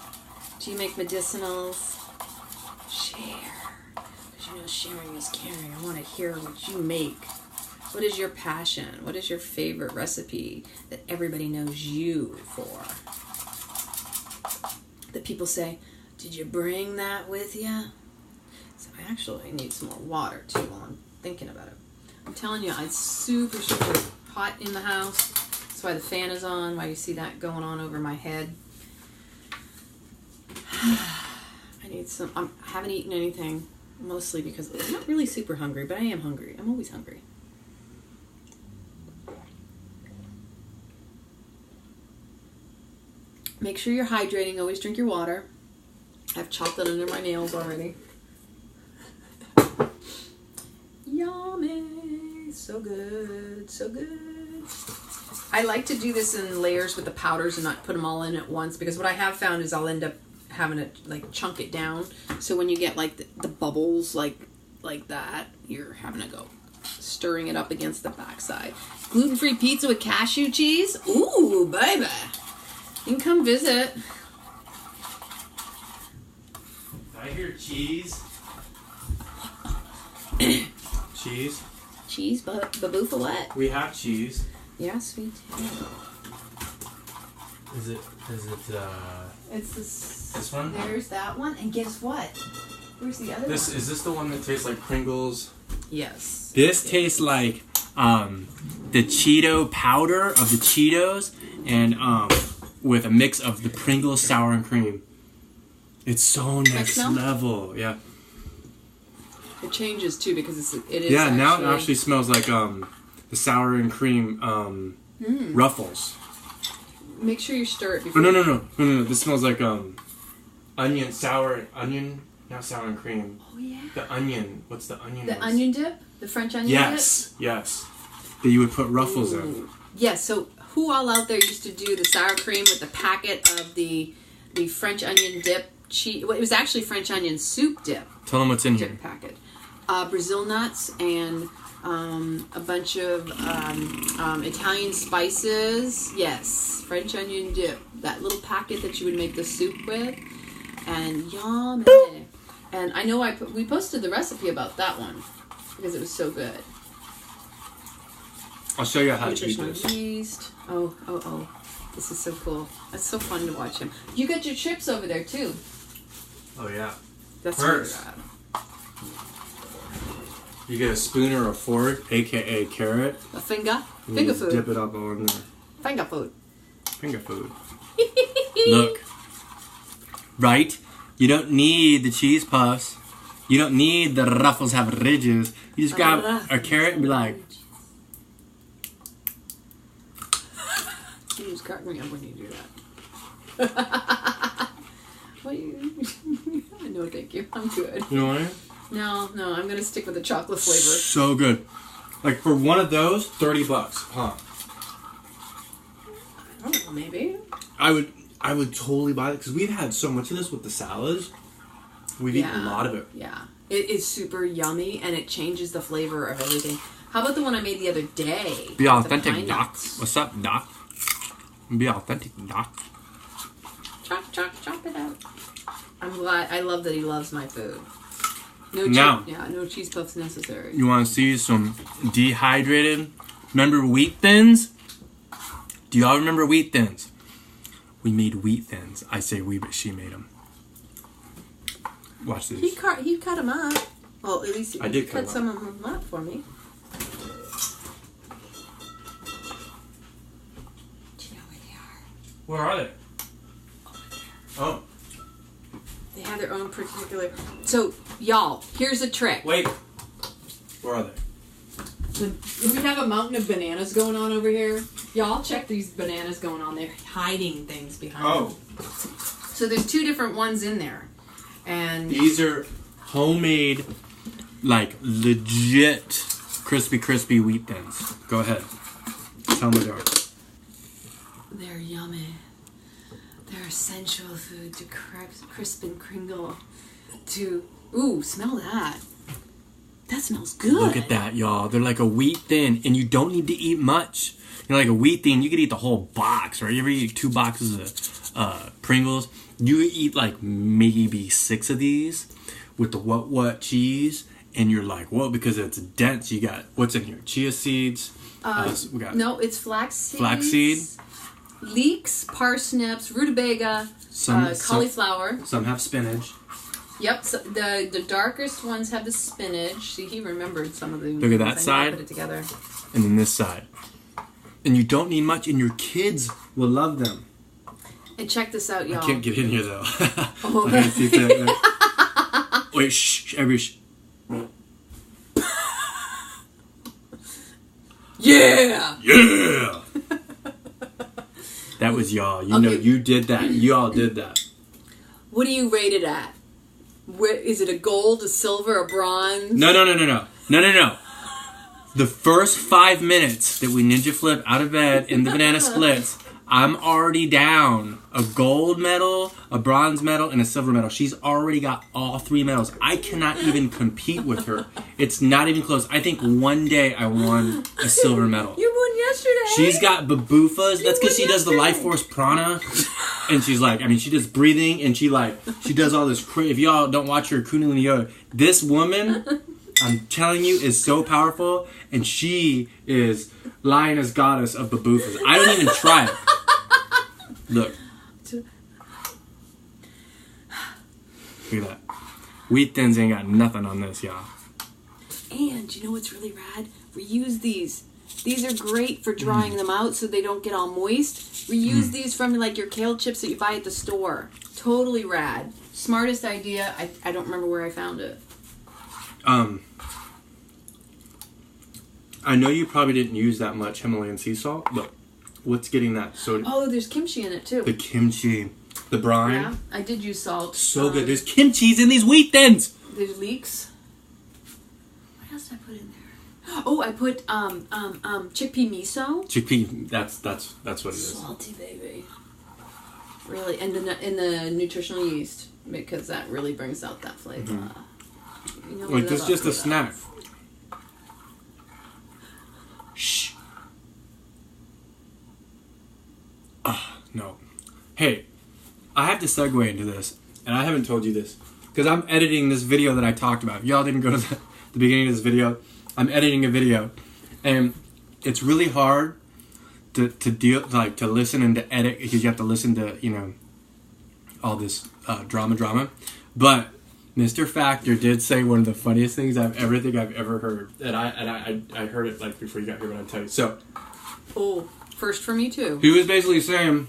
S1: Do you make medicinals? Share. Because you know sharing is caring. I want to hear what you make. What is your passion? What is your favorite recipe that everybody knows you for? That people say, did you bring that with you? So I actually need some more water too while I'm thinking about it. I'm telling you, it's super, super hot in the house. That's why the fan is on, why you see that going on over my head. I need some, I haven't eaten anything, mostly because I'm not really super hungry, but I am hungry. I'm always hungry. Make sure you're hydrating. Always drink your water. I have chocolate under my nails already. Yummy. So good. So good. I like to do this in layers with the powders and not put them all in at once, because what I have found is I'll end up having to like chunk it down. So when you get like the bubbles like that, you're having to go stirring it up against the backside. Gluten-free pizza with cashew cheese. Ooh, baby. You can come visit.
S2: I hear cheese. Cheese.
S1: Cheese, baboo for what?
S2: We have cheese.
S1: Yes, we do.
S2: Is it
S1: It's this.
S2: this one?
S1: There's that one, and guess what? Where's the other
S2: This
S1: one?
S2: is this the one that tastes like Pringles?
S1: Yes.
S2: This tastes like the Cheeto powder of the Cheetos and with a mix of the Pringles sour and cream. It's so next
S1: smell?
S2: level. Yeah.
S1: It changes too because it is.
S2: Yeah, now it actually smells like the sour and cream Ruffles.
S1: Make sure you stir it
S2: Oh,
S1: before.
S2: no. This smells like onion, not sour and cream.
S1: Oh yeah.
S2: The onion. What's the onion?
S1: The onion dip, the French onion
S2: Yes. That you would put
S1: dip.
S2: Ruffles in.
S1: Ooh. Yes. So who all out there used to do the sour cream with the packet of the French onion dip? It was actually French onion soup dip.
S2: Tell them what's in here.
S1: Dip packet. Brazil nuts and a bunch of Italian spices. Yes, French onion dip. That little packet that you would make the soup with, and yummy. And I know we posted the recipe about that one because it was so good.
S2: I'll show you how to eat
S1: Nutritional
S2: this.
S1: yeast. Oh. This is so cool. It's so fun to watch him. You got your chips over there too.
S2: Oh yeah.
S1: That's
S2: First.
S1: what
S2: You get a spoon or a fork, aka carrot.
S1: a finger
S2: and you
S1: food.
S2: Dip it up on there.
S1: Finger food.
S2: Finger food. Look. Right? You don't need the cheese puffs. You don't need the Ruffles have ridges. You just grab a carrot and be like,
S1: You just crack me up when you do that. No, thank you. I'm good.
S2: you know what I mean?
S1: No, I'm gonna stick with the chocolate flavor.
S2: So good. Like for one of those, $30, huh?
S1: I don't know, maybe.
S2: I would totally buy it because we've had so much of this with the salads. We've eaten a lot of it.
S1: Yeah. It is super yummy and it changes the flavor of everything. How about the one I made the other day?
S2: Be
S1: The
S2: authentic,
S1: pine
S2: Doc.
S1: nuts.
S2: What's up, Doc? Be authentic, Doc.
S1: Chop it out. I'm glad. I love that he loves my food.
S2: Now.
S1: No cheese puffs necessary.
S2: You want to see some dehydrated? Remember Wheat Thins? Do y'all remember Wheat Thins? We made Wheat Thins. I say we, but she made them. Watch this.
S1: He cut them up. Well, at least
S2: I
S1: he
S2: did cut
S1: cut some of them up for me. Do you know where they are?
S2: Where are they?
S1: Over there.
S2: Oh.
S1: They have their own particular. So, y'all, here's a trick.
S2: Wait. Where are they?
S1: We have a mountain of bananas going on over here. Y'all check these bananas going on. They're hiding things behind them. So there's two different ones in there. And
S2: These are homemade, like legit crispy Wheat Thins. Go ahead. Tell me they are.
S1: they're yummy. They're sensual food to crisp and kringle. Ooh, smell that. That smells good.
S2: Look at that, y'all. They're like a wheat thin, and you don't need to eat much. Like a wheat thin, you could eat the whole box, right? You ever eat 2 boxes of Pringles? You eat like maybe 6 of these with the what cheese, and you're like, whoa, because it's dense. You got, what's in here? Chia seeds. We got
S1: no, it's flaxseed.
S2: Flaxseed.
S1: Leeks, parsnips, rutabaga, cauliflower.
S2: Some have spinach.
S1: Yep, so the darkest ones have the spinach. See, he remembered some of them.
S2: Look at that side.
S1: Put it together.
S2: And then this side. And you don't need much, and your kids will love them.
S1: And check this out, y'all.
S2: I can't get in here, though.
S1: Oh.
S2: I can't see that. Wait, shh.
S1: Yeah!
S2: Yeah! That was y'all. You know, you did that. Y'all did that.
S1: What do you rate it at? Is it a gold, a silver, a bronze?
S2: No. The first 5 minutes that we ninja flip out of bed in the banana splits, I'm already down a gold medal, a bronze medal, and a silver medal. She's already got all 3 medals. I cannot even compete with her. It's not even close. I think one day I won a silver medal.
S1: You won yesterday.
S2: She's got babufas. That's because she does the Life Force Prana. And she's like, she does breathing, and she does all this if y'all don't watch her Kundalini Yoga, this woman, I'm telling you, is so powerful, and she is lioness goddess of babufas. I don't even try it. Look. Look at that. Wheat Thins ain't got nothing on this, y'all.
S1: And you know what's really rad? Reuse these. These are great for drying them out so they don't get all moist. Reuse these from like your kale chips that you buy at the store. Totally rad. Smartest idea. I don't remember where I found it.
S2: I know you probably didn't use that much Himalayan sea salt, but what's getting that soda?
S1: Oh, there's kimchi in it too.
S2: The kimchi. The brine.
S1: Yeah, I did use salt.
S2: So good. There's kimchi's in these Wheat Thins.
S1: There's leeks. What else did I put in there? Oh, I put chickpea miso.
S2: Chickpea. That's what it is.
S1: Salty baby. Really, and in the nutritional yeast, because that really brings out that flavor. You know,
S2: like this is just a snack. Shh. No. Hey, I have to segue into this, and I haven't told you this, because I'm editing this video that I talked about. If y'all didn't go to the beginning of this video, I'm editing a video, and it's really hard to listen and to edit, because you have to listen to, all this drama. But Mr. Factor did say one of the funniest things I've ever heard, and I heard it like before you got here, but I'll tell you. So,
S1: first for me too.
S2: He was basically saying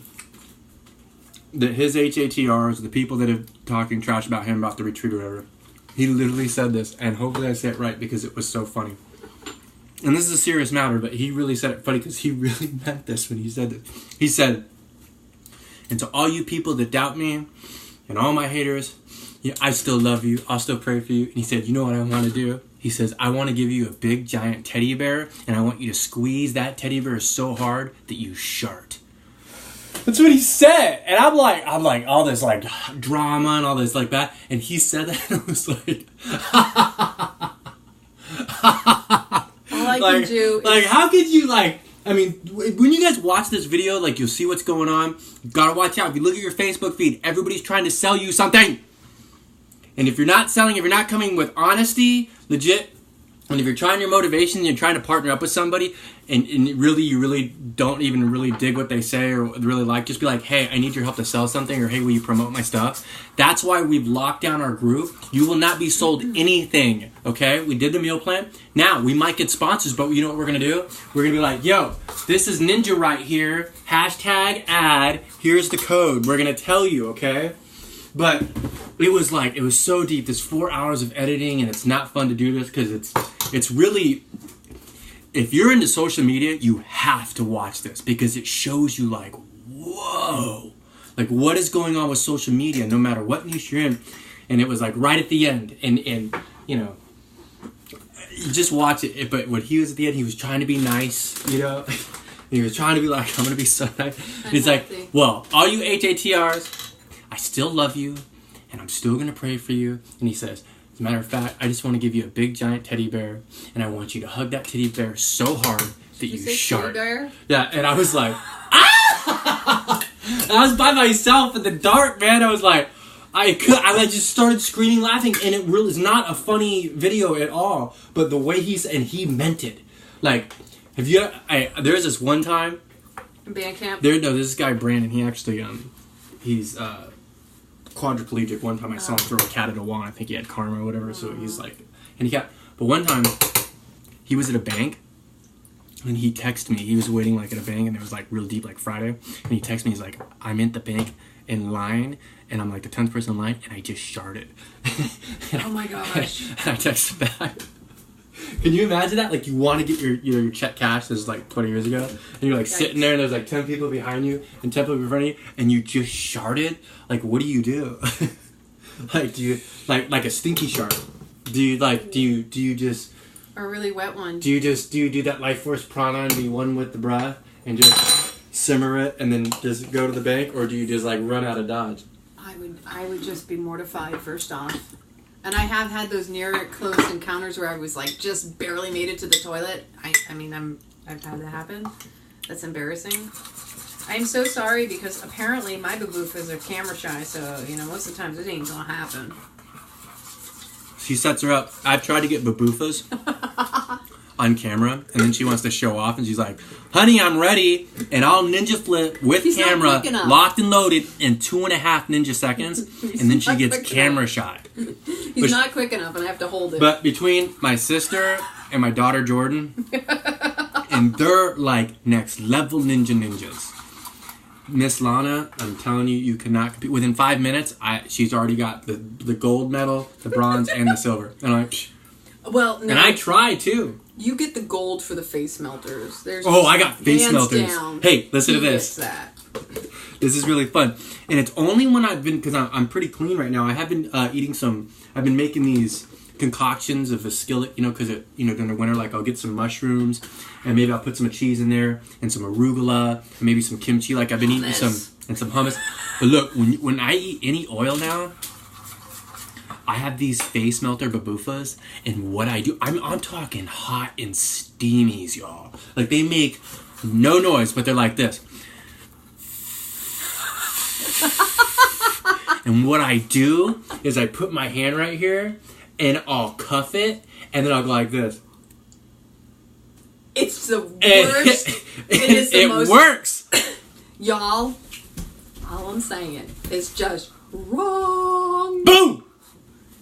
S2: that his HATRs, the people that are talking trash about him about the retreat or whatever, he literally said this, and hopefully I say it right because it was so funny. And this is a serious matter, but he really said it funny because he really meant this when he said this. He said, and to all you people that doubt me and all my haters, I still love you. I'll still pray for you. And he said, you know what I want to do? He says, I want to give you a big giant teddy bear, and I want you to squeeze that teddy bear so hard that you shart. That's what he said. And I'm like all this like drama and all this like that. And he said that, and I was like,
S1: all I can do is...
S2: how could you when you guys watch this video, you'll see what's going on. You gotta watch out. If you look at your Facebook feed, everybody's trying to sell you something. And if you're not selling, if you're not coming with honesty, legit, and if you're trying your motivation and you're trying to partner up with somebody, and you really don't even really dig what they say or really just be like, hey, I need your help to sell something, or hey, will you promote my stuff? That's why we've locked down our group. You will not be sold anything, okay? We did the meal plan. Now, we might get sponsors, but you know what we're going to do? We're going to be like, yo, this is Ninja right here. #ad. Here's the code. We're going to tell you, okay? But it was so deep. There's 4 hours of editing, and it's not fun to do this because it's really, if you're into social media, you have to watch this because it shows you whoa, what is going on with social media, no matter what niche you're in. And it was right at the end, and you just watch it. But when he was at the end, he was trying to be nice, he was trying to be like, I'm gonna be so nice. He's
S1: Unhealthy.
S2: like, well, all you HATRs, I still love you, and I'm still gonna pray for you. And he says, as a matter of fact, I just want to give you a big giant teddy bear, and I want you to hug that teddy bear so hard that you
S1: say
S2: shart.
S1: teddy bear?
S2: Yeah, and I was like, ah! I was by myself in the dark, man. I was like, I just started screaming, laughing, and it really is not a funny video at all. But the way he meant it. Like, have you? There's this one time.
S1: In band camp?
S2: This guy Brandon. He actually he's quadriplegic. One time I saw him throw a cat at a wall. And I think he had karma or whatever. So he's like, and he got. But one time, he was at a bank. And he texted me. He was waiting like at a bank, and it was like real deep, like Friday. And he texted me. He's like, "I'm in the bank in line, and I'm like the 10th person in line, and I just sharted."
S1: Oh my gosh!
S2: And I texted back. Can you imagine that? Like you want to get your check cashed. This is like 20 years ago, and you're like sitting there, and there's like 10 people behind you and 10 people in front of you, and you just sharted. Like, what do you do? Like, do you like a stinky shart? Do you just?
S1: A really wet one.
S2: Do you do that life force prana and be one with the breath and just simmer it and then just go to the bank, or do you just like run out of Dodge?
S1: I would just be mortified first off. And I have had those near close encounters where I was like just barely made it to the toilet. I've had that happen. That's embarrassing. I'm so sorry because apparently my baboofas are camera shy, so most of the times it ain't gonna happen.
S2: She sets her up. I've tried to get baboofas on camera, and then she wants to show off, and she's like, "Honey, I'm ready, and I'll ninja flip with
S1: He's not
S2: camera,
S1: quick enough.
S2: locked and loaded in 2.5 ninja seconds," and then she
S1: not
S2: gets
S1: quick
S2: camera shy.
S1: He's not quick enough, and I have to hold it.
S2: But between my sister and my daughter Jordan, and they're like next level ninjas. Miss Lana, I'm telling you, you cannot compete. Within 5 minutes, she's already got the gold medal, the bronze, and the silver. And I'm like, psh.
S1: Well, no,
S2: And I try too.
S1: you get the gold for the face melters.
S2: I got face
S1: hands
S2: melters.
S1: down,
S2: Hey, listen to
S1: he
S2: this.
S1: gets that.
S2: This is really fun. And it's only when I've been, because I'm pretty clean right now, I have been I've been making these concoctions of a skillet, because during the winter, like I'll get some mushrooms, and maybe I'll put some cheese in there, and some arugula, and maybe some kimchi, like I've been eating some hummus. But look, when I eat any oil now, I have these face melter baboofas, and what I do, I'm talking hot and steamies, y'all. Like they make no noise, but they're like this. And what I do is I put my hand right here, and I'll cuff it, and then I'll go like this.
S1: It's the worst.
S2: It works.
S1: Y'all, all I'm saying is just wrong.
S2: Boom!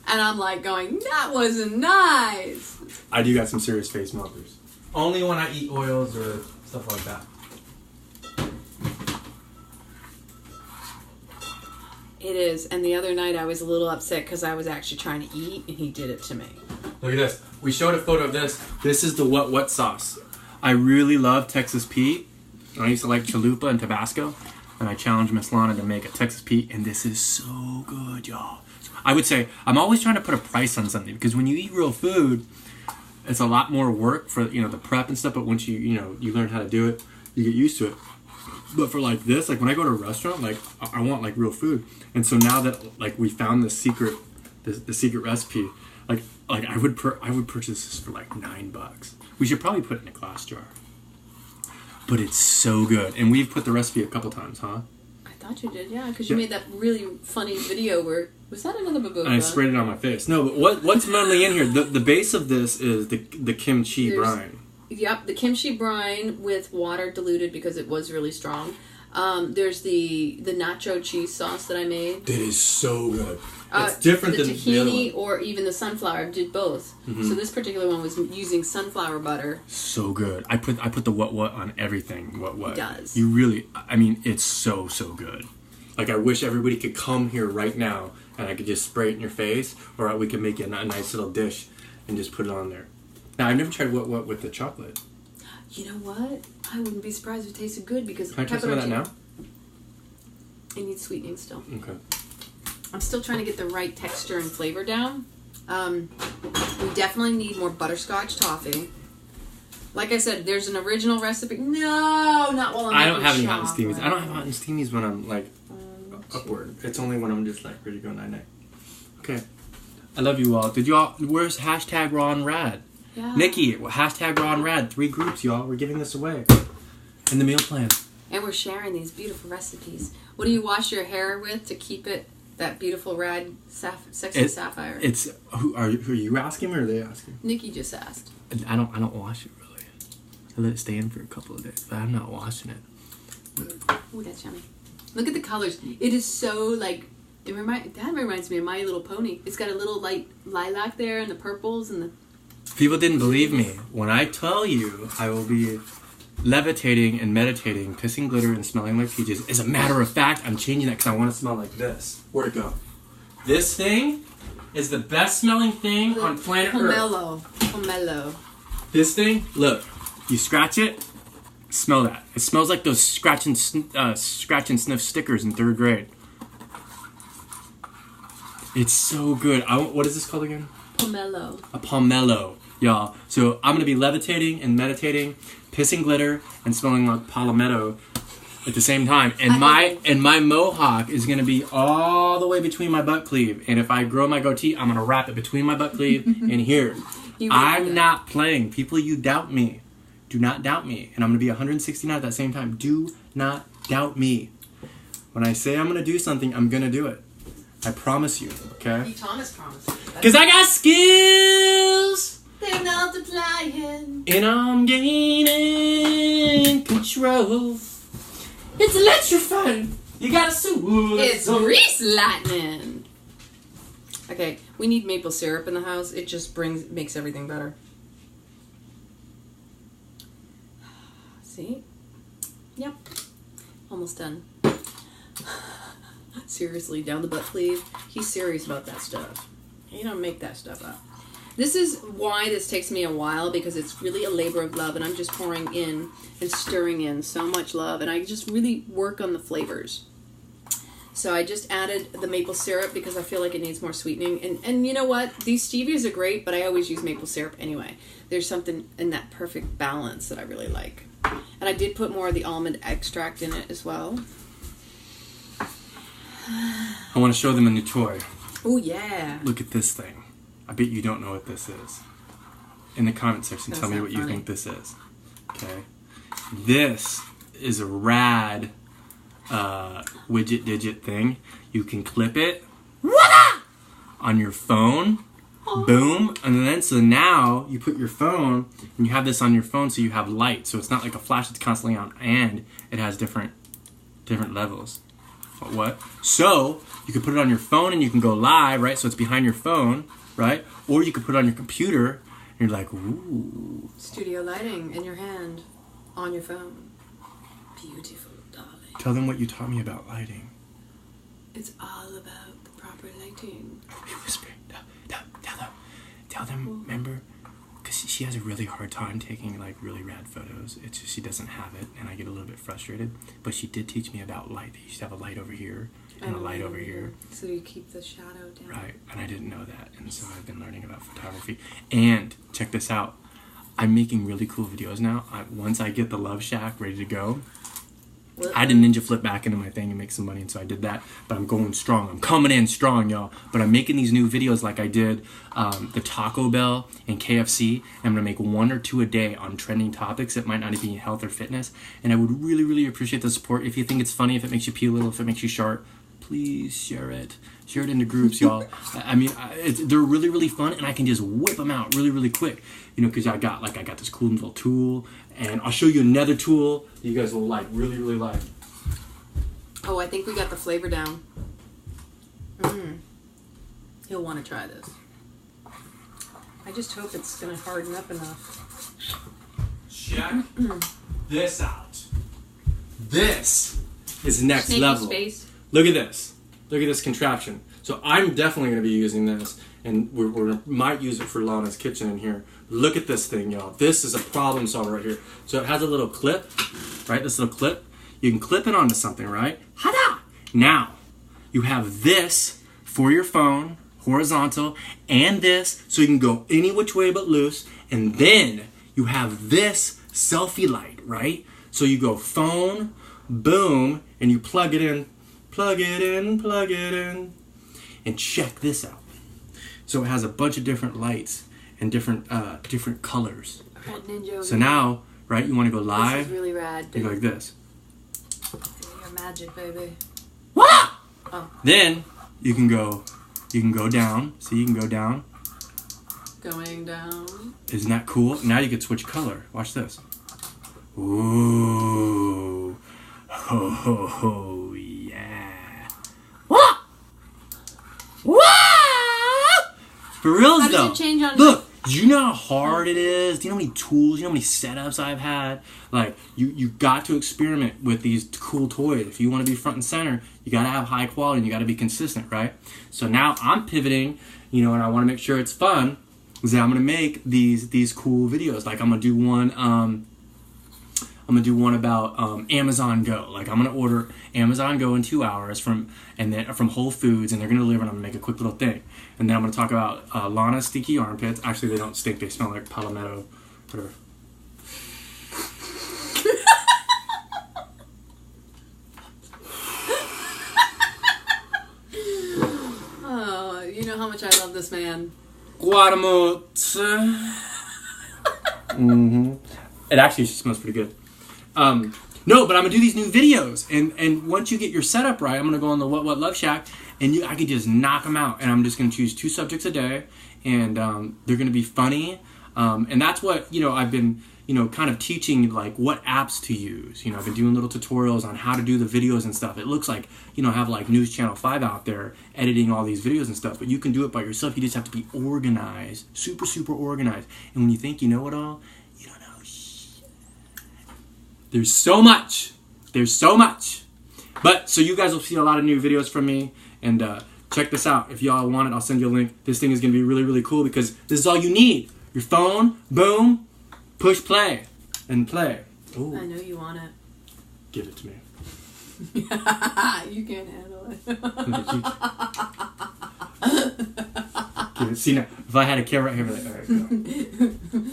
S1: And I'm like going, that wasn't nice.
S2: I do got some serious face melters. Only when I eat oils or stuff like that.
S1: It is. And the other night I was a little upset because I was actually trying to eat and he did it to me.
S2: Look at this. We showed a photo of this. This is the what sauce. I really love Texas Pete. I used to like chalupa and Tabasco. And I challenged Miss Lana to make a Texas Pete. And this is so good, y'all. I would say, I'm always trying to put a price on something. Because when you eat real food, it's a lot more work for, the prep and stuff. But once you learn how to do it, you get used to it. But for like this, like when I go to a restaurant, like I want like real food. And so now that like we found the secret recipe, like I would purchase this for like $9. We should probably put it in a glass jar. But it's so good, and we've put the recipe a couple times, huh?
S1: I thought you did, yeah, because you made that really funny video where was that another baboon?
S2: And I sprayed it on my face. No, but what's mainly in here? The base of this is the kimchi brine.
S1: Yep, the kimchi brine with water diluted because it was really strong. There's the nacho cheese sauce that I made.
S2: It is so good. It's different than the other
S1: tahini
S2: one.
S1: or even the sunflower. I did both. Mm-hmm. So this particular one was using sunflower butter.
S2: So good. I put the what on everything. What
S1: It does.
S2: You really, I mean, it's so good. Like I wish everybody could come here right now and I could just spray it in your face, or we could make a nice little dish and just put it on there. Now I've never tried what with the chocolate.
S1: You know what? I wouldn't be surprised if it tasted good because
S2: Can I try some of that now?
S1: It needs sweetening still.
S2: Okay.
S1: I'm still trying to get the right texture and flavor down. We definitely need more butterscotch toffee. Like I said, there's an original recipe. No, not while I'm
S2: I don't
S1: making
S2: have any hot and
S1: chocolate.
S2: steamies. I don't have hot and steamies when I'm like upward. It's only when I'm just like ready to go night night. Okay. I love you all. Did y'all? Where's hashtag Raw and Rad?
S1: Yeah.
S2: Nikki, hashtag Raw and Rad. 3 groups, y'all. We're giving this away in the meal plan.
S1: And we're sharing these beautiful recipes. What do you wash your hair with to keep it that beautiful red, sexy sapphire?
S2: It's who are you asking me or are they asking?
S1: Nikki just asked.
S2: I don't wash it really. I let it stay in for a couple of days, but I'm not washing it.
S1: Ooh, that's yummy. Look at the colors. It is so like that reminds me of My Little Pony. It's got a little light lilac there and the purples and the.
S2: People didn't believe me when I tell you I will be levitating and meditating, pissing glitter and smelling like peaches. As a matter of fact, I'm changing that because I want to smell like this. Where'd it go? This thing is the best smelling thing on planet Earth.
S1: Pomelo.
S2: This thing, look, you scratch it, smell that. It smells like those scratch and sniff stickers in 3rd grade. It's so good. What is this called again?
S1: Pomelo.
S2: A pomelo, y'all. So I'm gonna be levitating and meditating, pissing glitter and smelling like palmetto at the same time. And my mohawk is gonna be all the way between my butt cleave. And if I grow my goatee, I'm gonna wrap it between my butt cleave and here. I'm not playing. People, you doubt me. Do not doubt me. And I'm gonna be 169 at that same time. Do not doubt me. When I say I'm gonna do something, I'm gonna do it. I promise you, okay?
S1: Thomas promised.
S2: Because I got skills!
S1: They're multiplying.
S2: And I'm gaining control. It's electrifying. You gotta sue.
S1: It's grease lightning. Okay, we need maple syrup in the house. It just makes everything better. See? Yep. Almost done. Seriously, down the butt sleeve. He's serious about that stuff. You don't make that stuff up. This is why this takes me a while, because it's really a labor of love, and I'm just pouring in and stirring in so much love, and I just really work on the flavors. So I just added the maple syrup because I feel like it needs more sweetening. And you know what? These stevias are great, but I always use maple syrup anyway. There's something in that perfect balance that I really like. And I did put more of the almond extract in it as well.
S2: I want to show them a new toy.
S1: Oh, yeah.
S2: Look at this thing. I bet you don't know what this is. In the comment section, tell me what you think this is. Okay. This is a rad widget digit thing. You can clip it on your phone. Boom. And then so now you put your phone and you have this on your phone so you have light. So it's not like a flash that's constantly on, and it has different levels. What? So you can put it on your phone and you can go live, right? So it's behind your phone, right? Or you could put it on your computer and you're like, ooh.
S1: Studio lighting in your hand, on your phone. Beautiful, darling.
S2: Tell them what you taught me about lighting.
S1: It's all about the proper lighting.
S2: Are we whispering? Tell them, remember? Because she has a really hard time taking like really rad photos. It's just she doesn't have it, and I get a little bit frustrated. But she did teach me about light. You should have a light over here and a light over here.
S1: So you keep the shadow down.
S2: Right, and I didn't know that, and so I've been learning about photography. And check this out, I'm making really cool videos now. Once I get the Love Shack ready to go, I had to ninja flip back into my thing and make some money, and so I did that. But I'm going strong. I'm coming in strong, y'all. But I'm making these new videos like I did the Taco Bell and KFC. And I'm going to make 1 or 2 a day on trending topics that might not be health or fitness. And I would really, really appreciate the support. If you think it's funny, if it makes you pee a little, if it makes you sharp, please share it. Share it into groups, y'all. I mean, they're really, really fun, and I can just whip them out really, really quick. You know, because I got this cool little tool, and I'll show you another tool that you guys will like, really, really like.
S1: Oh, I think we got the flavor down. He'll want to try this. I just hope it's going to harden up enough.
S2: Check this out. This is next
S1: Snake
S2: level.
S1: Space.
S2: Look at this. Look at this contraption. So I'm definitely going to be using this, and we might use it for Lana's kitchen in here. Look at this thing, y'all. This is a problem solver right here. So it has a little clip, right? This little clip. You can clip it onto something, right? Hada! Now, you have this for your phone, horizontal, and this, so you can go any which way but loose, and then you have this selfie light, right? So you go phone, boom, and you plug it in, plug it in, plug it in. And check this out. So it has a bunch of different lights and different colors.
S1: Red Ninja.
S2: So now, right, you want to go live.
S1: This is really rad.
S2: You go like this.
S1: Your magic, baby.
S2: What?
S1: Oh.
S2: Then you can go down. See, you can go down.
S1: Going down.
S2: Isn't that cool? Now you can switch color. Watch this. Ooh. Ho, ho, ho, yeah. What? What? For reals,
S1: How
S2: though.
S1: does it change on...
S2: Look, do you know how hard it is? Do you know how many tools, you know how many setups I've had? Like, you got to experiment with these cool toys. If you want to be front and center, you got to have high quality and you got to be consistent, right? So now I'm pivoting, you know, and I want to make sure it's fun. Is that I'm going to make these cool videos. Like, I'm going to do one... I'm gonna do one about Amazon Go. Like, I'm gonna order Amazon Go in 2 hours from Whole Foods, and they're gonna deliver, and I'm gonna make a quick little thing. And then I'm gonna talk about Lana's stinky armpits. Actually, they don't stink; they smell like palmetto. Whatever.
S1: Oh, you know how much I love this man.
S2: Guadamote. It actually smells pretty good. No, but I'm gonna do these new videos, and once you get your setup right, I'm gonna go on the What Love Shack, and I can just knock them out, and I'm just gonna choose 2 subjects a day, and they're gonna be funny, and that's what, you know, I've been, you know, kind of teaching, like, what apps to use. You know, I've been doing little tutorials on how to do the videos and stuff. It looks like, you know, I have like News Channel 5 out there editing all these videos and stuff, but you can do it by yourself. You just have to be organized, super, super organized, and when you think you know it all, there's so much. There's so much. But, so you guys will see a lot of new videos from me. And check this out. If y'all want it, I'll send you a link. This thing is going to be really, really cool because this is all you need. Your phone, boom, push play, and play. Ooh.
S1: I know you want it.
S2: Give it to me.
S1: You can't handle it.
S2: Give it. See, now, if I had a camera right here, I'd be like, all right, go.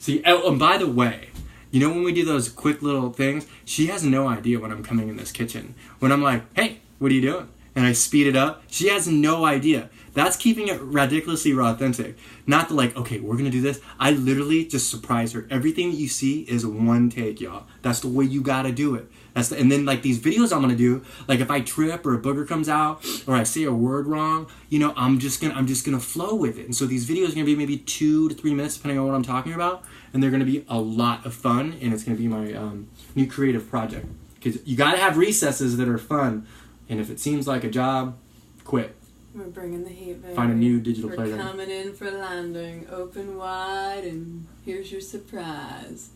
S2: See, oh, and by the way, you know when we do those quick little things, she has no idea when I'm coming in this kitchen. When I'm like, hey, what are you doing? And I speed it up, she has no idea. That's keeping it ridiculously raw authentic. Not the like, okay, we're gonna do this. I literally just surprise her. Everything that you see is one take, y'all. That's the way you gotta do it. And then like these videos I'm gonna do, like if I trip or a booger comes out or I say a word wrong, you know, I'm just gonna flow with it. And so these videos are gonna be maybe 2 to 3 minutes depending on what I'm talking about, and they're gonna be a lot of fun, and it's gonna be my new creative project. Because you gotta have recesses that are fun, and if it seems like a job, quit.
S1: We're bringing the heat, baby.
S2: Find a new digital playground.
S1: We're coming in for landing, open wide, and here's your surprise.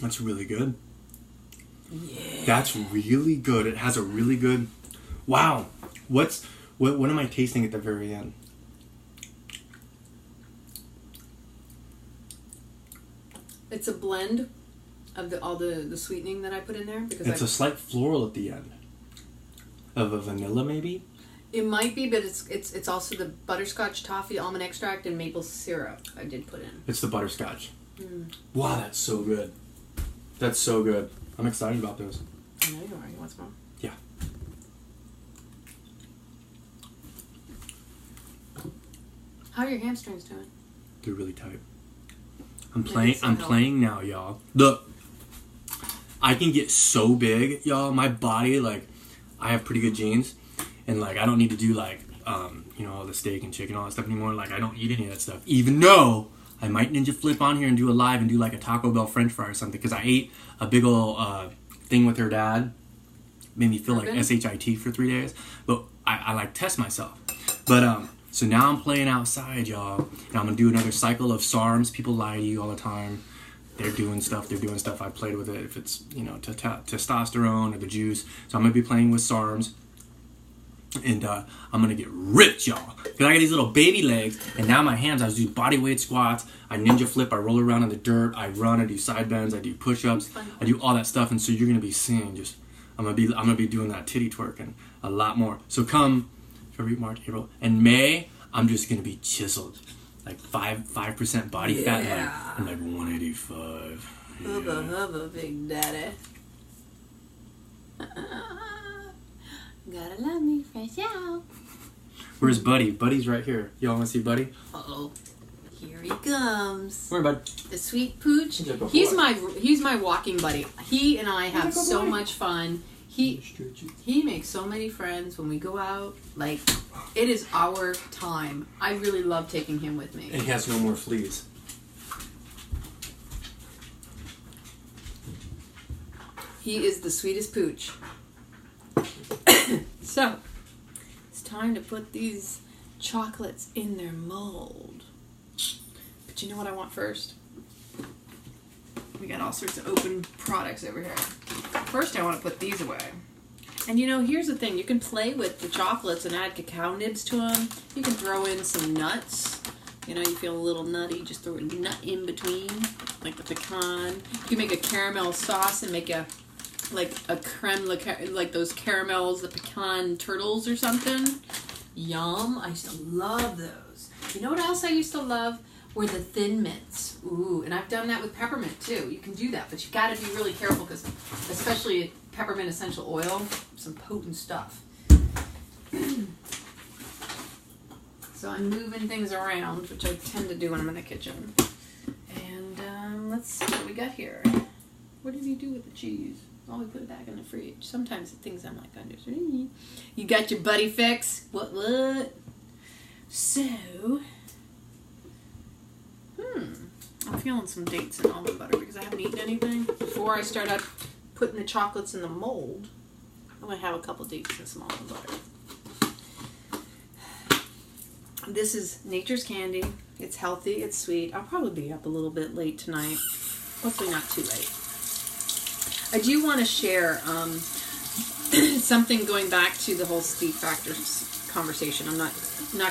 S2: That's really good.
S1: Yeah.
S2: That's really good. It has a really good... Wow. What am I tasting at the very end?
S1: It's a blend of all the sweetening that I put in there. Because
S2: It's a slight floral at the end. Of a vanilla, maybe?
S1: It might be, but it's also the butterscotch, toffee, almond extract, and maple syrup I did put in.
S2: It's the butterscotch. Wow, that's so good. That's so good. I'm excited about this.
S1: I know you are. You want some more?
S2: Yeah.
S1: How are your hamstrings doing?
S2: They're really tight. I'm
S1: Maybe some help.
S2: playing now, y'all. Look, I can get so big, y'all. My body, like, I have pretty good genes, and like I don't need to do like you know, all the steak and chicken, all that stuff anymore. Like I don't eat any of that stuff. Even though I might ninja flip on here and do a live and do like a Taco Bell French fry or something, because I ate a big old thing with her dad. Made me feel like SHIT for 3 days. But I like test myself. But so now I'm playing outside, y'all, and I'm gonna do another cycle of SARMs. People lie to you all the time. They're doing stuff. I played with it. If it's, you know, testosterone or the juice. So I'm gonna be playing with SARMs. And I'm gonna get ripped, y'all. Because I got these little baby legs, and now my hands, I do body weight squats, I ninja flip, I roll around in the dirt, I run, I do side bends, I do push-ups, I do all that stuff. And so you're gonna be seeing just, I'm gonna be doing that titty twerking a lot more. So come February, March, April, and May, I'm just gonna be chiseled, like 5% body fat, and like 185.
S1: Hubba hubba, big daddy. Gotta love me, fresh out.
S2: Where's Buddy? Buddy's right here. Y'all wanna see Buddy?
S1: Uh-oh. Here he comes.
S2: Where, Bud?
S1: The sweet pooch. He's my walking buddy. He and I have so much fun. He makes so many friends when we go out. Like, it is our time. I really love taking him with me.
S2: And he has no more fleas.
S1: He is the sweetest pooch. So, it's time to put these chocolates in their mold. But you know what I want first? We got all sorts of open products over here. First, I want to put these away. And you know, here's the thing. You can play with the chocolates and add cacao nibs to them. You can throw in some nuts. You know, you feel a little nutty, just throw a nut in between, like the pecan. You can make a caramel sauce and make a creme, like those caramels, the pecan turtles or something. Yum. I used to love those. You know what else I used to love? Were the Thin Mints. Ooh, and I've done that with peppermint too. You can do that, but you got to be really careful because, especially peppermint essential oil, some potent stuff. So I'm moving things around, which I tend to do when I'm in the kitchen. And let's see what we got here. What did you do with the cheese? Oh, we put it back in the fridge. Sometimes the things I'm like, you got your buddy fix? What? So, I'm feeling some dates in almond butter because I haven't eaten anything. Before I start out putting the chocolates in the mold, I'm going to have a couple dates and some almond butter. This is Nature's Candy. It's healthy, it's sweet. I'll probably be up a little bit late tonight. Hopefully not too late. I do want to share something going back to the whole Steve Factor conversation. I'm not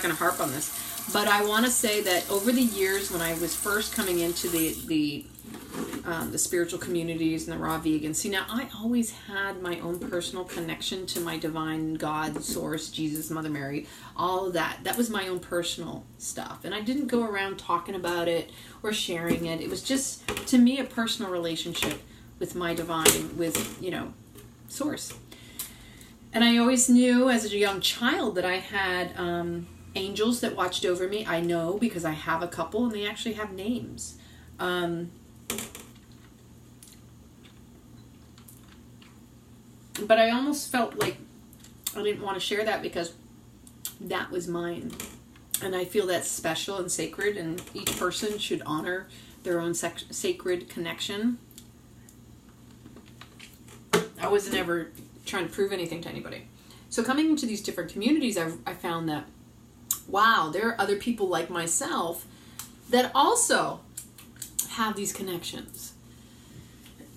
S1: going to harp on this, but I want to say that over the years when I was first coming into the spiritual communities and the raw vegan, see, now I always had my own personal connection to my divine God, Source, Jesus, Mother Mary, all of that. That was my own personal stuff, and I didn't go around talking about it or sharing it. It was just, to me, a personal relationship with my divine, with, Source. And I always knew as a young child that I had angels that watched over me. I know because I have a couple, and they actually have names. But I almost felt like I didn't want to share that because that was mine. And I feel that's special and sacred, and each person should honor their own sacred connection. I wasn't ever trying to prove anything to anybody. So coming into these different communities, I found that, wow, there are other people like myself that also have these connections.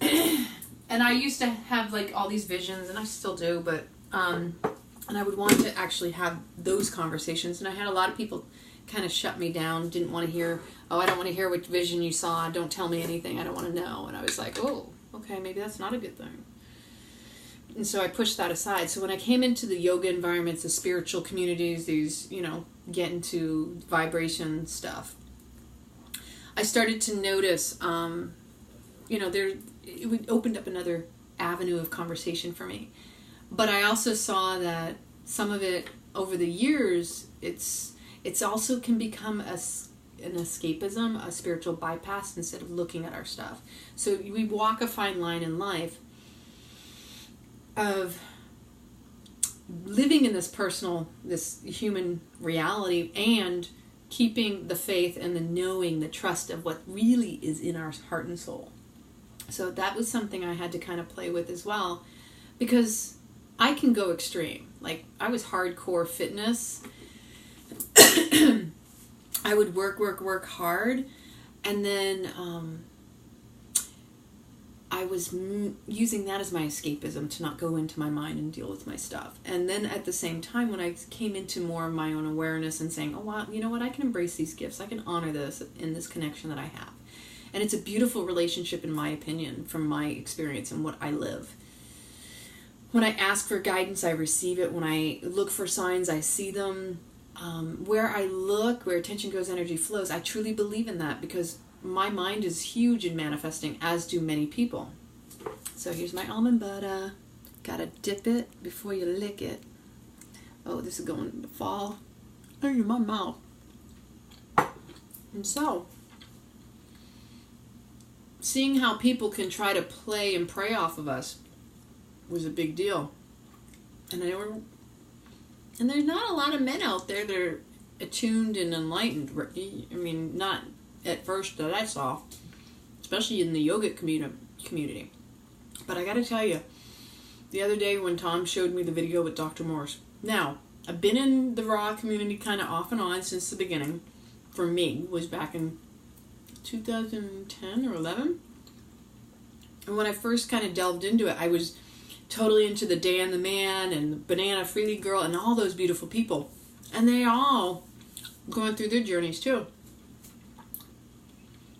S1: And I used to have like all these visions, and I still do, but and I would want to actually have those conversations, and I had a lot of people kind of shut me down, didn't want to hear, oh, I don't want to hear what vision you saw, don't tell me anything, I don't want to know. And I was like, oh, okay, maybe that's not a good thing. And so I pushed that aside. So when I came into the yoga environments, the spiritual communities, these, get into vibration stuff, I started to notice, it opened up another avenue of conversation for me. But I also saw that some of it over the years, it's also can become an escapism, a spiritual bypass instead of looking at our stuff. So we walk a fine line in life of living in this human reality and keeping the faith and the knowing, the trust of what really is in our heart and soul. So that was something I had to kind of play with as well, because I can go extreme. Like, I was hardcore fitness. I would work hard, and then I was using that as my escapism to not go into my mind and deal with my stuff. And then at the same time, when I came into more of my own awareness and saying, oh, wow, you know what, I can embrace these gifts. I can honor this in this connection that I have. And it's a beautiful relationship, in my opinion, from my experience and what I live. When I ask for guidance, I receive it. When I look for signs, I see them. Where I look, where attention goes, energy flows. I truly believe in that because my mind is huge in manifesting, as do many people. So here's my almond butter. Gotta dip it before you lick it. Oh, this is going to fall into my mouth. And so, seeing how people can try to play and prey off of us was a big deal. And there's not a lot of men out there that are attuned and enlightened. I mean, not at first that I saw, especially in the yogic community. But I gotta tell you, the other day when Tom showed me the video with Dr. Morse. Now, I've been in the Ra community kind of off and on since the beginning. For me, was back in 2010 or 11. And when I first kind of delved into it, I was totally into the Dan the Man and the Banana Freely Girl and all those beautiful people. And they all going through their journeys too.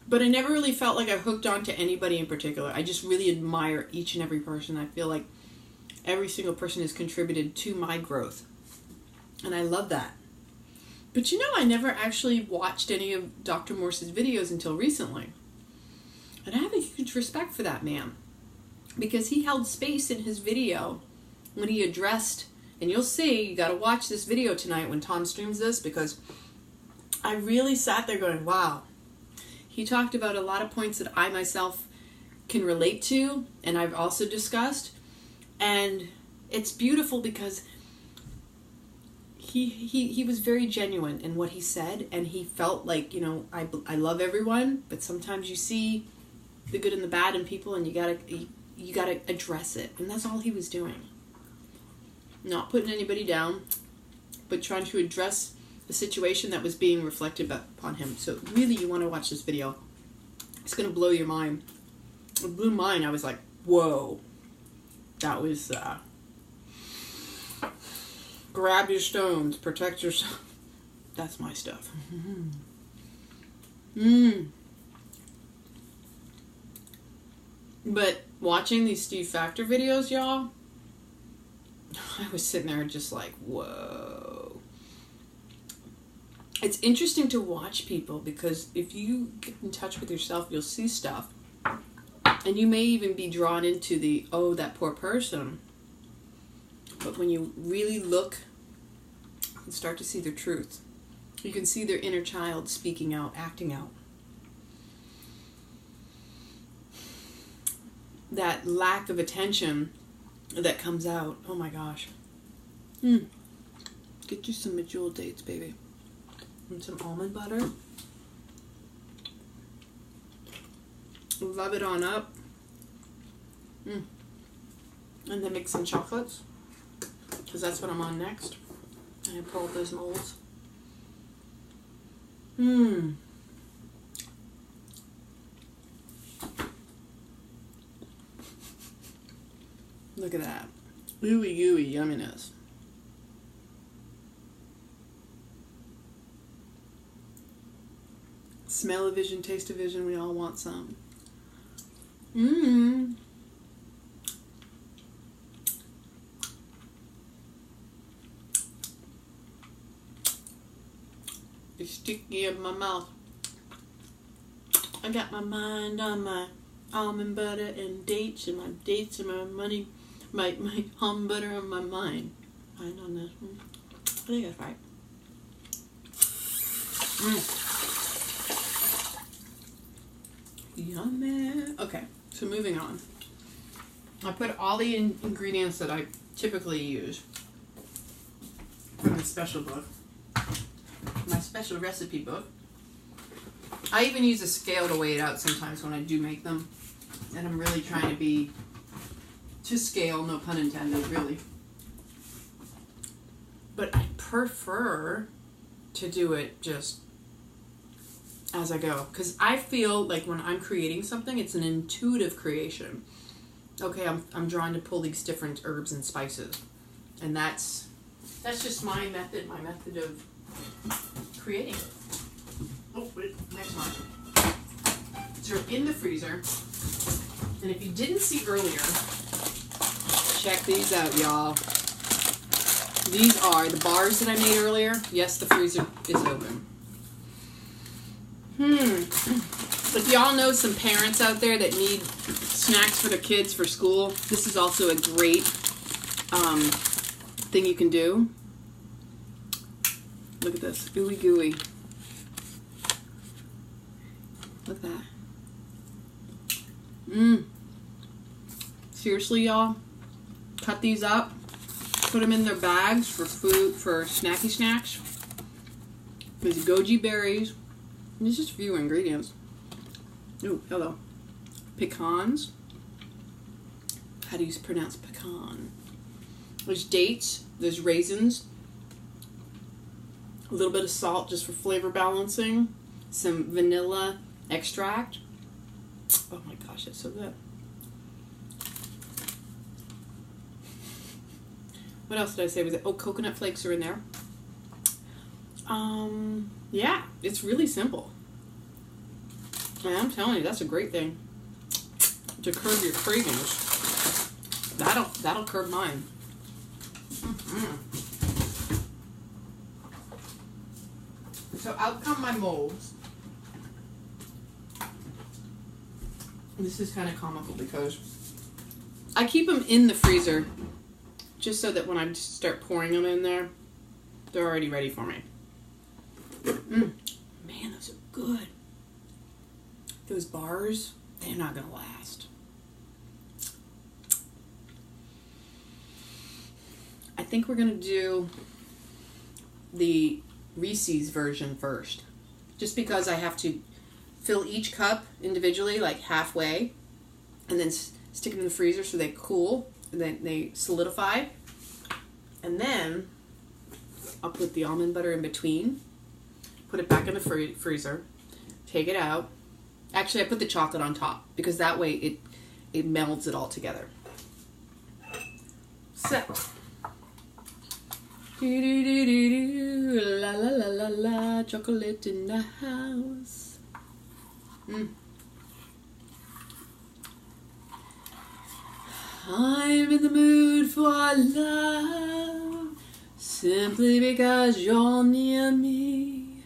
S1: But I never really felt like I hooked on to anybody in particular. I just really admire each and every person. I feel like every single person has contributed to my growth. And I love that. But you know, I never actually watched any of Dr. Morse's videos until recently. And I have a huge respect for that man. Because he held space in his video when he addressed, and you'll see, you gotta watch this video tonight when Tom streams this, because I really sat there going, wow. He talked about a lot of points that I myself can relate to, and I've also discussed. And it's beautiful because he was very genuine in what he said, and he felt like, you know, I love everyone, but sometimes you see the good and the bad in people, and you gotta address it. And that's all he was doing. Not putting anybody down, but trying to address the situation that was being reflected upon him. So really, you want to watch this video. It's going to blow your mind. It blew mine. I was like, whoa. That was, grab your stones, protect yourself. That's my stuff. But watching these Steve Factor videos, y'all, I was sitting there just like, whoa. It's interesting to watch people because if you get in touch with yourself, you'll see stuff. And you may even be drawn into the, oh, that poor person. But when you really look and start to see their truth, you can see their inner child speaking out, acting out. That lack of attention that comes out. Oh my gosh. Get you some medjool dates, baby. And some almond butter. Love it on up. And then make some chocolates. Because that's what I'm on next. And I pull up those molds. Look at that. Ooey gooey yumminess. Smell-o-vision, taste-o-vision, we all want some. It's sticky in my mouth. I got my mind on my almond butter and dates, and my dates and my money, my almond butter on my mind. Mind on this one. I think that's right. Yummy. Okay, so moving on. I put all the ingredients that I typically use from the special book, my special recipe book. I even use a scale to weigh it out sometimes when I do make them, and I'm really trying to scale, no pun intended, really. But I prefer to do it just as I go. Because I feel like when I'm creating something, it's an intuitive creation. Okay, I'm trying to pull these different herbs and spices. And that's just my method of creating. Oh, wait, next one. So they're in the freezer. And if you didn't see earlier, check these out, y'all. These are the bars that I made earlier. Yes, the freezer is open. If y'all know some parents out there that need snacks for their kids for school, this is also a great thing you can do. Look at this. Ooey gooey. Look at that. Seriously, y'all? Cut these up. Put them in their bags for food, for snacky snacks. There's goji berries. There's just a few ingredients. Ooh, hello. Pecans. How do you pronounce pecan? There's dates. There's raisins. A little bit of salt just for flavor balancing. Some vanilla extract. Oh my gosh, it's so good. What else did I say? Was it? Oh, coconut flakes are in there. Yeah, it's really simple. And I'm telling you, that's a great thing to curb your cravings. That'll curb mine. So out come my molds. This is kind of comical because I keep them in the freezer just so that when I start pouring them in there, they're already ready for me. Man, those are good. Those bars, they're not going to last. I think we're going to do the Reese's version first. Just because I have to fill each cup individually, like halfway, and then stick them in the freezer so they cool, and then they solidify. And then I'll put the almond butter in between, put it back in the freezer, take it out. Actually, I put the chocolate on top because that way it melds it all together. So, la la la la la, chocolate in the house. I'm in the mood for love, simply because you're near me.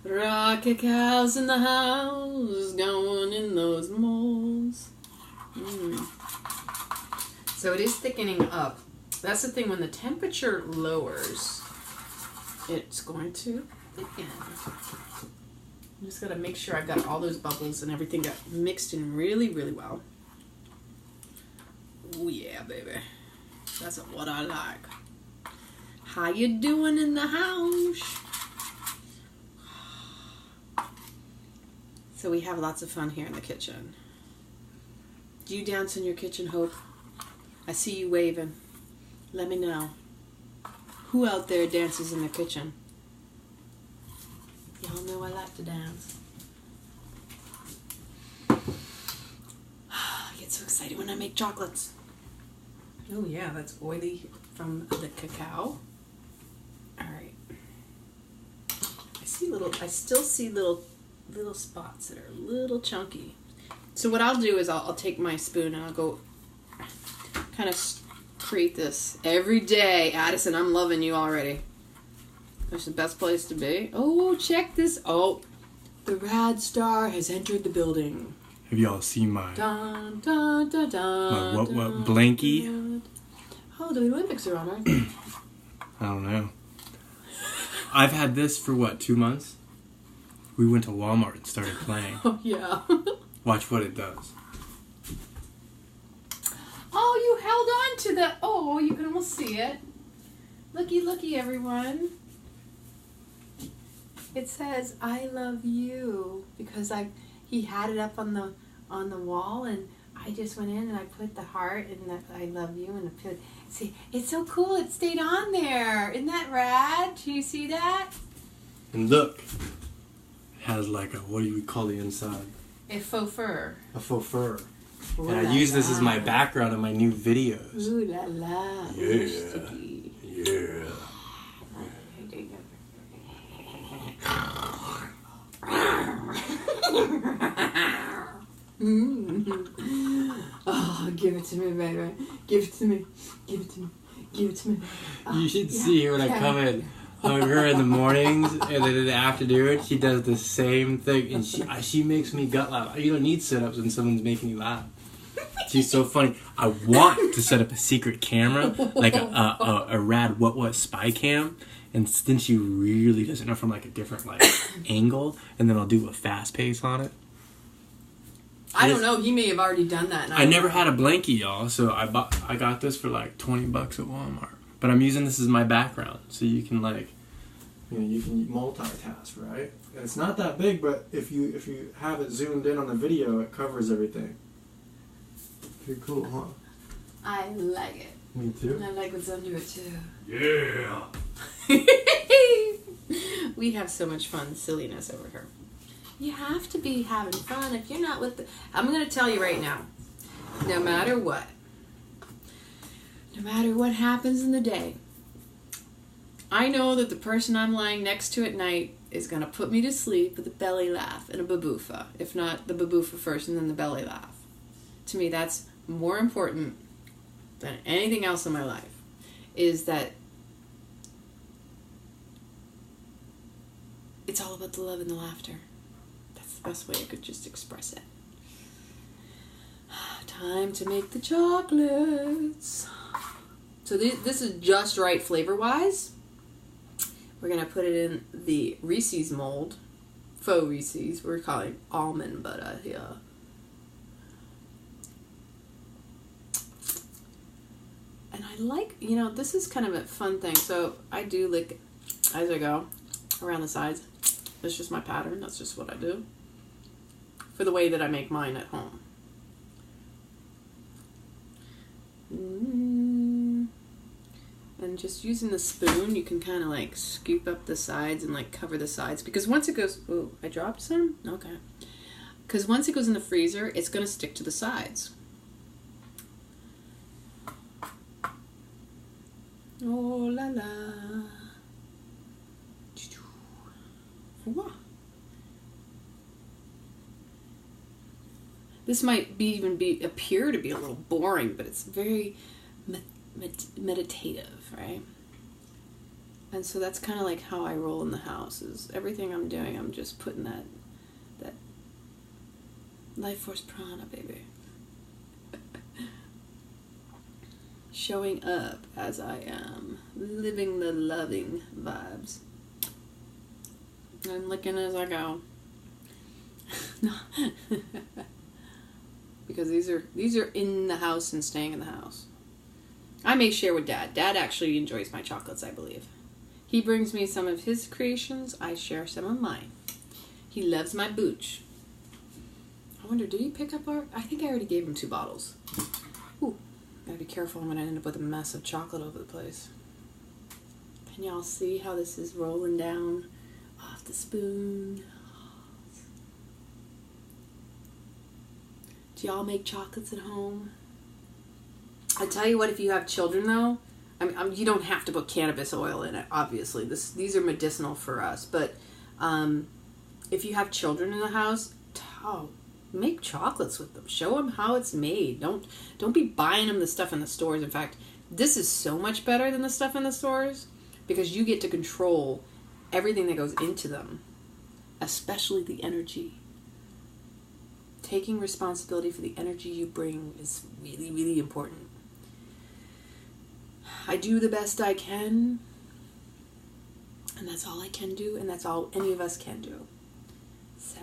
S1: Rocket cows in the house, going in those molds. So it is thickening up. That's the thing, when the temperature lowers, it's going to thicken. I'm just gotta make sure I've got all those bubbles and everything got mixed in really, really well. Oh yeah, baby. That's what I like. How you doing in the house? So we have lots of fun here in the kitchen. Do you dance in your kitchen, Hope? I see you waving. Let me know. Who out there dances in the kitchen? Y'all know I like to dance. I get so excited when I make chocolates. Oh yeah, that's oily from the cacao. Alright. I still see little spots that are a little chunky. So what I'll do is I'll take my spoon and I'll go kind of create this every day. Addison, I'm loving you already. That's the best place to be. Oh, check this. Oh, the Rad Star has entered the building.
S2: Have y'all seen my
S1: Dun, dun, dun, dun,
S2: my what blankie?
S1: Dun. Oh, the Olympics are on, aren't
S2: I don't know. I've had this for what, 2 months? We went to Walmart and started playing.
S1: Oh yeah.
S2: Watch what it does.
S1: Oh, you held on to the. Oh, you can almost see it. Looky, looky, everyone. It says "I love you" because he had it up on the wall, and I just went in and I put the heart and the "I love you" and I put. See, it's so cool. It stayed on there. Isn't that rad? Do you see that?
S2: And look, it has like a, what do you call the inside?
S1: A faux fur.
S2: A faux fur.
S1: Ooh
S2: And I
S1: la
S2: use this as my
S1: la.
S2: background in my new videos.
S1: Ooh la la.
S2: Yeah.
S1: Sticky.
S2: Yeah.
S1: Oh, give it to me, baby. Give it to me. Give it to me. Give it to me.
S2: You should see when I come in, hug her in the mornings, and then in the afternoon she does the same thing, and she makes me gut laugh. You don't need sit-ups when someone's making you laugh. She's so funny. I want to set up a secret camera, like a rad what spy cam, and then she really doesn't know from like a different like angle, and then I'll do a fast pace on it.
S1: I don't know. He may have already done that. And
S2: I never had a blankie, y'all, so I got this for like $20 at Walmart. But I'm using this as my background, so you can like, you can multitask, right? And it's not that big, but if you have it zoomed in on the video, it covers everything. Pretty cool, huh?
S1: I like it.
S2: Me too.
S1: And I like what's under it too.
S2: Yeah.
S1: We have so much fun silliness over here. You have to be having fun. If you're not with the... I'm going to tell you right now. No matter what happens in the day, I know that the person I'm lying next to at night is going to put me to sleep with a belly laugh and a baboofa. If not the baboofa first and then the belly laugh. To me, that's more important than anything else in my life. Is that it's all about the love and the laughter. That's the best way I could just express it. Time to make the chocolates. So this is just right flavor-wise. We're going to put it in the Reese's mold. Faux Reese's. We're calling almond butter here. And I like, this is kind of a fun thing. So I do lick as I go around the sides. That's just my pattern. That's just what I do. For the way that I make mine at home. And just using the spoon, you can kind of like scoop up the sides and like cover the sides. Because once it goes... Oh, I dropped some? Okay. Because once it goes in the freezer, it's going to stick to the sides. Oh la la. This might appear to be a little boring, but it's very meditative, right? And so that's kind of like how I roll in the house. Is everything I'm doing, I'm just putting that life force prana, baby. Showing up as I am, living the loving vibes. And licking as I go. Because these are in the house and staying in the house. I may share with Dad. Dad actually enjoys my chocolates, I believe. He brings me some of his creations. I share some of mine. He loves my booch. I wonder, did he pick up I think I already gave him 2 bottles. Ooh, gotta be careful. I'm gonna end up with a mess of chocolate over the place. Can y'all see how this is rolling down off the spoon? Do y'all make chocolates at home? I tell you what, if you have children though, you don't have to put cannabis oil in it, obviously. These are medicinal for us, but if you have children in the house, make chocolates with them. Show them how it's made. Don't be buying them the stuff in the stores. In fact, this is so much better than the stuff in the stores because you get to control everything that goes into them, especially the energy. Taking responsibility for the energy you bring is really, really important. I do the best I can, and that's all I can do, and that's all any of us can do. So,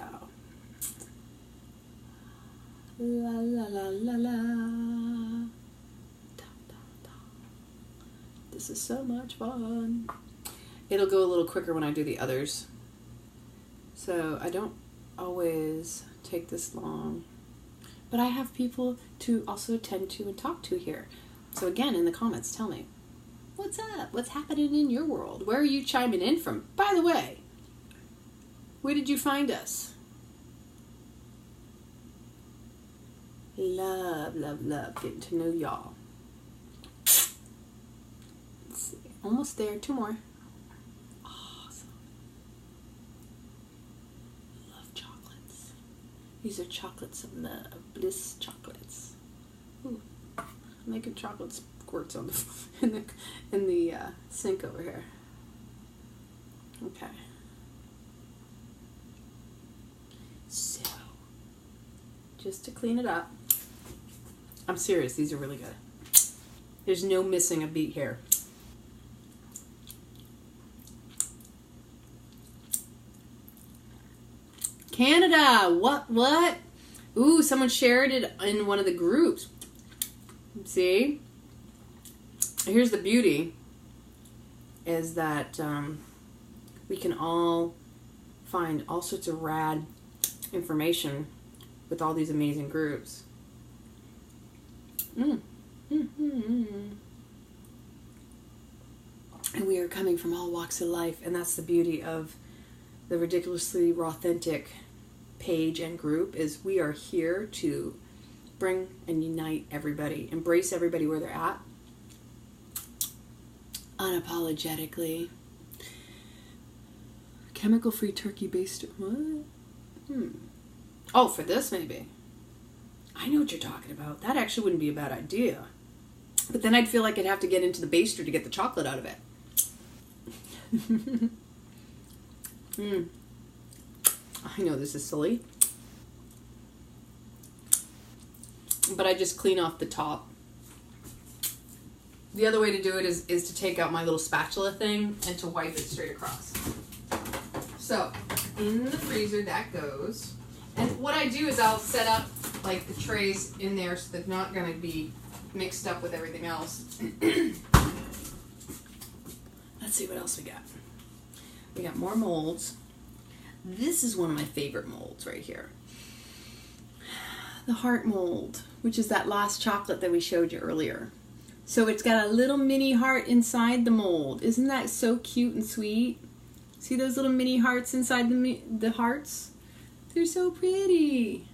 S1: la la la la la. Da, da, da. This is so much fun. It'll go a little quicker when I do the others. So I don't always take this long, but I have people to also attend to and talk to here. So again, in the comments, tell me, what's up? What's happening in your world? Where are you chiming in from? By the way, Where did you find us? Love, love, love getting to know y'all. Let's see. Almost there. 2 more. Awesome. Love chocolates. These are chocolates of love. Bliss chocolates. Ooh. I'm making chocolate squirts on the in the sink over here. Okay. So, just to clean it up. I'm serious, these are really good. There's no missing a beat here. Canada, what? Ooh, someone shared it in one of the groups. See? Here's the beauty, is that we can all find all sorts of rad information with all these amazing groups. And we are coming from all walks of life, and that's the beauty of the Ridiculously Rawthentic page and group, is we are here to bring and unite everybody, embrace everybody where they're at, unapologetically. Chemical-free turkey baster. What? Oh, for this maybe. I know what you're talking about. That actually wouldn't be a bad idea. But then I'd feel like I'd have to get into the baster to get the chocolate out of it. I know this is silly. But I just clean off the top. The other way to do it is to take out my little spatula thing and to wipe it straight across. So, in the freezer that goes. And what I do is I'll set up like the trays in there so they're not going to be mixed up with everything else. Let's see what else we got. We got more molds. This is one of my favorite molds right here. The heart mold, which is that last chocolate that we showed you earlier. So it's got a little mini heart inside the mold. Isn't that so cute and sweet? See those little mini hearts inside the hearts? They're so pretty.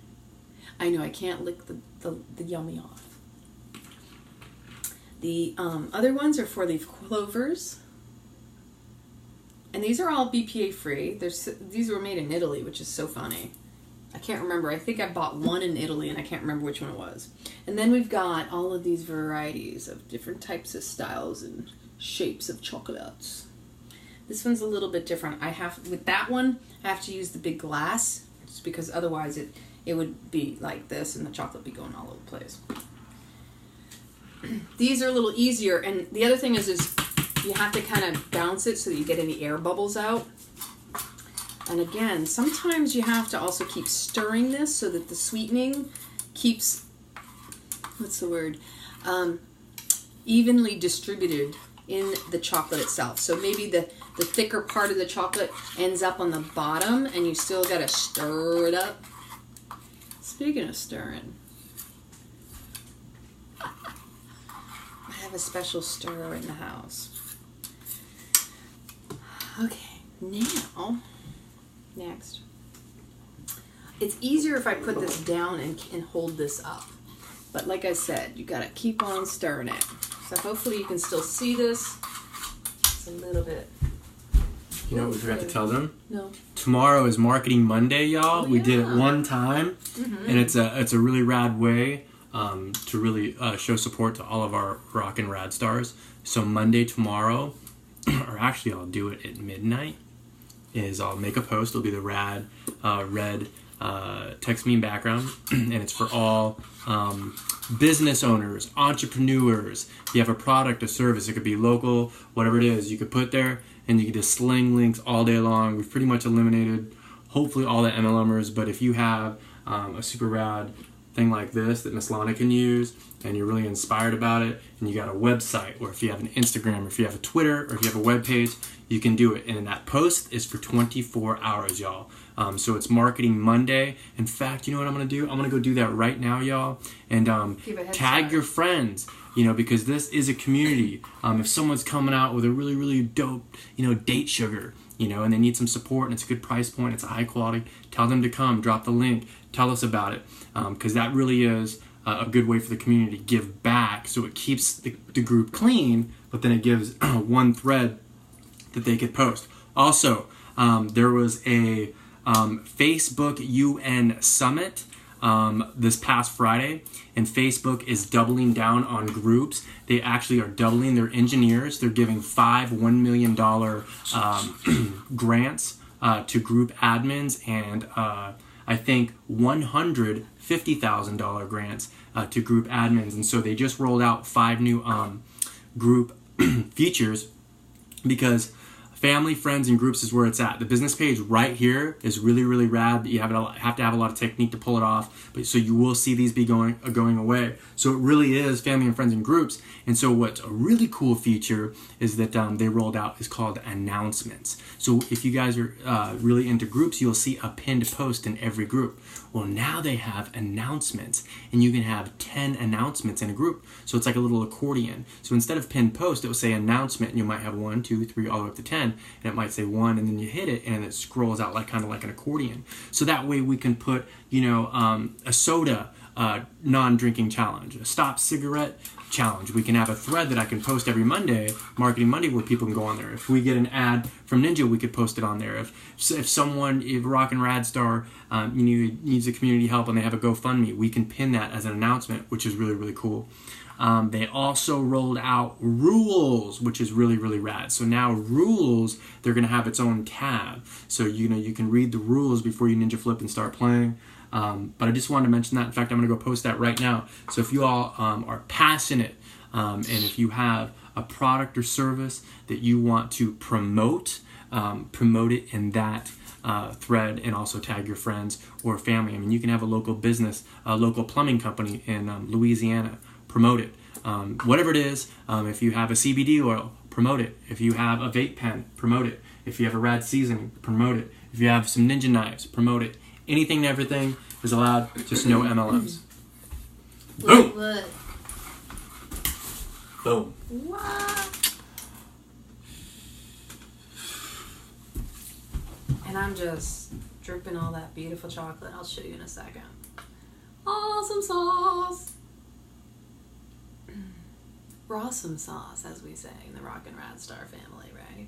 S1: I know, I can't lick the yummy off. The other ones are 4-leaf clovers. And these are all BPA free. These were made in Italy, which is so funny. I can't remember. I think I bought one in Italy and I can't remember which one it was. And then we've got all of these varieties of different types of styles and shapes of chocolates. This one's a little bit different. With that one, I have to use the big glass, just because otherwise it would be like this and the chocolate would be going all over the place. These are a little easier, and the other thing is you have to kind of bounce it so that you get any air bubbles out. And again, sometimes you have to also keep stirring this so that the sweetening keeps, evenly distributed in the chocolate itself. So maybe the thicker part of the chocolate ends up on the bottom and you still gotta stir it up. Speaking of stirring, I have a special stirrer in the house. Okay, next. It's easier if I put this down and hold this up. But like I said, you gotta keep on stirring it. So hopefully you can still see this. It's a little bit.
S2: You know what we forgot to tell them?
S1: No.
S2: Tomorrow is Marketing Monday, y'all.
S1: Oh,
S2: we did it
S1: yeah.
S2: one time, and it's a really rad way to really show support to all of our rock and rad stars. So Monday tomorrow, or actually I'll do it at midnight, is I'll make a post. It'll be the rad red text me background, and it's for all business owners, entrepreneurs. If you have a product, a service, it could be local, whatever it is, you could put there, and you can just sling links all day long. We've pretty much eliminated, hopefully, all the MLMers, but if you have a super rad thing like this that Miss Lana can use, and you're really inspired about it, and you got a website, or if you have an Instagram, or if you have a Twitter, or if you have a web page, you can do it. And that post is for 24 hours, y'all. So it's Marketing Monday. In fact, you know what I'm going to do? I'm going to go do that right now, y'all. And tag your friends, because this is a community. If someone's coming out with a really, really dope, date sugar, and they need some support, and it's a good price point, it's a high quality, tell them to come, drop the link, tell us about it, because that really is a good way for the community to give back. So it keeps the group clean, but then it gives one thread that they could post. Also, there was a Facebook UN Summit this past Friday, and Facebook is doubling down on groups. They actually are doubling their engineers. They're giving 5 $1 million grants to group admins, and I think $150,000 grants to group admins. And so they just rolled out 5 new group features, because family, friends, and groups is where it's at. The business page right here is really, really rad, but you have to have a lot of technique to pull it off. But so you will see these be going away. So it really is family and friends and groups. And so what's a really cool feature is that they rolled out is called announcements. So if you guys are really into groups, you'll see a pinned post in every group. Well, now they have announcements, and you can have 10 announcements in a group. So it's like a little accordion. So instead of pinned post, it will say announcement, and you might have 1, 2, 3, all the way up to 10, and it might say 1, and then you hit it, and it scrolls out kind of like an accordion. So that way we can put, a soda non-drinking challenge, a stop cigarette challenge. We can have a thread that I can post every Monday, Marketing Monday, where people can go on there. If we get an ad from Ninja, we could post it on there. If Rock and Rad Star needs a community help and they have a GoFundMe, we can pin that as an announcement, which is really, really cool. They also rolled out Rules, which is really, really rad. So now Rules, they're going to have its own tab. So, you can read the rules before you Ninja Flip and start playing. But I just wanted to mention that. In fact, I'm going to go post that right now. So if you all are passionate, and if you have a product or service that you want to promote it in that thread, and also tag your friends or family. I mean, you can have a local business, a local plumbing company in Louisiana, promote it. Whatever it is, if you have a CBD oil, promote it. If you have a vape pen, promote it. If you have a rad seasoning, promote it. If you have some Ninja knives, promote it. Anything and everything is allowed, just no MLMs. Boom!
S1: What?
S2: Boom.
S1: What? And I'm just dripping all that beautiful chocolate. I'll show you in a second. Awesome sauce. Rawsome sauce, as we say in the Rock and Rad Star family, right?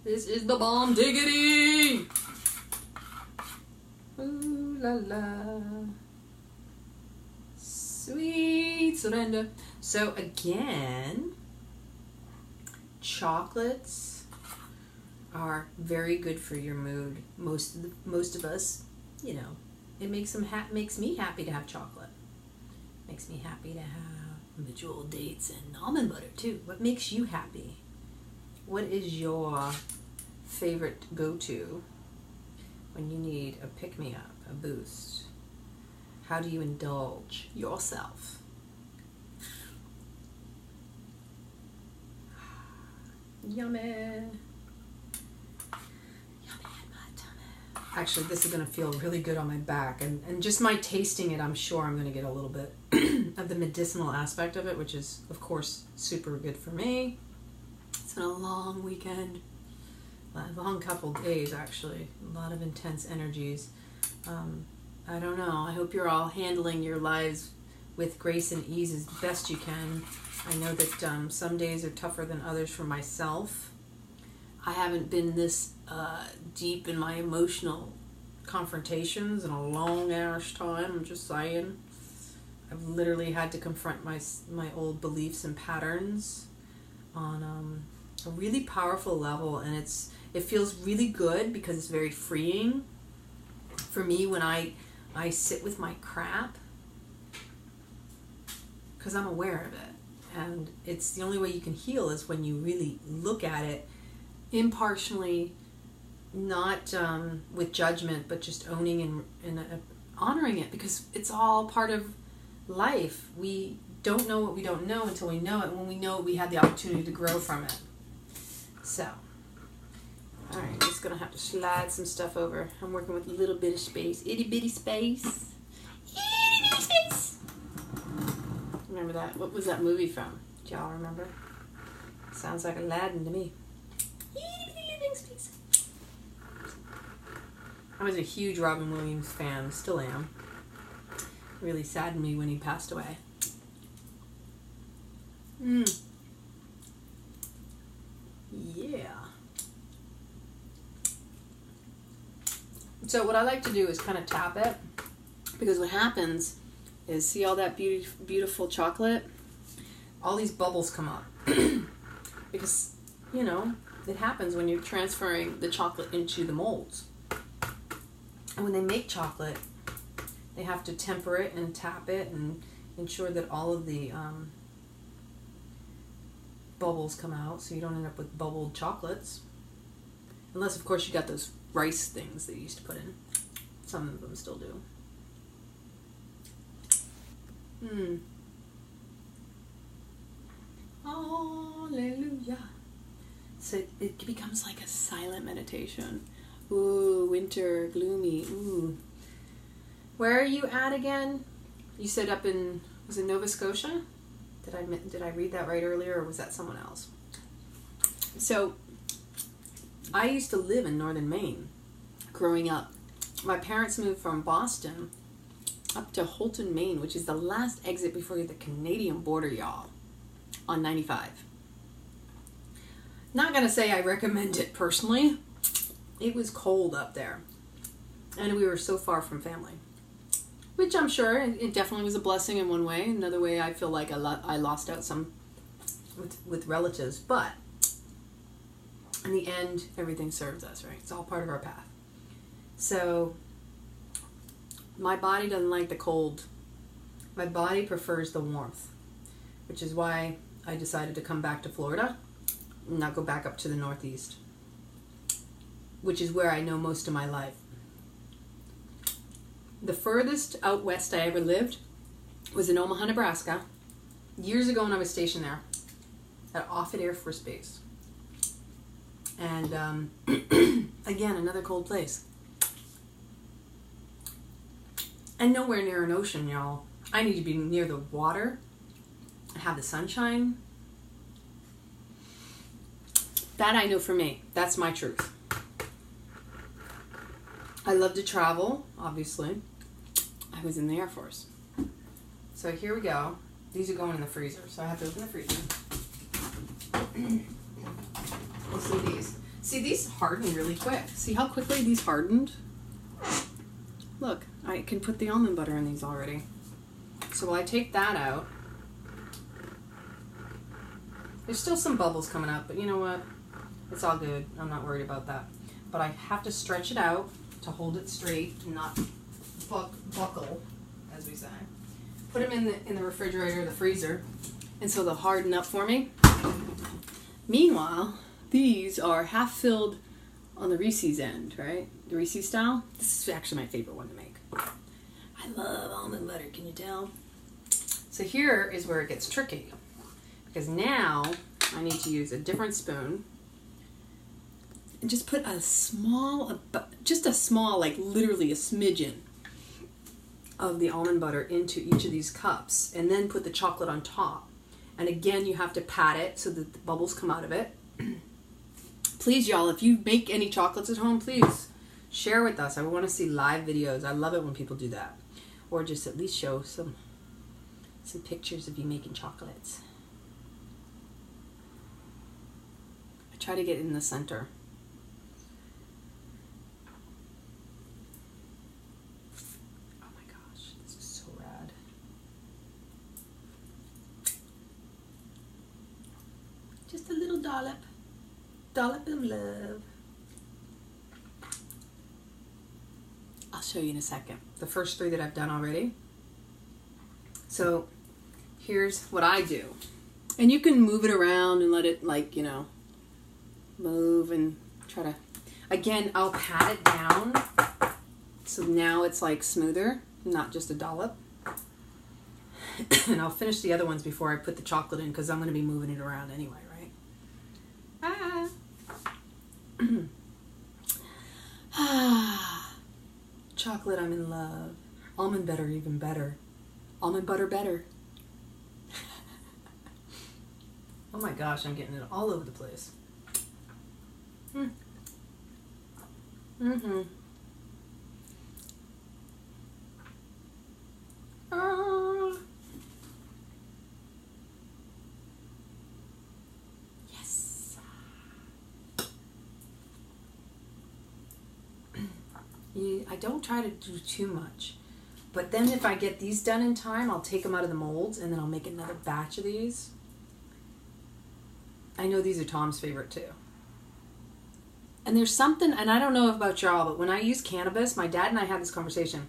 S1: This is the bomb diggity! Ooh la la. Sweet surrender. So again, chocolates are very good for your mood. Most of us, it makes me happy to have chocolate. Makes me happy to have Bejeweled dates and almond butter too. What makes you happy? What is your favorite go-to when you need a pick-me-up, a boost? How do you indulge yourself? Yummy. Yummy in my tummy. Actually, this is going to feel really good on my back. And just my tasting it, I'm sure I'm going to get a little bit of the medicinal aspect of it, which is, of course, super good for me. It's been a long weekend. A long couple days, actually. A lot of intense energies. I don't know. I hope you're all handling your lives with grace and ease as best you can. I know that some days are tougher than others for myself. I haven't been this deep in my emotional confrontations in a long ass time. I'm just saying. I've literally had to confront my old beliefs and patterns on a really powerful level, and it feels really good because it's very freeing for me when I sit with my crap, because I'm aware of it. And it's the only way you can heal is when you really look at it impartially, not with judgment, but just owning and honoring it, because it's all part of life. We don't know what we don't know until we know it. When we know it, we had the opportunity to grow from it. So, all right, just gonna have to slide some stuff over. I'm working with a little bit of space, itty bitty space, itty bitty space. Remember that? What was that movie from? Do y'all remember? Sounds like Aladdin to me. Itty bitty living please. I was a huge Robin Williams fan, still am. Really saddened me when he passed away. Yeah. So what I like to do is kind of tap it, because what happens is, see all that beautiful chocolate? All these bubbles come up. Because, you know, it happens when you're transferring the chocolate into the molds. And when they make chocolate, they have to temper it and tap it and ensure that all of the bubbles come out, so you don't end up with bubbled chocolates. Unless, of course, you got those rice things that you used to put in. Some of them still do. Hallelujah. So it becomes like a silent meditation. Ooh, winter, gloomy. Ooh. Where are you at again? You said up in, was it Nova Scotia? Did I read that right earlier, or was that someone else? So, I used to live in northern Maine growing up. My parents moved from Boston up to Houlton, Maine, which is the last exit before the Canadian border, y'all, on 95. Not gonna say I recommend it personally. It was cold up there, and we were so far from family, which I'm sure it definitely was a blessing in one way. Another way, I feel like I lost out some with relatives, but in the end, everything serves us, right? It's all part of our path. So my body doesn't like the cold. My body prefers the warmth, which is why I decided to come back to Florida and not go back up to the Northeast, which is where I know most of my life. The furthest out west I ever lived was in Omaha, Nebraska, years ago when I was stationed there at Offutt Air Force Base. And again, another cold place. And nowhere near an ocean, y'all. I need to be near the water and have the sunshine. That I know for me. That's my truth. I love to travel, obviously. I was in the Air Force. So here we go. These are going in the freezer, so I have to open the freezer. Let's see these. See, these harden really quick. See how quickly these hardened? Look, I can put the almond butter in these already. So while I take that out, there's still some bubbles coming up, but you know what? It's all good. I'm not worried about that. But I have to stretch it out to hold it straight and not buckle, as we say. Put them in the refrigerator or the freezer, and so they'll harden up for me. Meanwhile, these are half filled on the Reese's end, right? The Reese's style. This is actually my favorite one to make. I love almond butter, can you tell? So here is where it gets tricky, because now I need to use a different spoon and just put a small, like literally a smidgen of the almond butter into each of these cups, and then put the chocolate on top. And again, you have to pat it so that the bubbles come out of it. Please, y'all, if you make any chocolates at home, please share with us. I want to see live videos. I love it when people do that. Or just at least show some pictures of you making chocolates. I try to get in the center. Oh my gosh, this is so rad. Just a little dollop of love. I'll show you in a second. The first three that I've done already. So here's what I do. And you can move it around and let it, like, you know, move and try to, again, I'll pat it down. So now it's like smoother, not just a dollop. And I'll finish the other ones before I put the chocolate in, because I'm going to be moving it around anyway, right? Chocolate, I'm in love. Almond butter, even better. Almond butter, better. Oh my gosh, I'm getting it all over the place. Mm-hmm. Yes. I don't try to do too much. But then if I get these done in time, I'll take them out of the molds and then I'll make another batch of these. I know these are Tom's favorite too. And there's something, and I don't know about y'all, but when I use cannabis, my dad and I had this conversation.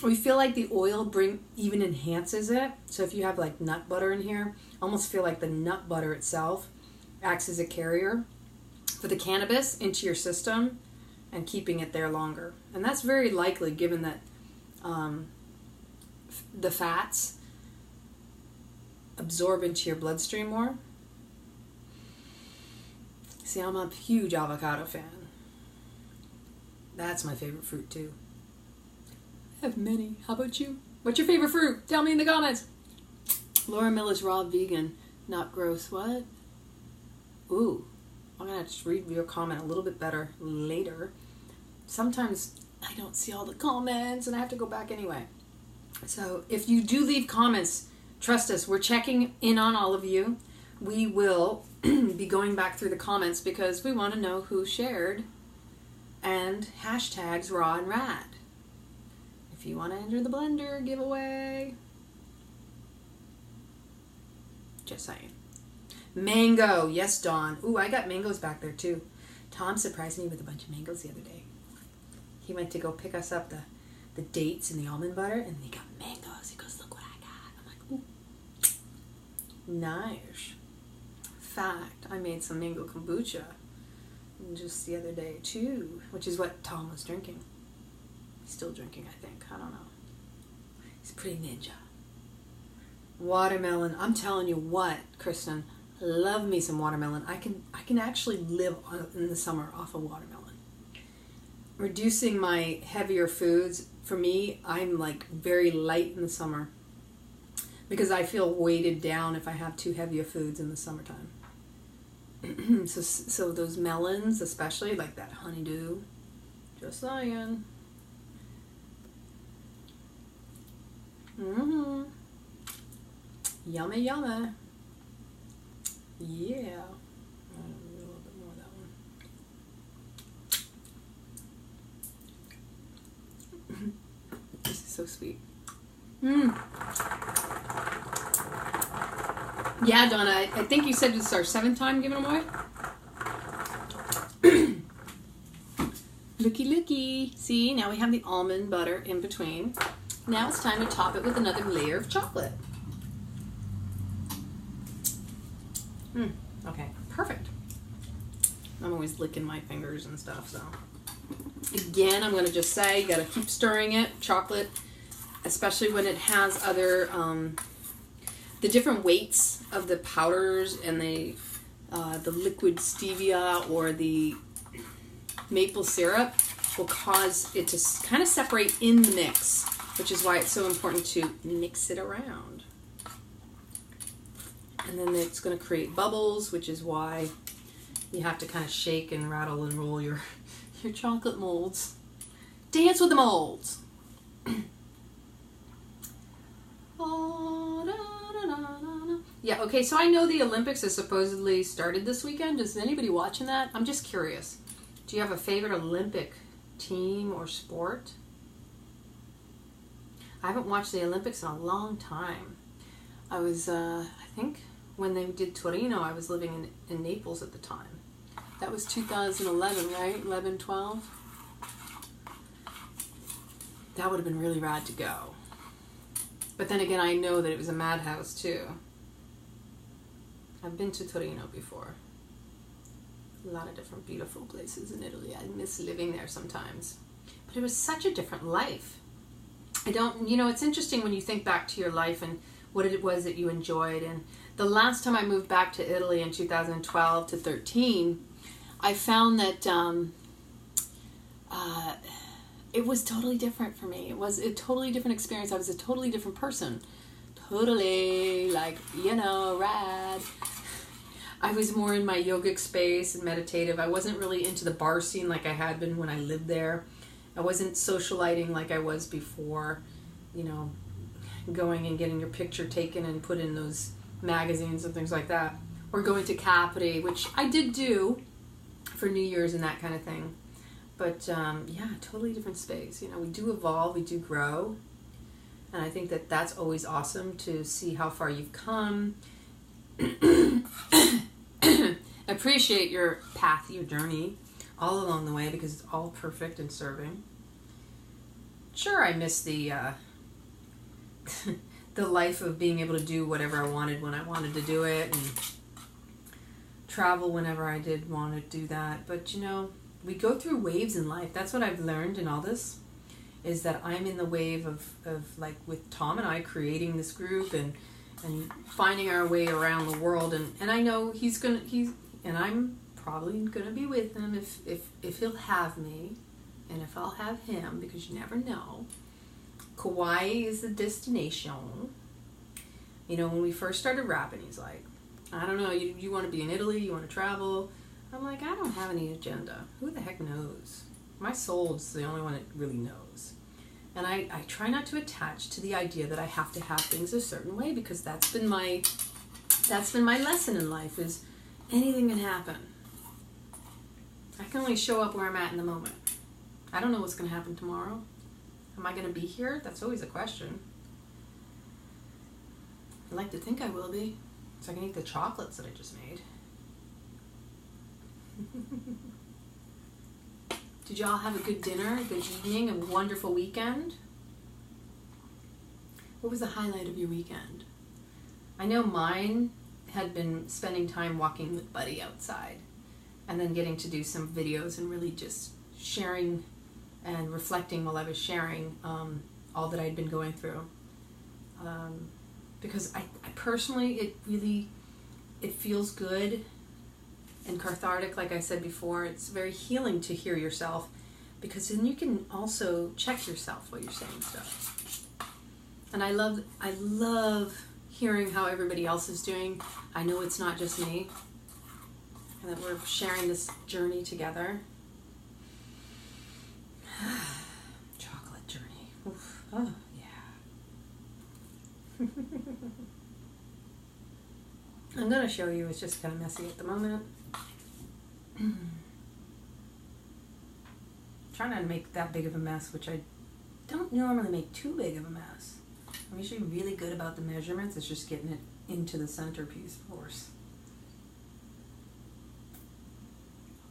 S1: We feel like the oil even enhances it. So if you have like nut butter in here, I almost feel like the nut butter itself acts as a carrier for the cannabis into your system and keeping it there longer. And that's very likely given that the fats absorb into your bloodstream more. See, I'm a huge avocado fan. That's my favorite fruit too. I have many. How about you? What's your favorite fruit? Tell me in the comments. Laura Miller's raw vegan, not gross. What? Ooh, I'm gonna just read your comment a little bit better later. Sometimes I don't see all the comments and I have to go back anyway. So if you do leave comments, trust us, we're checking in on all of you. We will be going back through the comments because we want to know who shared and hashtags raw and rad. If you want to enter the blender giveaway, just saying. Mango, yes, Dawn. Ooh, I got mangoes back there too. Tom surprised me with a bunch of mangoes the other day. He went to go pick us up the dates and the almond butter, and he got mangoes. He goes, look what I got. I'm like, ooh, nice. Fact, I made some mango kombucha just the other day too, which is what Tom was drinking. He's still drinking, I think. I don't know. He's pretty ninja. Watermelon. I'm telling you what, Kristen, love me some watermelon. I can actually live in the summer off of watermelon. Reducing my heavier foods, for me, I'm like very light in the summer because I feel weighted down if I have too heavy of foods in the summertime. So those melons, especially like that honeydew, just saying. Mm-hmm. Yummy, yummy. Yeah. A little bit more of that one. This is so sweet. Yeah, Donna, I think you said this is our 7th time giving them away. Looky. See, now we have the almond butter in between. Now it's time to top it with another layer of chocolate. Okay, perfect. I'm always licking my fingers and stuff, so. Again, I'm going to just say, you got to keep stirring it. Chocolate, especially when it has other, the different weights of the powders and the liquid stevia or the maple syrup will cause it to kind of separate in the mix, which is why it's so important to mix it around. And then it's going to create bubbles, which is why you have to kind of shake and rattle and roll your chocolate molds. Dance with the molds. Yeah, okay, so I know the Olympics has supposedly started this weekend. Is anybody watching that? I'm just curious. Do you have a favorite Olympic team or sport? I haven't watched the Olympics in a long time. I was, I think when they did Torino, I was living in Naples at the time. That was 2011, right? 11, 12? That would have been really rad to go. But then again, I know that it was a madhouse too. I've been to Torino before. A lot of different beautiful places in Italy. I miss living there sometimes. But it was such a different life. It's interesting when you think back to your life and what it was that you enjoyed. And the last time I moved back to Italy in 2012 to 13, I found that it was totally different for me. It was a totally different experience. I was a totally different person. Totally, rad. I was more in my yogic space and meditative. I wasn't really into the bar scene like I had been when I lived there. I wasn't socialiting like I was before, you know, going and getting your picture taken and put in those magazines and things like that. Or going to Capri, which I did do for New Year's and that kind of thing. But yeah, totally different space. You know, we do evolve, we do grow. And I think that that's always awesome to see how far you've come. Appreciate your path, your journey, all along the way, because it's all perfect and serving. Sure, I miss the the life of being able to do whatever I wanted when I wanted to do it, and travel whenever I did want to do that. But you know, we go through waves in life. That's what I've learned in all this, is that I'm in the wave of like with Tom and I creating this group and finding our way around the world, and I know he's and I'm probably gonna be with him if he'll have me, and if I'll have him, because you never know. Kauai is the destination. You know, when we first started rapping, he's like, I don't know, you want to be in Italy, you want to travel. I'm like, I don't have any agenda. Who the heck knows? My soul's the only one that really knows. And I try not to attach to the idea that I have to have things a certain way, because that's been my lesson in life, is anything can happen. I can only show up where I'm at in the moment. I don't know what's going to happen tomorrow. Am I going to be here? That's always a question. I'd like to think I will be, so I can eat the chocolates that I just made. Did y'all have a good dinner, a good evening, a wonderful weekend? What was the highlight of your weekend? I know mine had been spending time walking with Buddy outside, and then getting to do some videos and really just sharing and reflecting while I was sharing all that I'd been going through. Because I personally, it feels good and cathartic, like I said before. It's very healing to hear yourself, because then you can also check yourself while you're saying stuff. And I love hearing how everybody else is doing. I know it's not just me, and that we're sharing this journey together. Chocolate journey. Oof. Oh, yeah. I'm going to show you, it's just kind of messy at the moment. Trying not to make that big of a mess, which I don't normally make too big of a mess. I'm usually really good about the measurements. It's just getting it into the centerpiece, of course.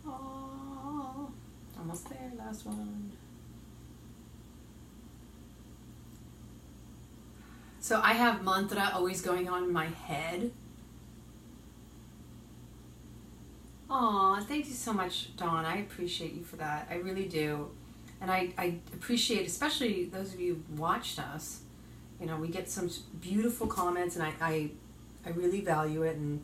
S1: Oh, almost there, last one. So I have mantra always going on in my head. Aw, thank you so much, Dawn. I appreciate you for that. I really do. And I appreciate, especially those of you who watched us. You know, we get some beautiful comments, and I really value it. And,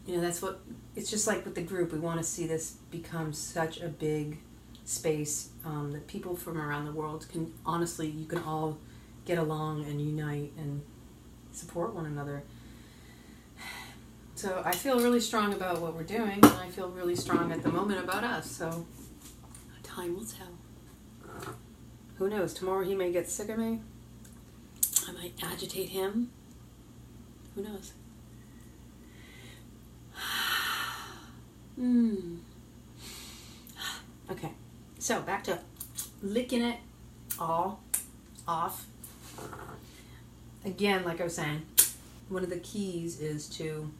S1: you know, that's what, it's just like with the group. We want to see this become such a big space that people from around the world can, honestly, you can all get along and unite and support one another. So I feel really strong about what we're doing, and I feel really strong at the moment about us. So time will tell. Who knows? Tomorrow he may get sick of me. I might agitate him. Who knows? Okay, so back to licking it all off. Again, like I was saying, one of the keys is to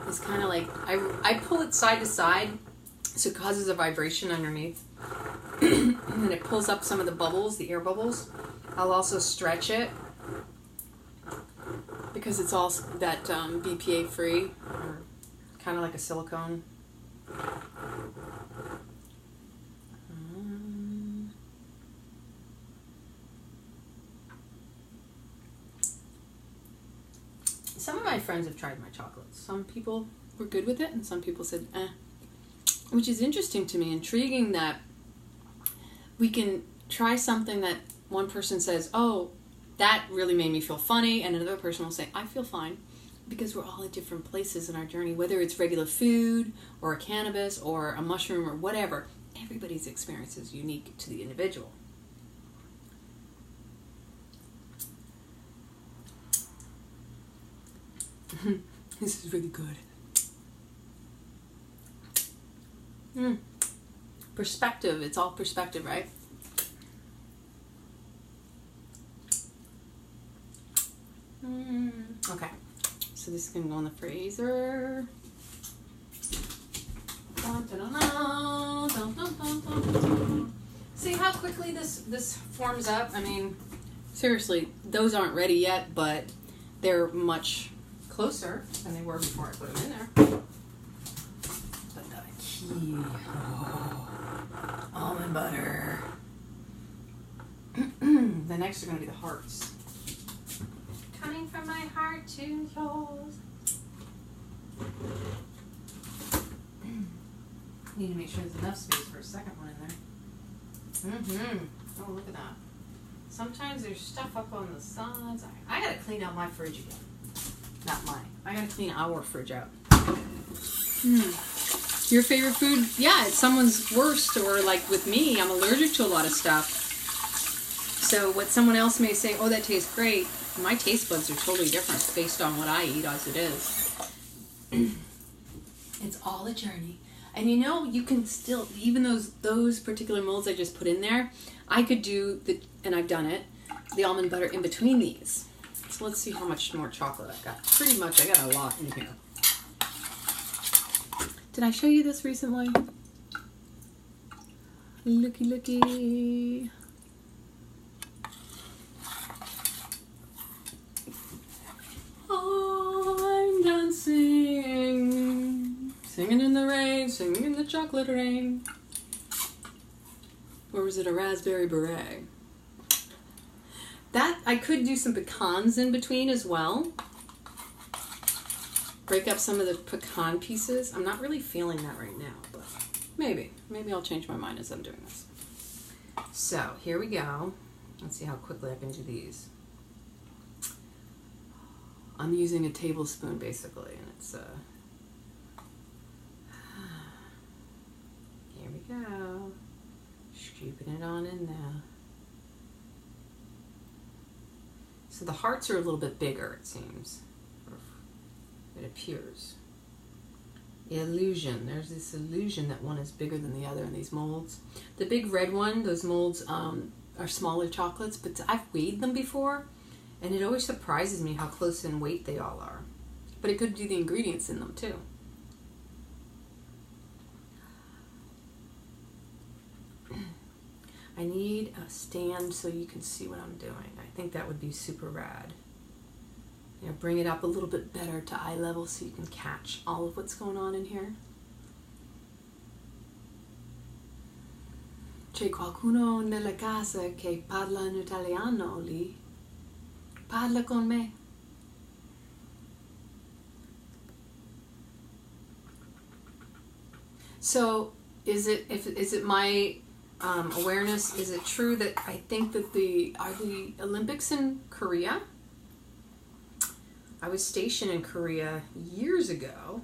S1: it's kind of like I pull it side to side, so it causes a vibration underneath, and then it pulls up some of the bubbles, the air bubbles. I'll also stretch it because it's all that BPA free, or kind of like a silicone. Some of my friends have tried my chocolates. Some people were good with it, and some people said, eh. Which is interesting to me, intriguing that we can try something that one person says, oh, that really made me feel funny, and another person will say, I feel fine, because we're all at different places in our journey, whether it's regular food or a cannabis or a mushroom or whatever. Everybody's experience is unique to the individual. This is really good. Perspective. It's all perspective, right? Okay. So this is going to go in the freezer. Dun, dun, dun, dun, dun, dun, dun, dun. See how quickly this forms up? I mean, seriously, those aren't ready yet, but they're much closer than they were before I put them in there. But the key, almond butter. The next are going to be the hearts. Coming from my heart to yours. Need to make sure there's enough space for a second one in there. Oh, look at that. Sometimes there's stuff up on the sides. I gotta clean out my fridge again. Not mine. I gotta clean our fridge out. Your favorite food? Yeah, it's someone's worst, or like with me, I'm allergic to a lot of stuff. So what someone else may say, oh, that tastes great, my taste buds are totally different based on what I eat as it is. It's all a journey. And you know, you can still, even those particular molds I just put in there, I could do, and I've done it, the almond butter in between these. So let's see how much more chocolate I've got. Pretty much, I got a lot in here. Did I show you this recently? Looky, looky. I'm dancing, singing in the rain, singing in the chocolate rain. Or was it a raspberry beret? That, I could do some pecans in between as well. Break up some of the pecan pieces. I'm not really feeling that right now, but maybe. Maybe I'll change my mind as I'm doing this. So, here we go. Let's see how quickly I can do these. I'm using a tablespoon basically, and it's here we go. Scooping it on in there. So the hearts are a little bit bigger, it seems. It appears. The illusion. There's this illusion that one is bigger than the other in these molds. The big red one, those molds are smaller chocolates, but I've weighed them before, and it always surprises me how close in weight they all are. But it could be the ingredients in them too. I need a stand so you can see what I'm doing. I think that would be super rad. You know, bring it up a little bit better to eye level so you can catch all of what's going on in here. C'è qualcuno nella casa che parla in italiano lì? Parla con me. So, is it my awareness? Is it true that I think that the Olympics in Korea? I was stationed in Korea years ago,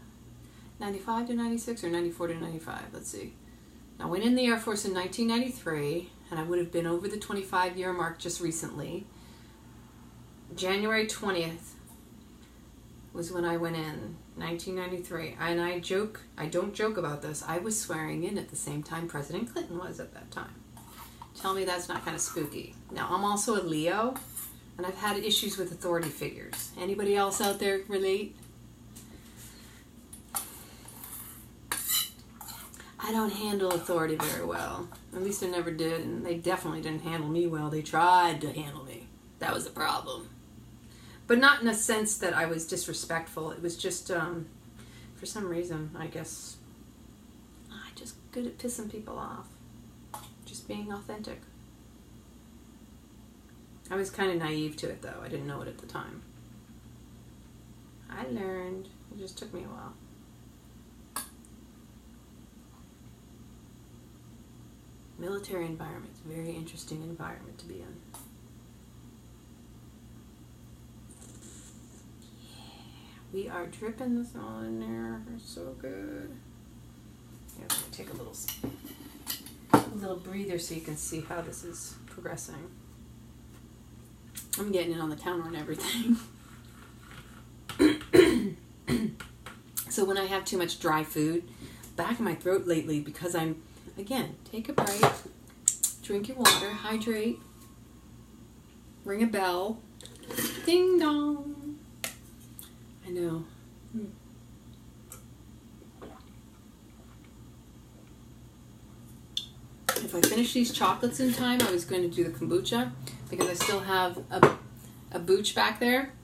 S1: 95 to 96 or 94 to 95. Let's see. I went in the Air Force in 1993, and I would have been over the 25-year mark just recently. January 20th was when I went in, 1993. And I don't joke about this, I was swearing in at the same time President Clinton was at that time. Tell me that's not kind of spooky. Now, I'm also a Leo, and I've had issues with authority figures. Anybody else out there relate? I don't handle authority very well. At least I never did, and they definitely didn't handle me well. They tried to handle me. That was the problem. But not in a sense that I was disrespectful. It was just, for some reason, I guess, I'm just good at pissing people off. Just being authentic. I was kind of naive to it, though. I didn't know it at the time. I learned. It just took me a while. Military environment. Very interesting environment to be in. We are dripping this all in there. It's so good. Yeah, I'm going to take a little breather so you can see how this is progressing. I'm getting it on the counter and everything. So when I have too much dry food, back in my throat lately, because again, take a break, drink your water, hydrate, ring a bell, ding dong. I know. If I finish these chocolates in time, I was going to do the kombucha because I still have a booch back there.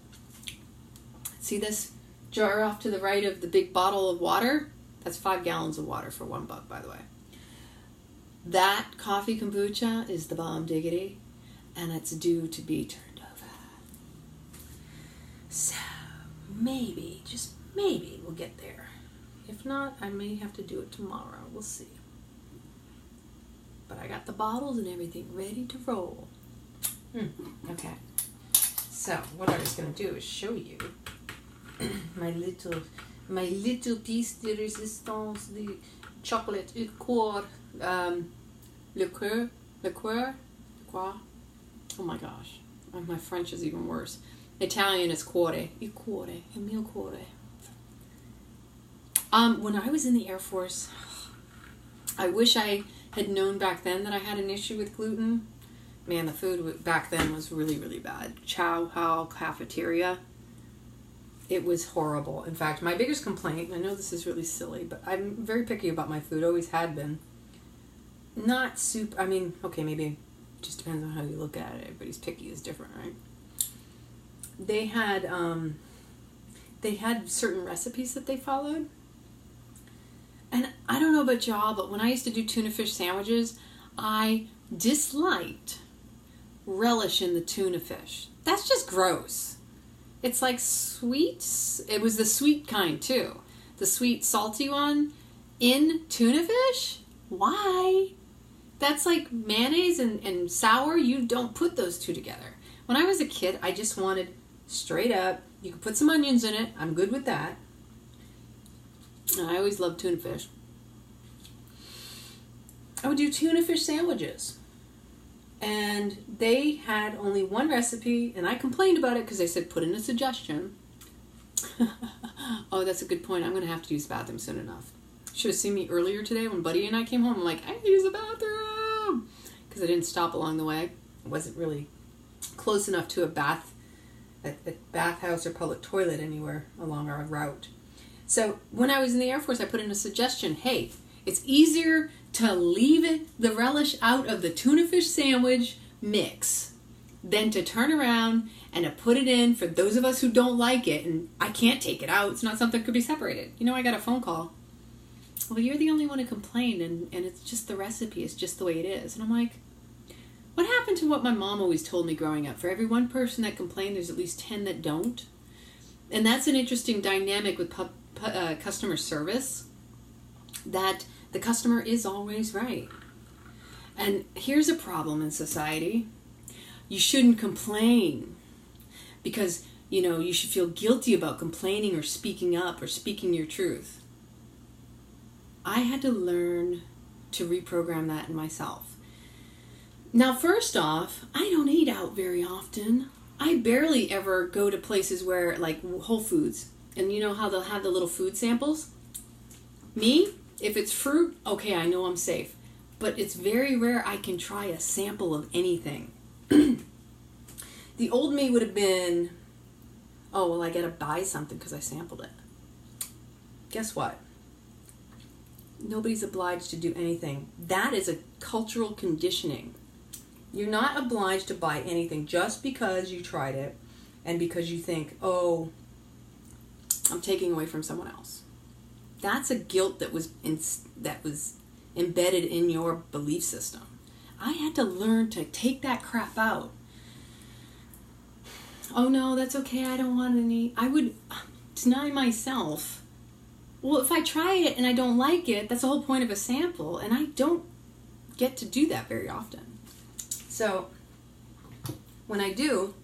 S1: See this jar off to the right of the big bottle of water? That's 5 gallons of water for $1, by the way. That coffee kombucha is the bomb diggity, and it's due to be turned over. So maybe, just maybe, we'll get there. If not, I may have to do it tomorrow. We'll see. But I got the bottles and everything ready to roll. Okay. So what I was going to do is show you my little piece de resistance, the chocolate liqueur. Oh my gosh, my French is even worse. Italian is cuore, il mio cuore. When I was in the Air Force, I wish I had known back then that I had an issue with gluten. Man, the food back then was really, really bad. Chow Hall Cafeteria. It was horrible. In fact, my biggest complaint, and I know this is really silly, but I'm very picky about my food, always had been. Not super, I mean, okay, maybe it just depends on how you look at it. Everybody's picky is different, right? They had certain recipes that they followed. And I don't know about y'all, but when I used to do tuna fish sandwiches, I disliked relish in the tuna fish. That's just gross. It's like sweet. It was the sweet kind too. The sweet, salty one in tuna fish? Why? That's like mayonnaise and sour. You don't put those two together. When I was a kid, I just wanted straight up. You could put some onions in it. I'm good with that. I always loved tuna fish. I would do tuna fish sandwiches. And they had only one recipe, and I complained about it because they said put in a suggestion. Oh, that's a good point. I'm going to have to use the bathroom soon enough. Should have seen me earlier today when Buddy and I came home. I'm like, I need to use the bathroom. Because I didn't stop along the way. It wasn't really close enough to a bathhouse or public toilet anywhere along our route. So when I was in the Air Force, I put in a suggestion. Hey, it's easier to leave the relish out of the tuna fish sandwich mix than to turn around and to put it in for those of us who don't like it. And I can't take it out. It's not something that could be separated. You know, I got a phone call. Well, you're the only one who complained, and it's just the recipe. It's just the way it is. And I'm like, what happened to what my mom always told me growing up? For every one person that complained, there's at least 10 that don't. And that's an interesting dynamic with customer service, that the customer is always right. And here's a problem in society. You shouldn't complain because, you know, you should feel guilty about complaining or speaking up or speaking your truth. I had to learn to reprogram that in myself. Now, first off, I don't eat out very often. I barely ever go to places where, like Whole Foods, and you know how they'll have the little food samples? Me, if it's fruit, okay, I know I'm safe. But it's very rare I can try a sample of anything. The old me would have been, oh, well, I gotta buy something because I sampled it. Guess what? Nobody's obliged to do anything. That is a cultural conditioning. You're not obliged to buy anything just because you tried it and because you think, oh, I'm taking away from someone else. That's a guilt that was embedded in your belief system. I had to learn to take that crap out. Oh no, that's okay, I don't want any. I would deny myself. Well, if I try it and I don't like it, that's the whole point of a sample, and I don't get to do that very often. So when I do,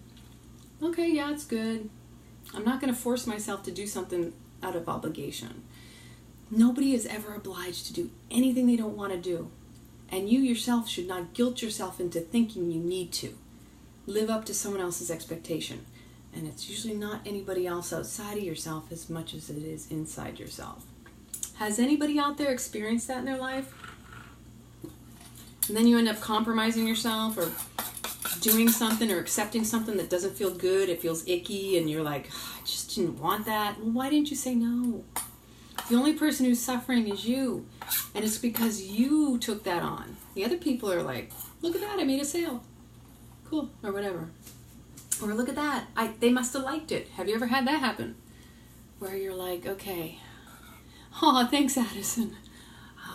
S1: okay, yeah, it's good. I'm not going to force myself to do something out of obligation. Nobody is ever obliged to do anything they don't want to do. And you yourself should not guilt yourself into thinking you need to live up to someone else's expectation. And it's usually not anybody else outside of yourself as much as it is inside yourself. Has anybody out there experienced that in their life? And then you end up compromising yourself or doing something or accepting something that doesn't feel good, it feels icky, and you're like, I just didn't want that. Well, why didn't you say no? The only person who's suffering is you, and it's because you took that on. The other people are like, look at that, I made a sale. Cool, or whatever. Or look at that, they must have liked it. Have you ever had that happen? Where you're like, okay, oh, thanks, Addison.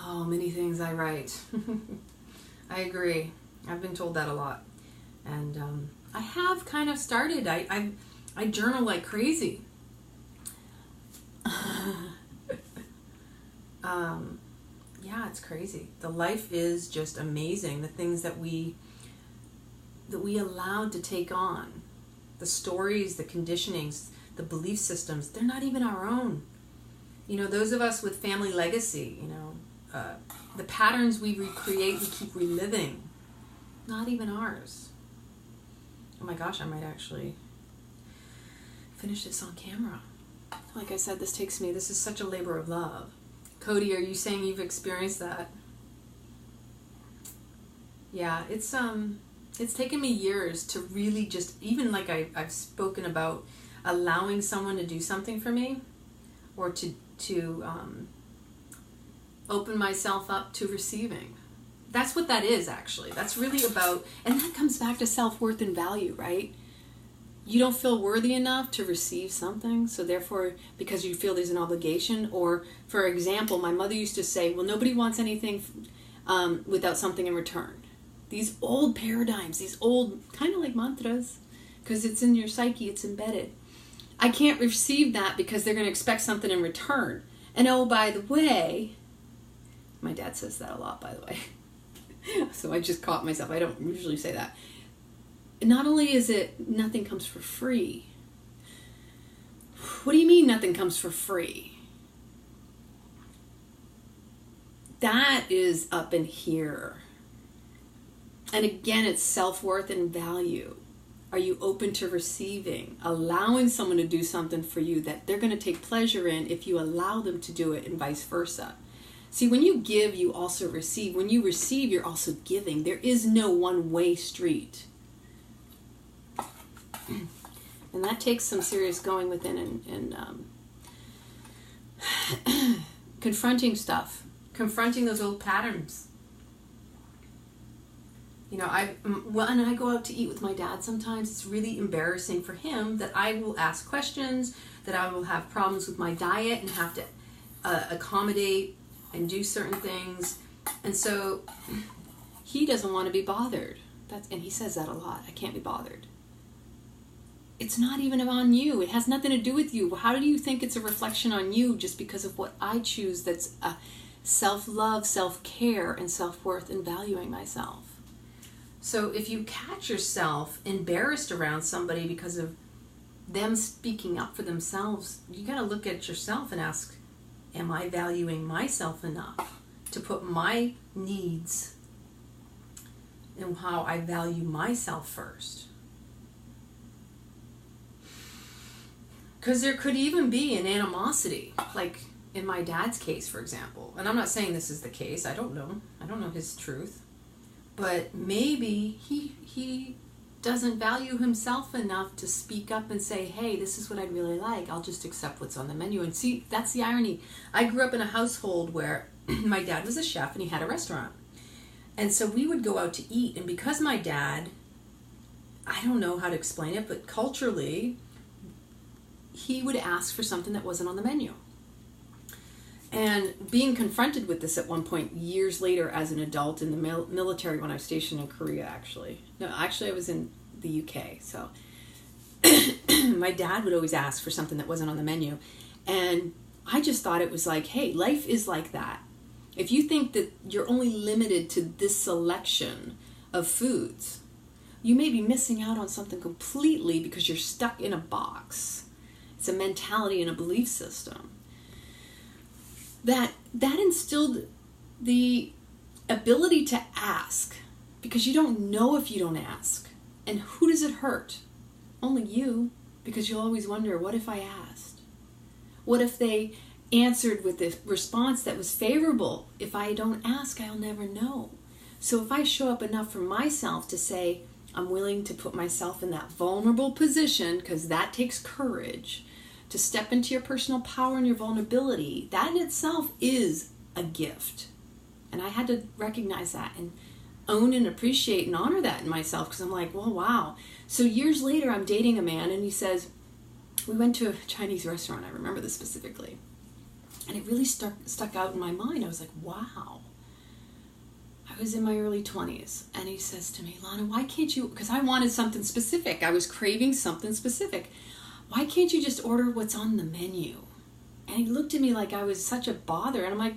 S1: Oh, many things I write. I agree. I've been told that a lot. And I have kind of started. I journal like crazy. Yeah, it's crazy. The life is just amazing. The things that we allowed to take on, the stories, the conditionings, the belief systems, they're not even our own. You know, those of us with family legacy, you know, the patterns we recreate, we keep reliving, not even ours. Oh my gosh, I might actually finish this on camera. Like I said, this is such a labor of love. Cody, are you saying you've experienced that? Yeah, it's taken me years to really just, even like I've spoken about allowing someone to do something for me, or to open myself up to receiving. That's what that is, actually. That's really about, and that comes back to self-worth and value, right? You don't feel worthy enough to receive something, so therefore, because you feel there's an obligation, or, for example, my mother used to say, well, nobody wants anything without something in return. These old paradigms, these old, kind of like mantras, because it's in your psyche, it's embedded. I can't receive that because they're going to expect something in return. And oh, by the way, my dad says that a lot, by the way. So I just caught myself. I don't usually say that. Not only is it nothing comes for free. What do you mean nothing comes for free? That is up in here. And again, it's self-worth and value. Are you open to receiving, allowing someone to do something for you that they're going to take pleasure in if you allow them to do it, and vice versa? See, when you give, you also receive. When you receive, you're also giving. There is no one-way street. And that takes some serious going within and confronting stuff. Confronting those old patterns. You know, when I go out to eat with my dad sometimes, it's really embarrassing for him that I will ask questions, that I will have problems with my diet and have to accommodate and do certain things. And so he doesn't want to be bothered. And he says that a lot. I can't be bothered. It's not even on you. It has nothing to do with you. How do you think it's a reflection on you just because of what I choose that's self-love, self-care, and self-worth and valuing myself? So if you catch yourself embarrassed around somebody because of them speaking up for themselves, you got to look at yourself and ask, am I valuing myself enough to put my needs and how I value myself first? Because there could even be an animosity, like in my dad's case, for example. And I'm not saying this is the case. I don't know. I don't know his truth. But maybe he doesn't value himself enough to speak up and say, hey, this is what I'd really like. I'll just accept what's on the menu. And see, that's the irony. I grew up in a household where my dad was a chef and he had a restaurant. And so we would go out to eat. And because my dad, I don't know how to explain it, but culturally, he would ask for something that wasn't on the menu. And being confronted with this at one point, years later as an adult in the military when I was stationed in Korea, actually. No, actually I was in the UK, so. My dad would always ask for something that wasn't on the menu. And I just thought it was like, hey, life is like that. If you think that you're only limited to this selection of foods, you may be missing out on something completely because you're stuck in a box. It's a mentality and a belief system. That instilled the ability to ask, because you don't know if you don't ask. And who does it hurt? Only you, because you'll always wonder, what if I asked? What if they answered with a response that was favorable? If I don't ask, I'll never know. So if I show up enough for myself to say, I'm willing to put myself in that vulnerable position, because that takes courage, to step into your personal power and your vulnerability, that in itself is a gift. And I had to recognize that and own and appreciate and honor that in myself, because I'm like, well, wow. So years later, I'm dating a man, and he says, we went to a Chinese restaurant. I remember this specifically. And it really stuck out in my mind. I was like, wow. I was in my early 20s. And he says to me, Lana, why can't you, because I wanted something specific. I was craving something specific. Why can't you just order what's on the menu? And he looked at me like I was such a bother. And I'm like,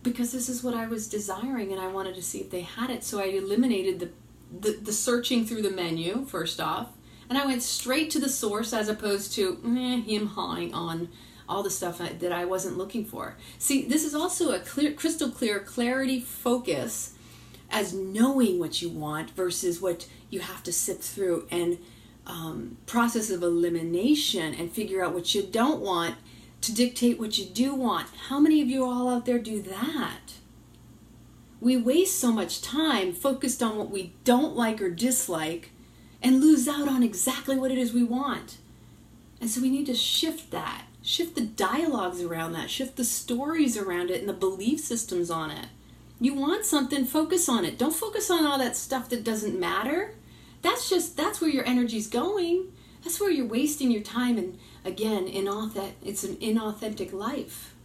S1: because this is what I was desiring, and I wanted to see if they had it. So I eliminated the searching through the menu, first off. And I went straight to the source, as opposed to him hawing on all the stuff that I wasn't looking for. See, this is also a crystal clear clarity focus, as knowing what you want versus what you have to sift through, and process of elimination and figure out what you don't want to dictate what you do want. How many of you all out there do that? We waste so much time focused on what we don't like or dislike, and lose out on exactly what it is we want. And so we need to shift that. Shift the dialogues around that. Shift the stories around it and the belief systems on it. You want something, focus on it. Don't focus on all that stuff that doesn't matter. That's where your energy's going. That's where you're wasting your time. And again, it's an inauthentic life.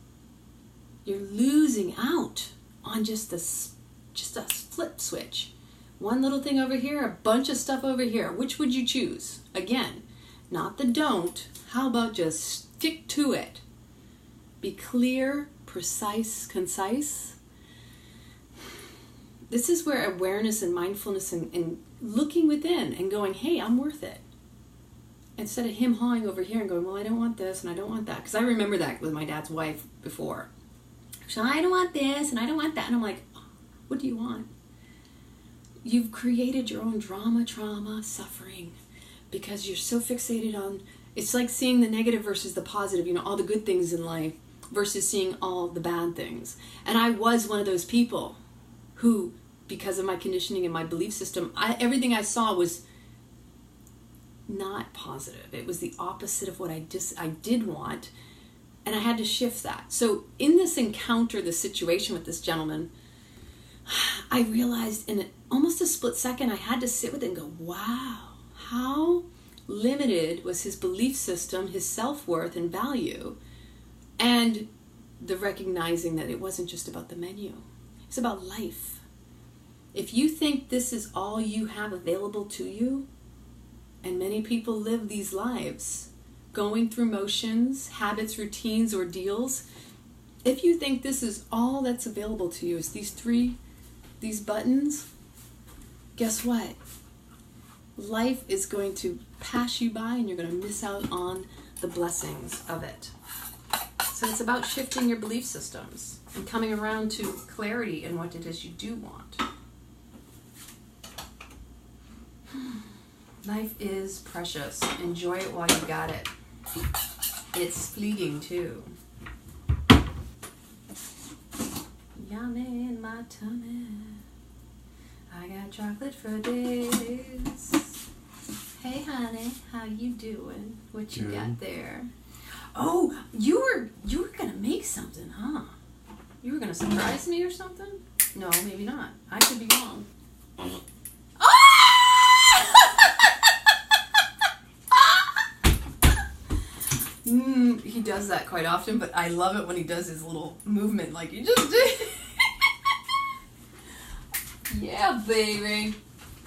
S1: You're losing out on just a flip switch. One little thing over here, a bunch of stuff over here. Which would you choose? Again, not the don't. How about just stick to it? Be clear, precise, concise. This is where awareness and mindfulness and looking within and going, hey, I'm worth it. Instead of him hawing over here and going, well, I don't want this and I don't want that. Because I remember that with my dad's wife before. So I don't want this and I don't want that. And I'm like, what do you want? You've created your own drama, trauma, suffering, because you're so fixated on, it's like seeing the negative versus the positive, all the good things in life versus seeing all the bad things. And I was one of those people who, because of my conditioning and my belief system, everything I saw was not positive. It was the opposite of what I did want, and I had to shift that. So in this encounter, this situation with this gentleman, I realized in almost a split second, I had to sit with it and go, wow, how limited was his belief system, his self-worth and value, and the recognizing that it wasn't just about the menu. It's about life. If you think this is all you have available to you, and many people live these lives, going through motions, habits, routines, ordeals, if you think this is all that's available to you, is these buttons, guess what? Life is going to pass you by, and you're going to miss out on the blessings of it. So it's about shifting your belief systems and coming around to clarity in what it is you do want. Life is precious. Enjoy it while you got it. It's fleeting too. Yummy in my tummy. I got chocolate for days. Hey honey, how you doing? What you got there? Oh, you were gonna make something, huh? You were gonna surprise me or something? No, maybe not. I could be wrong. He does that quite often, but I love it when he does his little movement like you just did. Yeah, baby.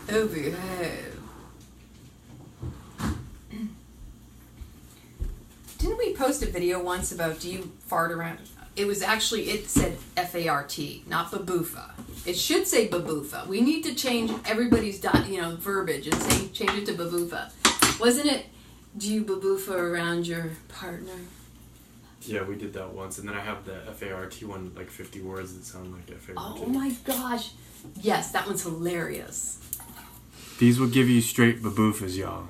S1: Oh, behave. Didn't we post a video once about do you fart around? It said F-A-R-T, not baboofa. It should say baboofa. We need to change everybody's verbiage and change it to baboofa. Wasn't it? Do you baboofa around your partner?
S2: Yeah, we did that once, and then I have the FART one, like 50 words that sound like FART.
S1: Oh my gosh. Yes, that one's hilarious.
S2: These will give you straight baboofas, y'all.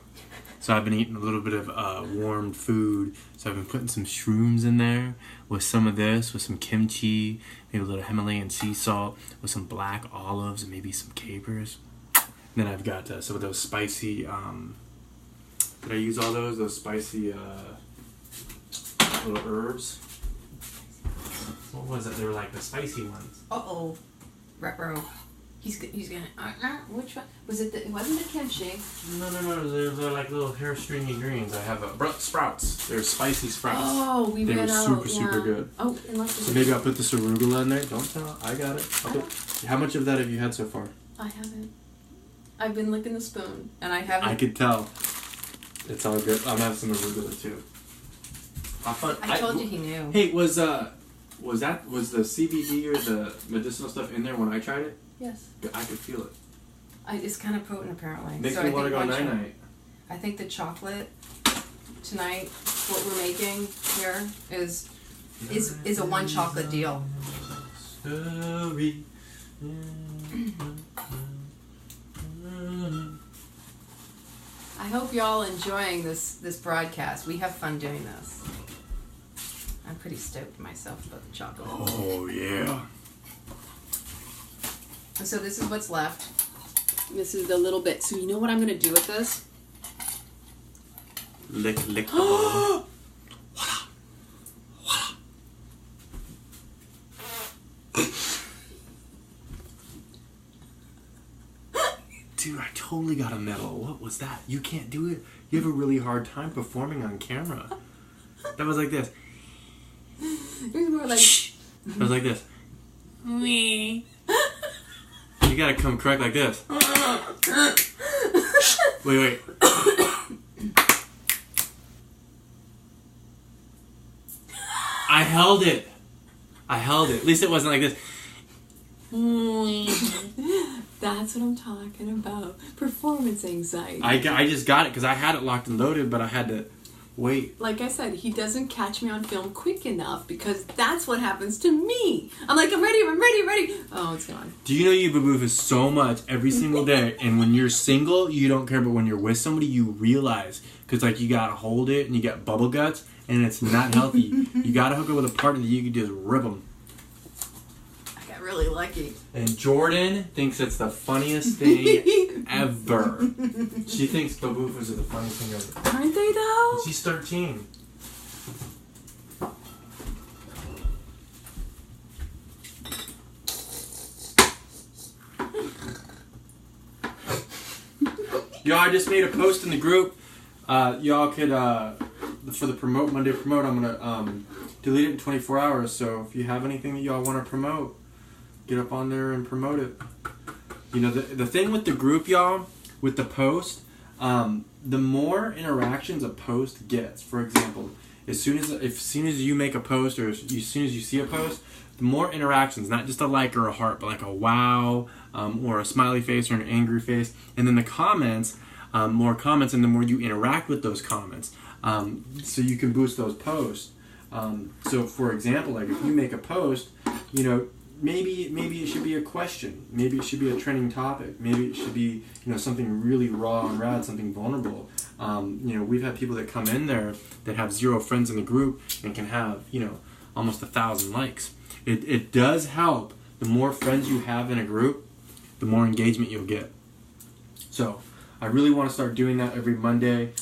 S2: So I've been eating a little bit of warmed food. So I've been putting some shrooms in there with some of this, with some kimchi, maybe a little Himalayan sea salt, with some black olives and maybe some capers. Then I've got some of those spicy, did I use all those? Those spicy little herbs? What was it? They were like the spicy ones.
S1: Uh-oh. Retro. He's gonna. Which one was it? It wasn't the kimchi.
S2: No. They're like little hair stringy greens. I have sprouts. They're spicy sprouts.
S1: Oh, we
S2: they
S1: ran
S2: were
S1: out.
S2: super good.
S1: Oh, unless
S2: So maybe I'll put this arugula in there. Don't tell. I got it. How much of that have you had so far?
S1: I haven't. I've been licking the spoon, and I haven't.
S2: I could tell. It's all good. I'm gonna have some arugula too.
S1: I told you he knew.
S2: Hey, was the CBD or the medicinal stuff in there when I tried it?
S1: Yes.
S2: I could feel it.
S1: It's kind of potent apparently.
S2: Makes
S1: so
S2: me
S1: I
S2: want to
S1: think
S2: go night-night.
S1: I think the chocolate tonight, what we're making here is a one chocolate deal.
S2: Story.
S1: I hope y'all enjoying this broadcast. We have fun doing this. I'm pretty stoked myself about the chocolate.
S2: Oh yeah.
S1: And so this is what's left. This is the little bit. So you know what I'm gonna do with this?
S2: Lick the bowl. Dude, I totally got a medal. What was that? You can't do it. You have a really hard time performing on camera. That was like this.
S1: It was more like.
S2: That was like this. Me. You gotta come correct like this. Wait. I held it. At least it wasn't like this.
S1: That's what I'm talking about. Performance anxiety.
S2: I just got it because I had it locked and loaded, but I had to wait.
S1: Like I said, he doesn't catch me on film quick enough because that's what happens to me. I'm like, I'm ready. Oh, it's gone.
S2: Do you know you baboof so much every single day, and when you're single, you don't care, but when you're with somebody, you realize. Because, like, you gotta hold it, and you got bubble guts, and it's not healthy. You gotta hook up with a partner that you can just rip them.
S1: I got really lucky.
S2: And Jordan thinks it's the funniest thing ever. She thinks baboofas are the funniest thing ever.
S1: Aren't they, though?
S2: And she's 13. Y'all, I just made a post in the group. Y'all could, for the Monday promote, I'm going to delete it in 24 hours. So if you have anything that y'all want to promote, get up on there and promote it. You know, the thing with the group, y'all, with the post, the more interactions a post gets, for example, as soon as you make a post or as soon as you see a post, the more interactions, not just a like or a heart, but like a wow, or a smiley face or an angry face, and then the comments, more comments, and the more you interact with those comments, so you can boost those posts. So for example, like if you make a post, you know, maybe it should be a question, maybe it should be a trending topic, maybe it should be, you know, something really raw and rad, something vulnerable. You know, we've had people that come in there that have 0 friends in the group and can have, you know, almost 1,000 likes. It does help. The more friends you have in a group, the more engagement you'll get. So I really want to start doing that every Monday.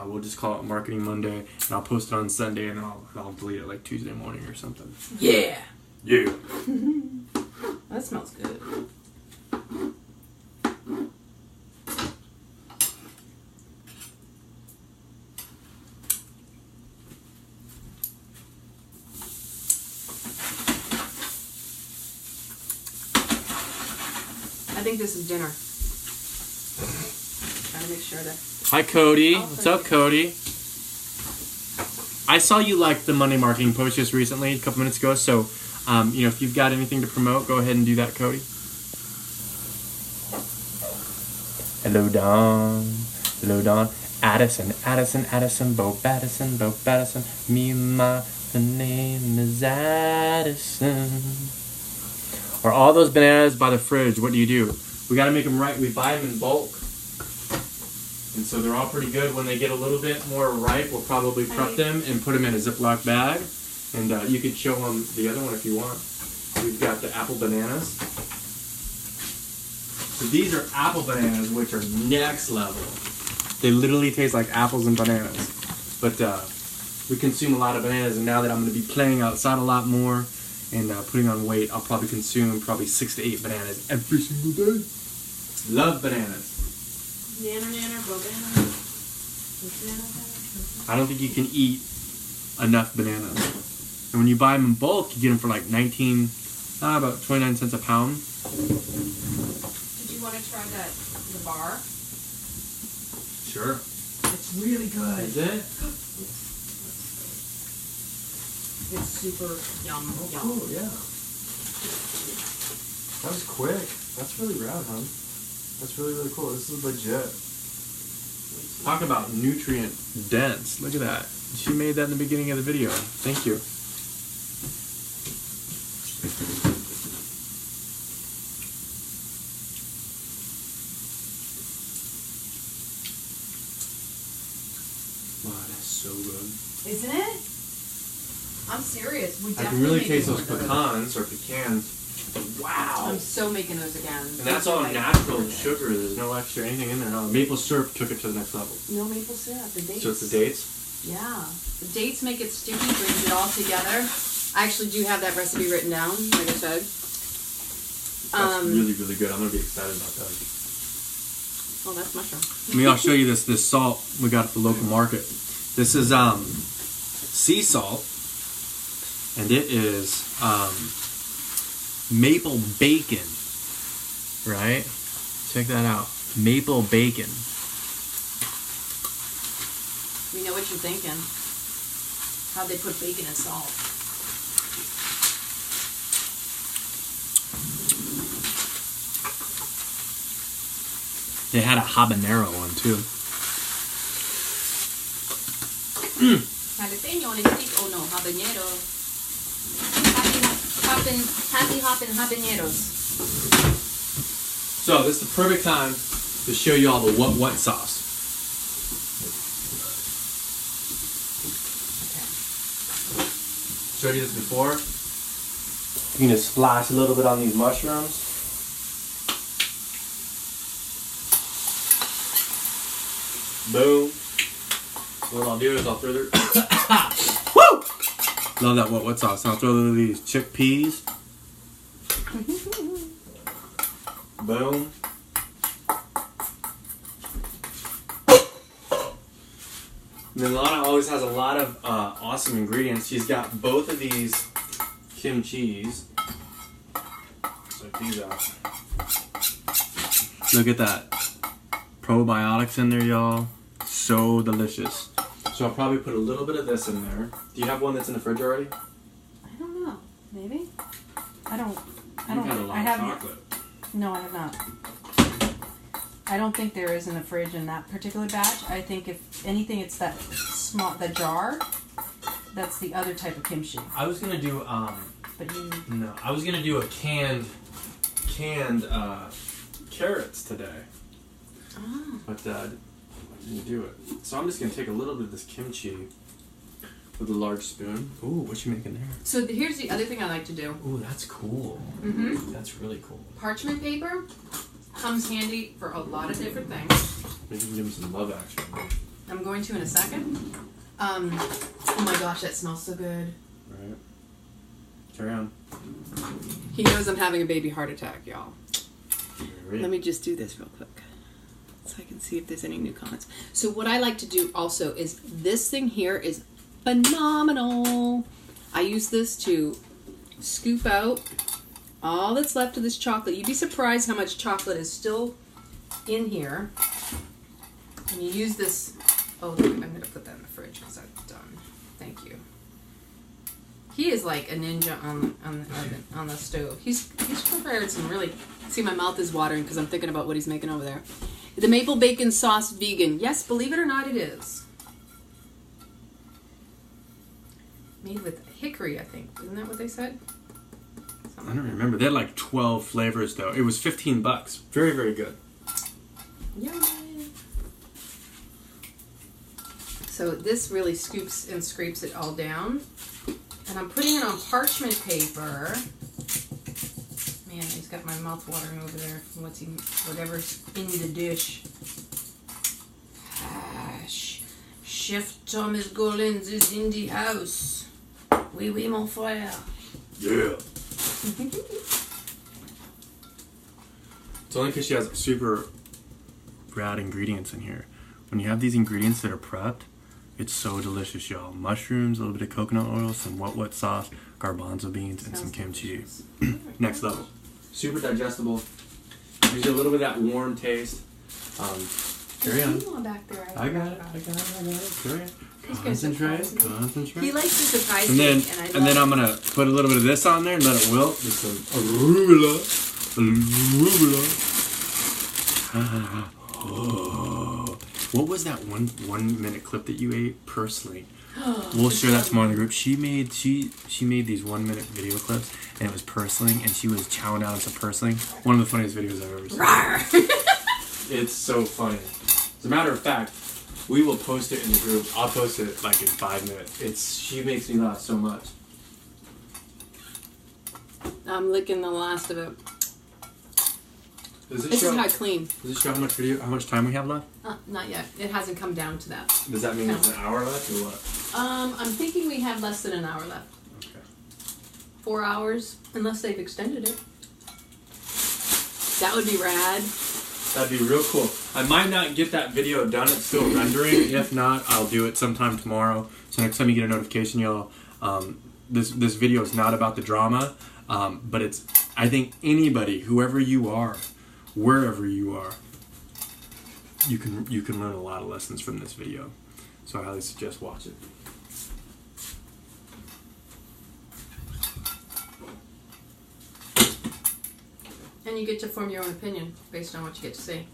S2: We'll just call it Marketing Monday, and I'll post it on Sunday, and I'll delete it like Tuesday morning or something.
S1: Yeah.
S2: Yeah.
S1: That smells good. I think this is dinner. Trying to make sure that.
S2: Hi, Cody. What's up, Cody? I saw you liked the Monday marketing post just recently, a couple minutes ago. So, you know, if you've got anything to promote, go ahead and do that, Cody. Hello, Don. Hello, Don. Addison, Addison, Addison, Bo Baddison, Bo Baddison. Me, my, the name is Addison. Are all those bananas by the fridge? What do you do? We gotta make them right. We buy them in bulk. And so they're all pretty good. When they get a little bit more ripe, we'll probably prep them and put them in a Ziploc bag. And you could show them the other one if you want. We've got the apple bananas. So these are apple bananas, which are next level. They literally taste like apples and bananas. But we consume a lot of bananas, and now that I'm going to be playing outside a lot more and putting on weight, I'll probably consume 6 to 8 bananas every single day. Love bananas.
S1: Nanner, banana.
S2: I don't think you can eat enough bananas. And when you buy them in bulk, you get them for like about 29 cents a pound.
S1: Did you want to try the bar?
S2: Sure.
S1: It's really good.
S2: Is it?
S1: It's super yum.
S2: Cool, yeah. That was quick. That's really rad, huh? That's really, really cool. This is legit. Talk about nutrient dense. Look at that. She made that in the beginning of the video. Thank you. Wow, that's so good.
S1: Isn't it? I'm serious. We
S2: I
S1: definitely
S2: can really
S1: make
S2: taste
S1: more
S2: those
S1: of
S2: pecans or pecans. Wow.
S1: I'm so making those again.
S2: And that's all natural sugar. There's no extra anything in there. No, maple syrup took it to the next level.
S1: No maple syrup. The dates.
S2: So it's the dates?
S1: Yeah. The dates make it sticky, brings it all together. I actually do have that recipe written down, like I said.
S2: That's really, really good. I'm going to be excited about that.
S1: Oh, that's mushroom.
S2: I'll show you this salt we got at the local market. This is sea salt. And it is maple bacon, right? Check that out. Maple bacon.
S1: We know what you're thinking. How'd they put bacon and salt?
S2: They had a habanero one too.
S1: Jalapeno and oh no, habanero. Happy hoppin' habaneros.
S2: So this is the perfect time to show you all the what sauce. Showed you this before. You can just splash a little bit on these mushrooms. Boom. What I'll do is I'll throw Woo! Love that what sauce. I'll throw these chickpeas. Boom. And then Lana always has a lot of awesome ingredients. She's got both of these kimchis. Check these out. Look at that. Probiotics in there, y'all. So delicious. So I'll probably put a little bit of this in there. Do you have one that's in the fridge already?
S1: I don't know. Maybe. I don't.
S2: You've had a lot of chocolate.
S1: No, I have not. I don't think there is in the fridge in that particular batch. I think if anything, it's that small, the jar. That's the other type of kimchi.
S2: I was gonna do
S1: But you.
S2: no, I was gonna do a canned carrots today.
S1: Oh.
S2: But I didn't do it. So I'm just gonna take a little bit of this kimchi with a large spoon. Ooh, what you making there?
S1: So here's the other thing I like to do.
S2: Ooh, that's cool.
S1: Mm-hmm.
S2: That's really cool.
S1: Parchment paper comes handy for a lot of different things.
S2: Maybe you can give me some love action.
S1: I'm going to in a second. Oh my gosh, that smells so good.
S2: Right. Carry on.
S1: He knows I'm having a baby heart attack, y'all.
S2: Right.
S1: Let me just do this real quick so I can see if there's any new comments. So what I like to do also is this thing here is phenomenal. I use this to scoop out all that's left of this chocolate. You'd be surprised how much chocolate is still in here. And you use this. Oh, I'm going to put that in the fridge because I'm done. Thank you. He is like a ninja on the stove. He's prepared some really. See, my mouth is watering because I'm thinking about what he's making over there. The maple bacon sauce vegan. Yes, believe it or not, it is. Made with hickory, I think. Isn't that what they said?
S2: I don't remember. They had like 12 flavors though. It was $15. Very, very good.
S1: Yeah. So this really scoops and scrapes it all down. And I'm putting it on parchment paper. Man, he's got my mouth watering over there from whatever's in the dish. Chef Thomas Gollins is in the house. Oui, mon frère.
S2: Yeah. It's only because she has super rad ingredients in here. When you have these ingredients that are prepped, it's so delicious, y'all. Mushrooms, a little bit of coconut oil, some what sauce, garbanzo beans, and some kimchi. Next level. Super digestible. Gives you a little bit of that warm taste. Carry on.
S1: Back there.
S2: I got it. Carry on. Concentrate.
S1: He likes to surprise
S2: And then,
S1: me,
S2: and then I'm gonna put a little bit of this on there and let it wilt. Just some arugula. Oh. What was that one minute clip that you ate personally? We'll share that tomorrow in the group. She made these 1 minute video clips, and it was purslane, and she was chowing down some purslane. One of the funniest videos I've ever seen. It's so funny. As a matter of fact, we will post it in the group. I'll post it like in 5 minutes. She makes me laugh so much.
S1: I'm licking the last of it.
S2: This
S1: is how I clean.
S2: Does it show how much time we have left?
S1: Not yet. It hasn't come down to that.
S2: Does that mean there's an hour left or what?
S1: I'm thinking we have less than an hour left.
S2: Okay.
S1: 4 hours, unless they've extended it. That would be rad.
S2: That'd be real cool. I might not get that video done. It's still rendering. If not, I'll do it sometime tomorrow. So next time you get a notification, y'all, this video is not about the drama, but it's, I think anybody, whoever you are, wherever you are, you can learn a lot of lessons from this video. So I highly suggest watch it.
S1: And you get to form your own opinion based on what you get to see.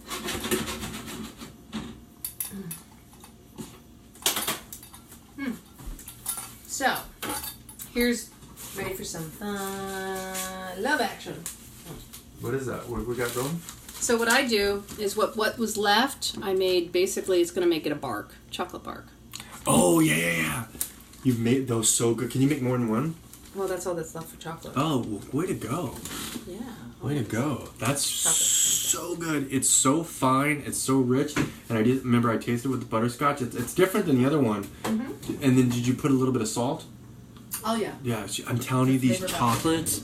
S1: So, here's ready for some love action.
S2: What is that? What we got going?
S1: So what I do is what was left, I made, basically it's going to make it a bark, chocolate bark.
S2: Oh, yeah. You've made those so good. Can you make more than one?
S1: Well, that's all that's left for chocolate.
S2: Oh, well, way to go.
S1: Yeah.
S2: Way to go. That's so good. It's so fine. It's so rich. And I did remember I tasted it with the butterscotch. It's different than the other one. Mm-hmm. And then did you put a little bit of salt?
S1: Oh, yeah.
S2: Yeah, I'm telling you, these chocolates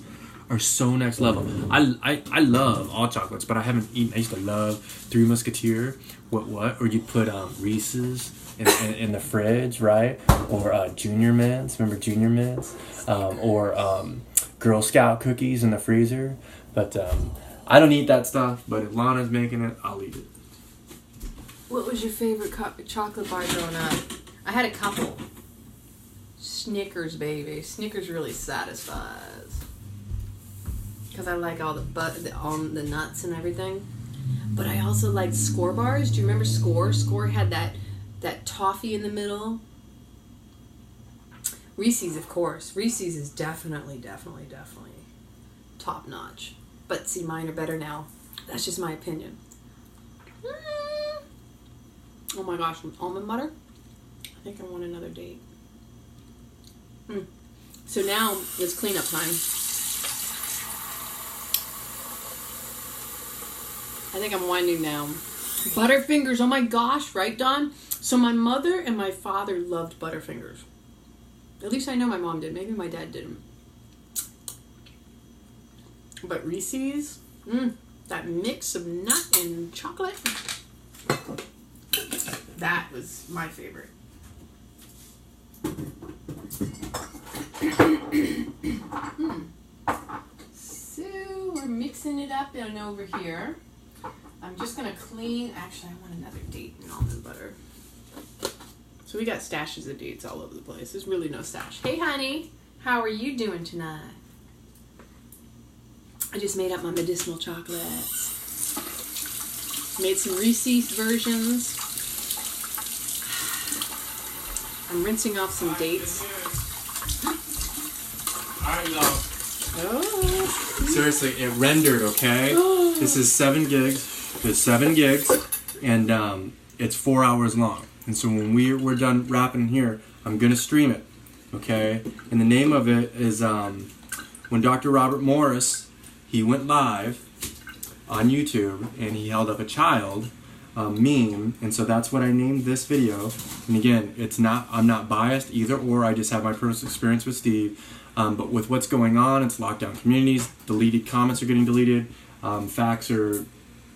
S2: are so next level. I love all chocolates, but I haven't eaten. I used to love Three Musketeer. What? Or you put Reese's in the fridge, right? Or Junior Mints. Remember Junior Mints? Or Girl Scout cookies in the freezer. But I don't eat that stuff. But if Lana's making it, I'll eat it.
S1: What was your favorite chocolate bar growing up? I had a couple. Snickers, baby. Snickers really satisfies. Because I like all the nuts and everything. But I also liked Skor bars. Do you remember Skor? Skor had that toffee in the middle. Reese's, of course. Reese's is definitely top notch. But see, mine are better now. That's just my opinion. Oh my gosh, almond butter? I think I want another date. So now it's cleanup time. I think I'm winding down. Butterfingers, oh my gosh, right, Dawn? So my mother and my father loved Butterfingers. At least I know my mom did. Maybe my dad didn't. But Reese's, that mix of nut and chocolate, that was my favorite. So we're mixing it up and over here. I'm just gonna clean. Actually, I want another date and almond butter. So we got stashes of dates all over the place. There's really no stash. Hey, honey, how are you doing tonight? I just made up my medicinal chocolates. Made some Reese's versions. I'm rinsing off some dates. Oh.
S2: Seriously, it rendered, okay? This is 7 gigs. There's 7 gigs, and it's 4 hours long. And so when we're done wrapping here, I'm gonna stream it, okay? And the name of it is when Dr. Robert Morris, he went live on YouTube and he held up a child meme, and so that's what I named this video. And again, I'm not biased either or. I just have my personal experience with Steve. But with what's going on, it's lockdown communities, deleted comments are getting deleted, facts are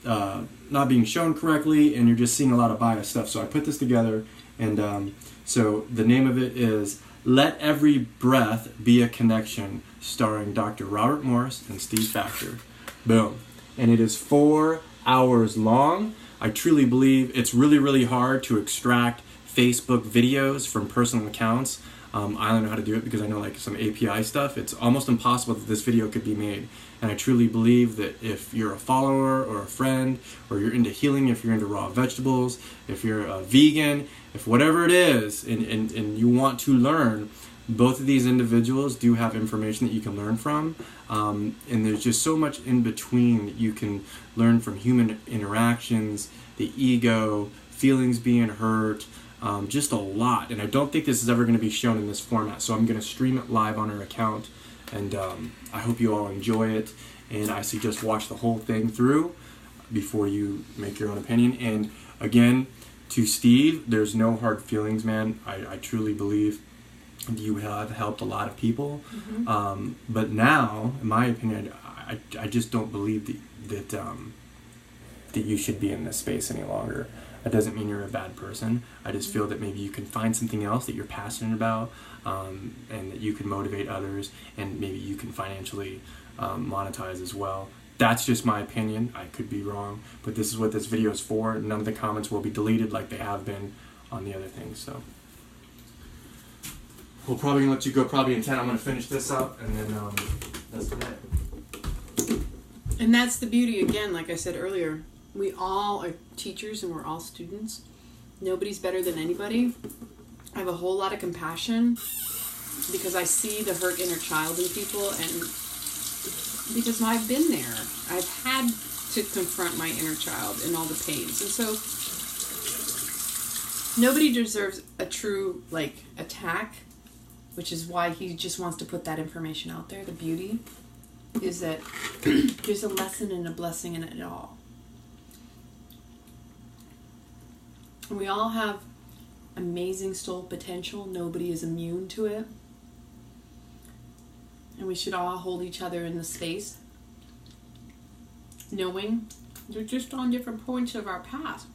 S2: not being shown correctly, and you're just seeing a lot of biased stuff. So I put this together, and so the name of it is Let Every Breath Be a Connection, starring Dr. Robert Morris and Steve Factor. Boom. And it is 4 hours long. I truly believe it's really, really hard to extract Facebook videos from personal accounts. I don't know how to do it because I know like some API stuff. It's almost impossible that this video could be made. And I truly believe that if you're a follower or a friend, or you're into healing, if you're into raw vegetables, if you're a vegan, if whatever it is, and you want to learn, both of these individuals do have information that you can learn from. And there's just so much in between that you can learn from human interactions, the ego, feelings being hurt, just a lot. And I don't think this is ever going to be shown in this format, so I'm going to stream it live on our account, and I hope you all enjoy it, and I suggest watch the whole thing through before you make your own opinion. And again, to Steve, there's no hard feelings, man. I truly believe you have helped a lot of people.
S1: Mm-hmm.
S2: But now, in my opinion, I just don't believe that you should be in this space any longer. That doesn't mean you're a bad person. I just feel that maybe you can find something else that you're passionate about, and that you can motivate others, and maybe you can financially monetize as well. That's just my opinion. I could be wrong, but this is what this video is for. None of the comments will be deleted like they have been on the other things. So we'll probably let you go probably in 10. I'm going to finish this up, and then that's the night.
S1: And that's the beauty, again, like I said earlier. We all are teachers and we're all students. Nobody's better than anybody. I have a whole lot of compassion because I see the hurt inner child in people, and because I've been there. I've had to confront my inner child and all the pains. And so nobody deserves a true attack, which is why he just wants to put that information out there. The beauty is that there's a lesson and a blessing in it all. We all have amazing soul potential. Nobody is immune to it. And we should all hold each other in the space, knowing they're just on different points of our path.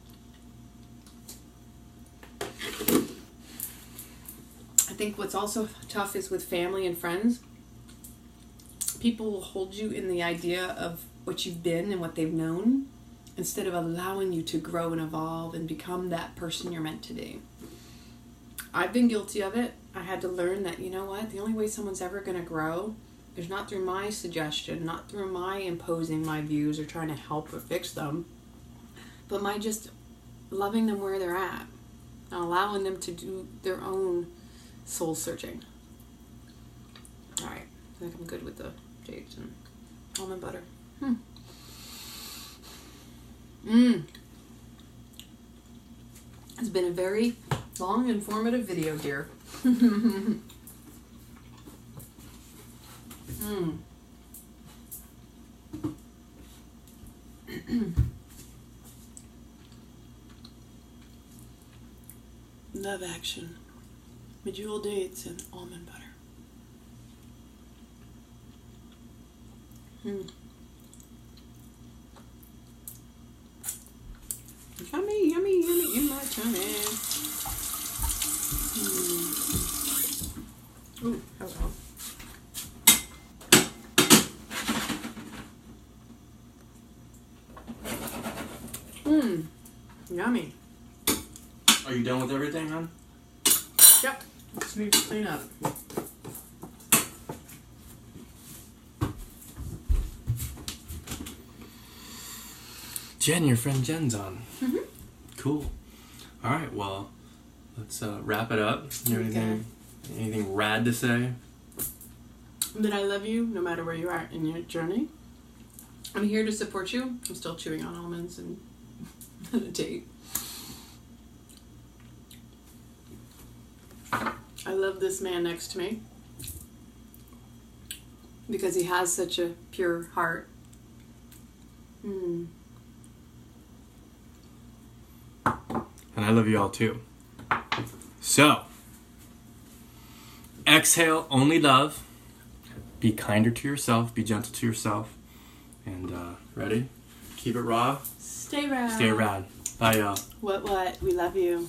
S1: I think what's also tough is with family and friends. People will hold you in the idea of what you've been and what they've known, instead of allowing you to grow and evolve and become that person you're meant to be. I've been guilty of it. I had to learn that, you know what, the only way someone's ever going to grow is not through my suggestion, not through my imposing my views or trying to help or fix them, but my just loving them where they're at and allowing them to do their own soul searching. Alright, I think I'm good with the dates and almond butter. It's been a very long, informative video, dear. Love action, medjool dates, and almond butter. Yummy, yummy, yummy in my tummy. Ooh, hello. Yummy.
S2: Are you done with everything, hon?
S1: Yep. Just need to clean up.
S2: Jen, your friend Jen's on.
S1: Mm-hmm.
S2: Cool. All right, well, let's wrap it up. You have anything rad to say?
S1: That I love you no matter where you are in your journey. I'm here to support you. I'm still chewing on almonds and a date. I love this man next to me because he has such a pure heart.
S2: And I love you all too. So, exhale only love. Be kinder to yourself. Be gentle to yourself. And ready? Keep it raw.
S1: Stay rad.
S2: Stay rad. Bye, y'all.
S1: What? We love you.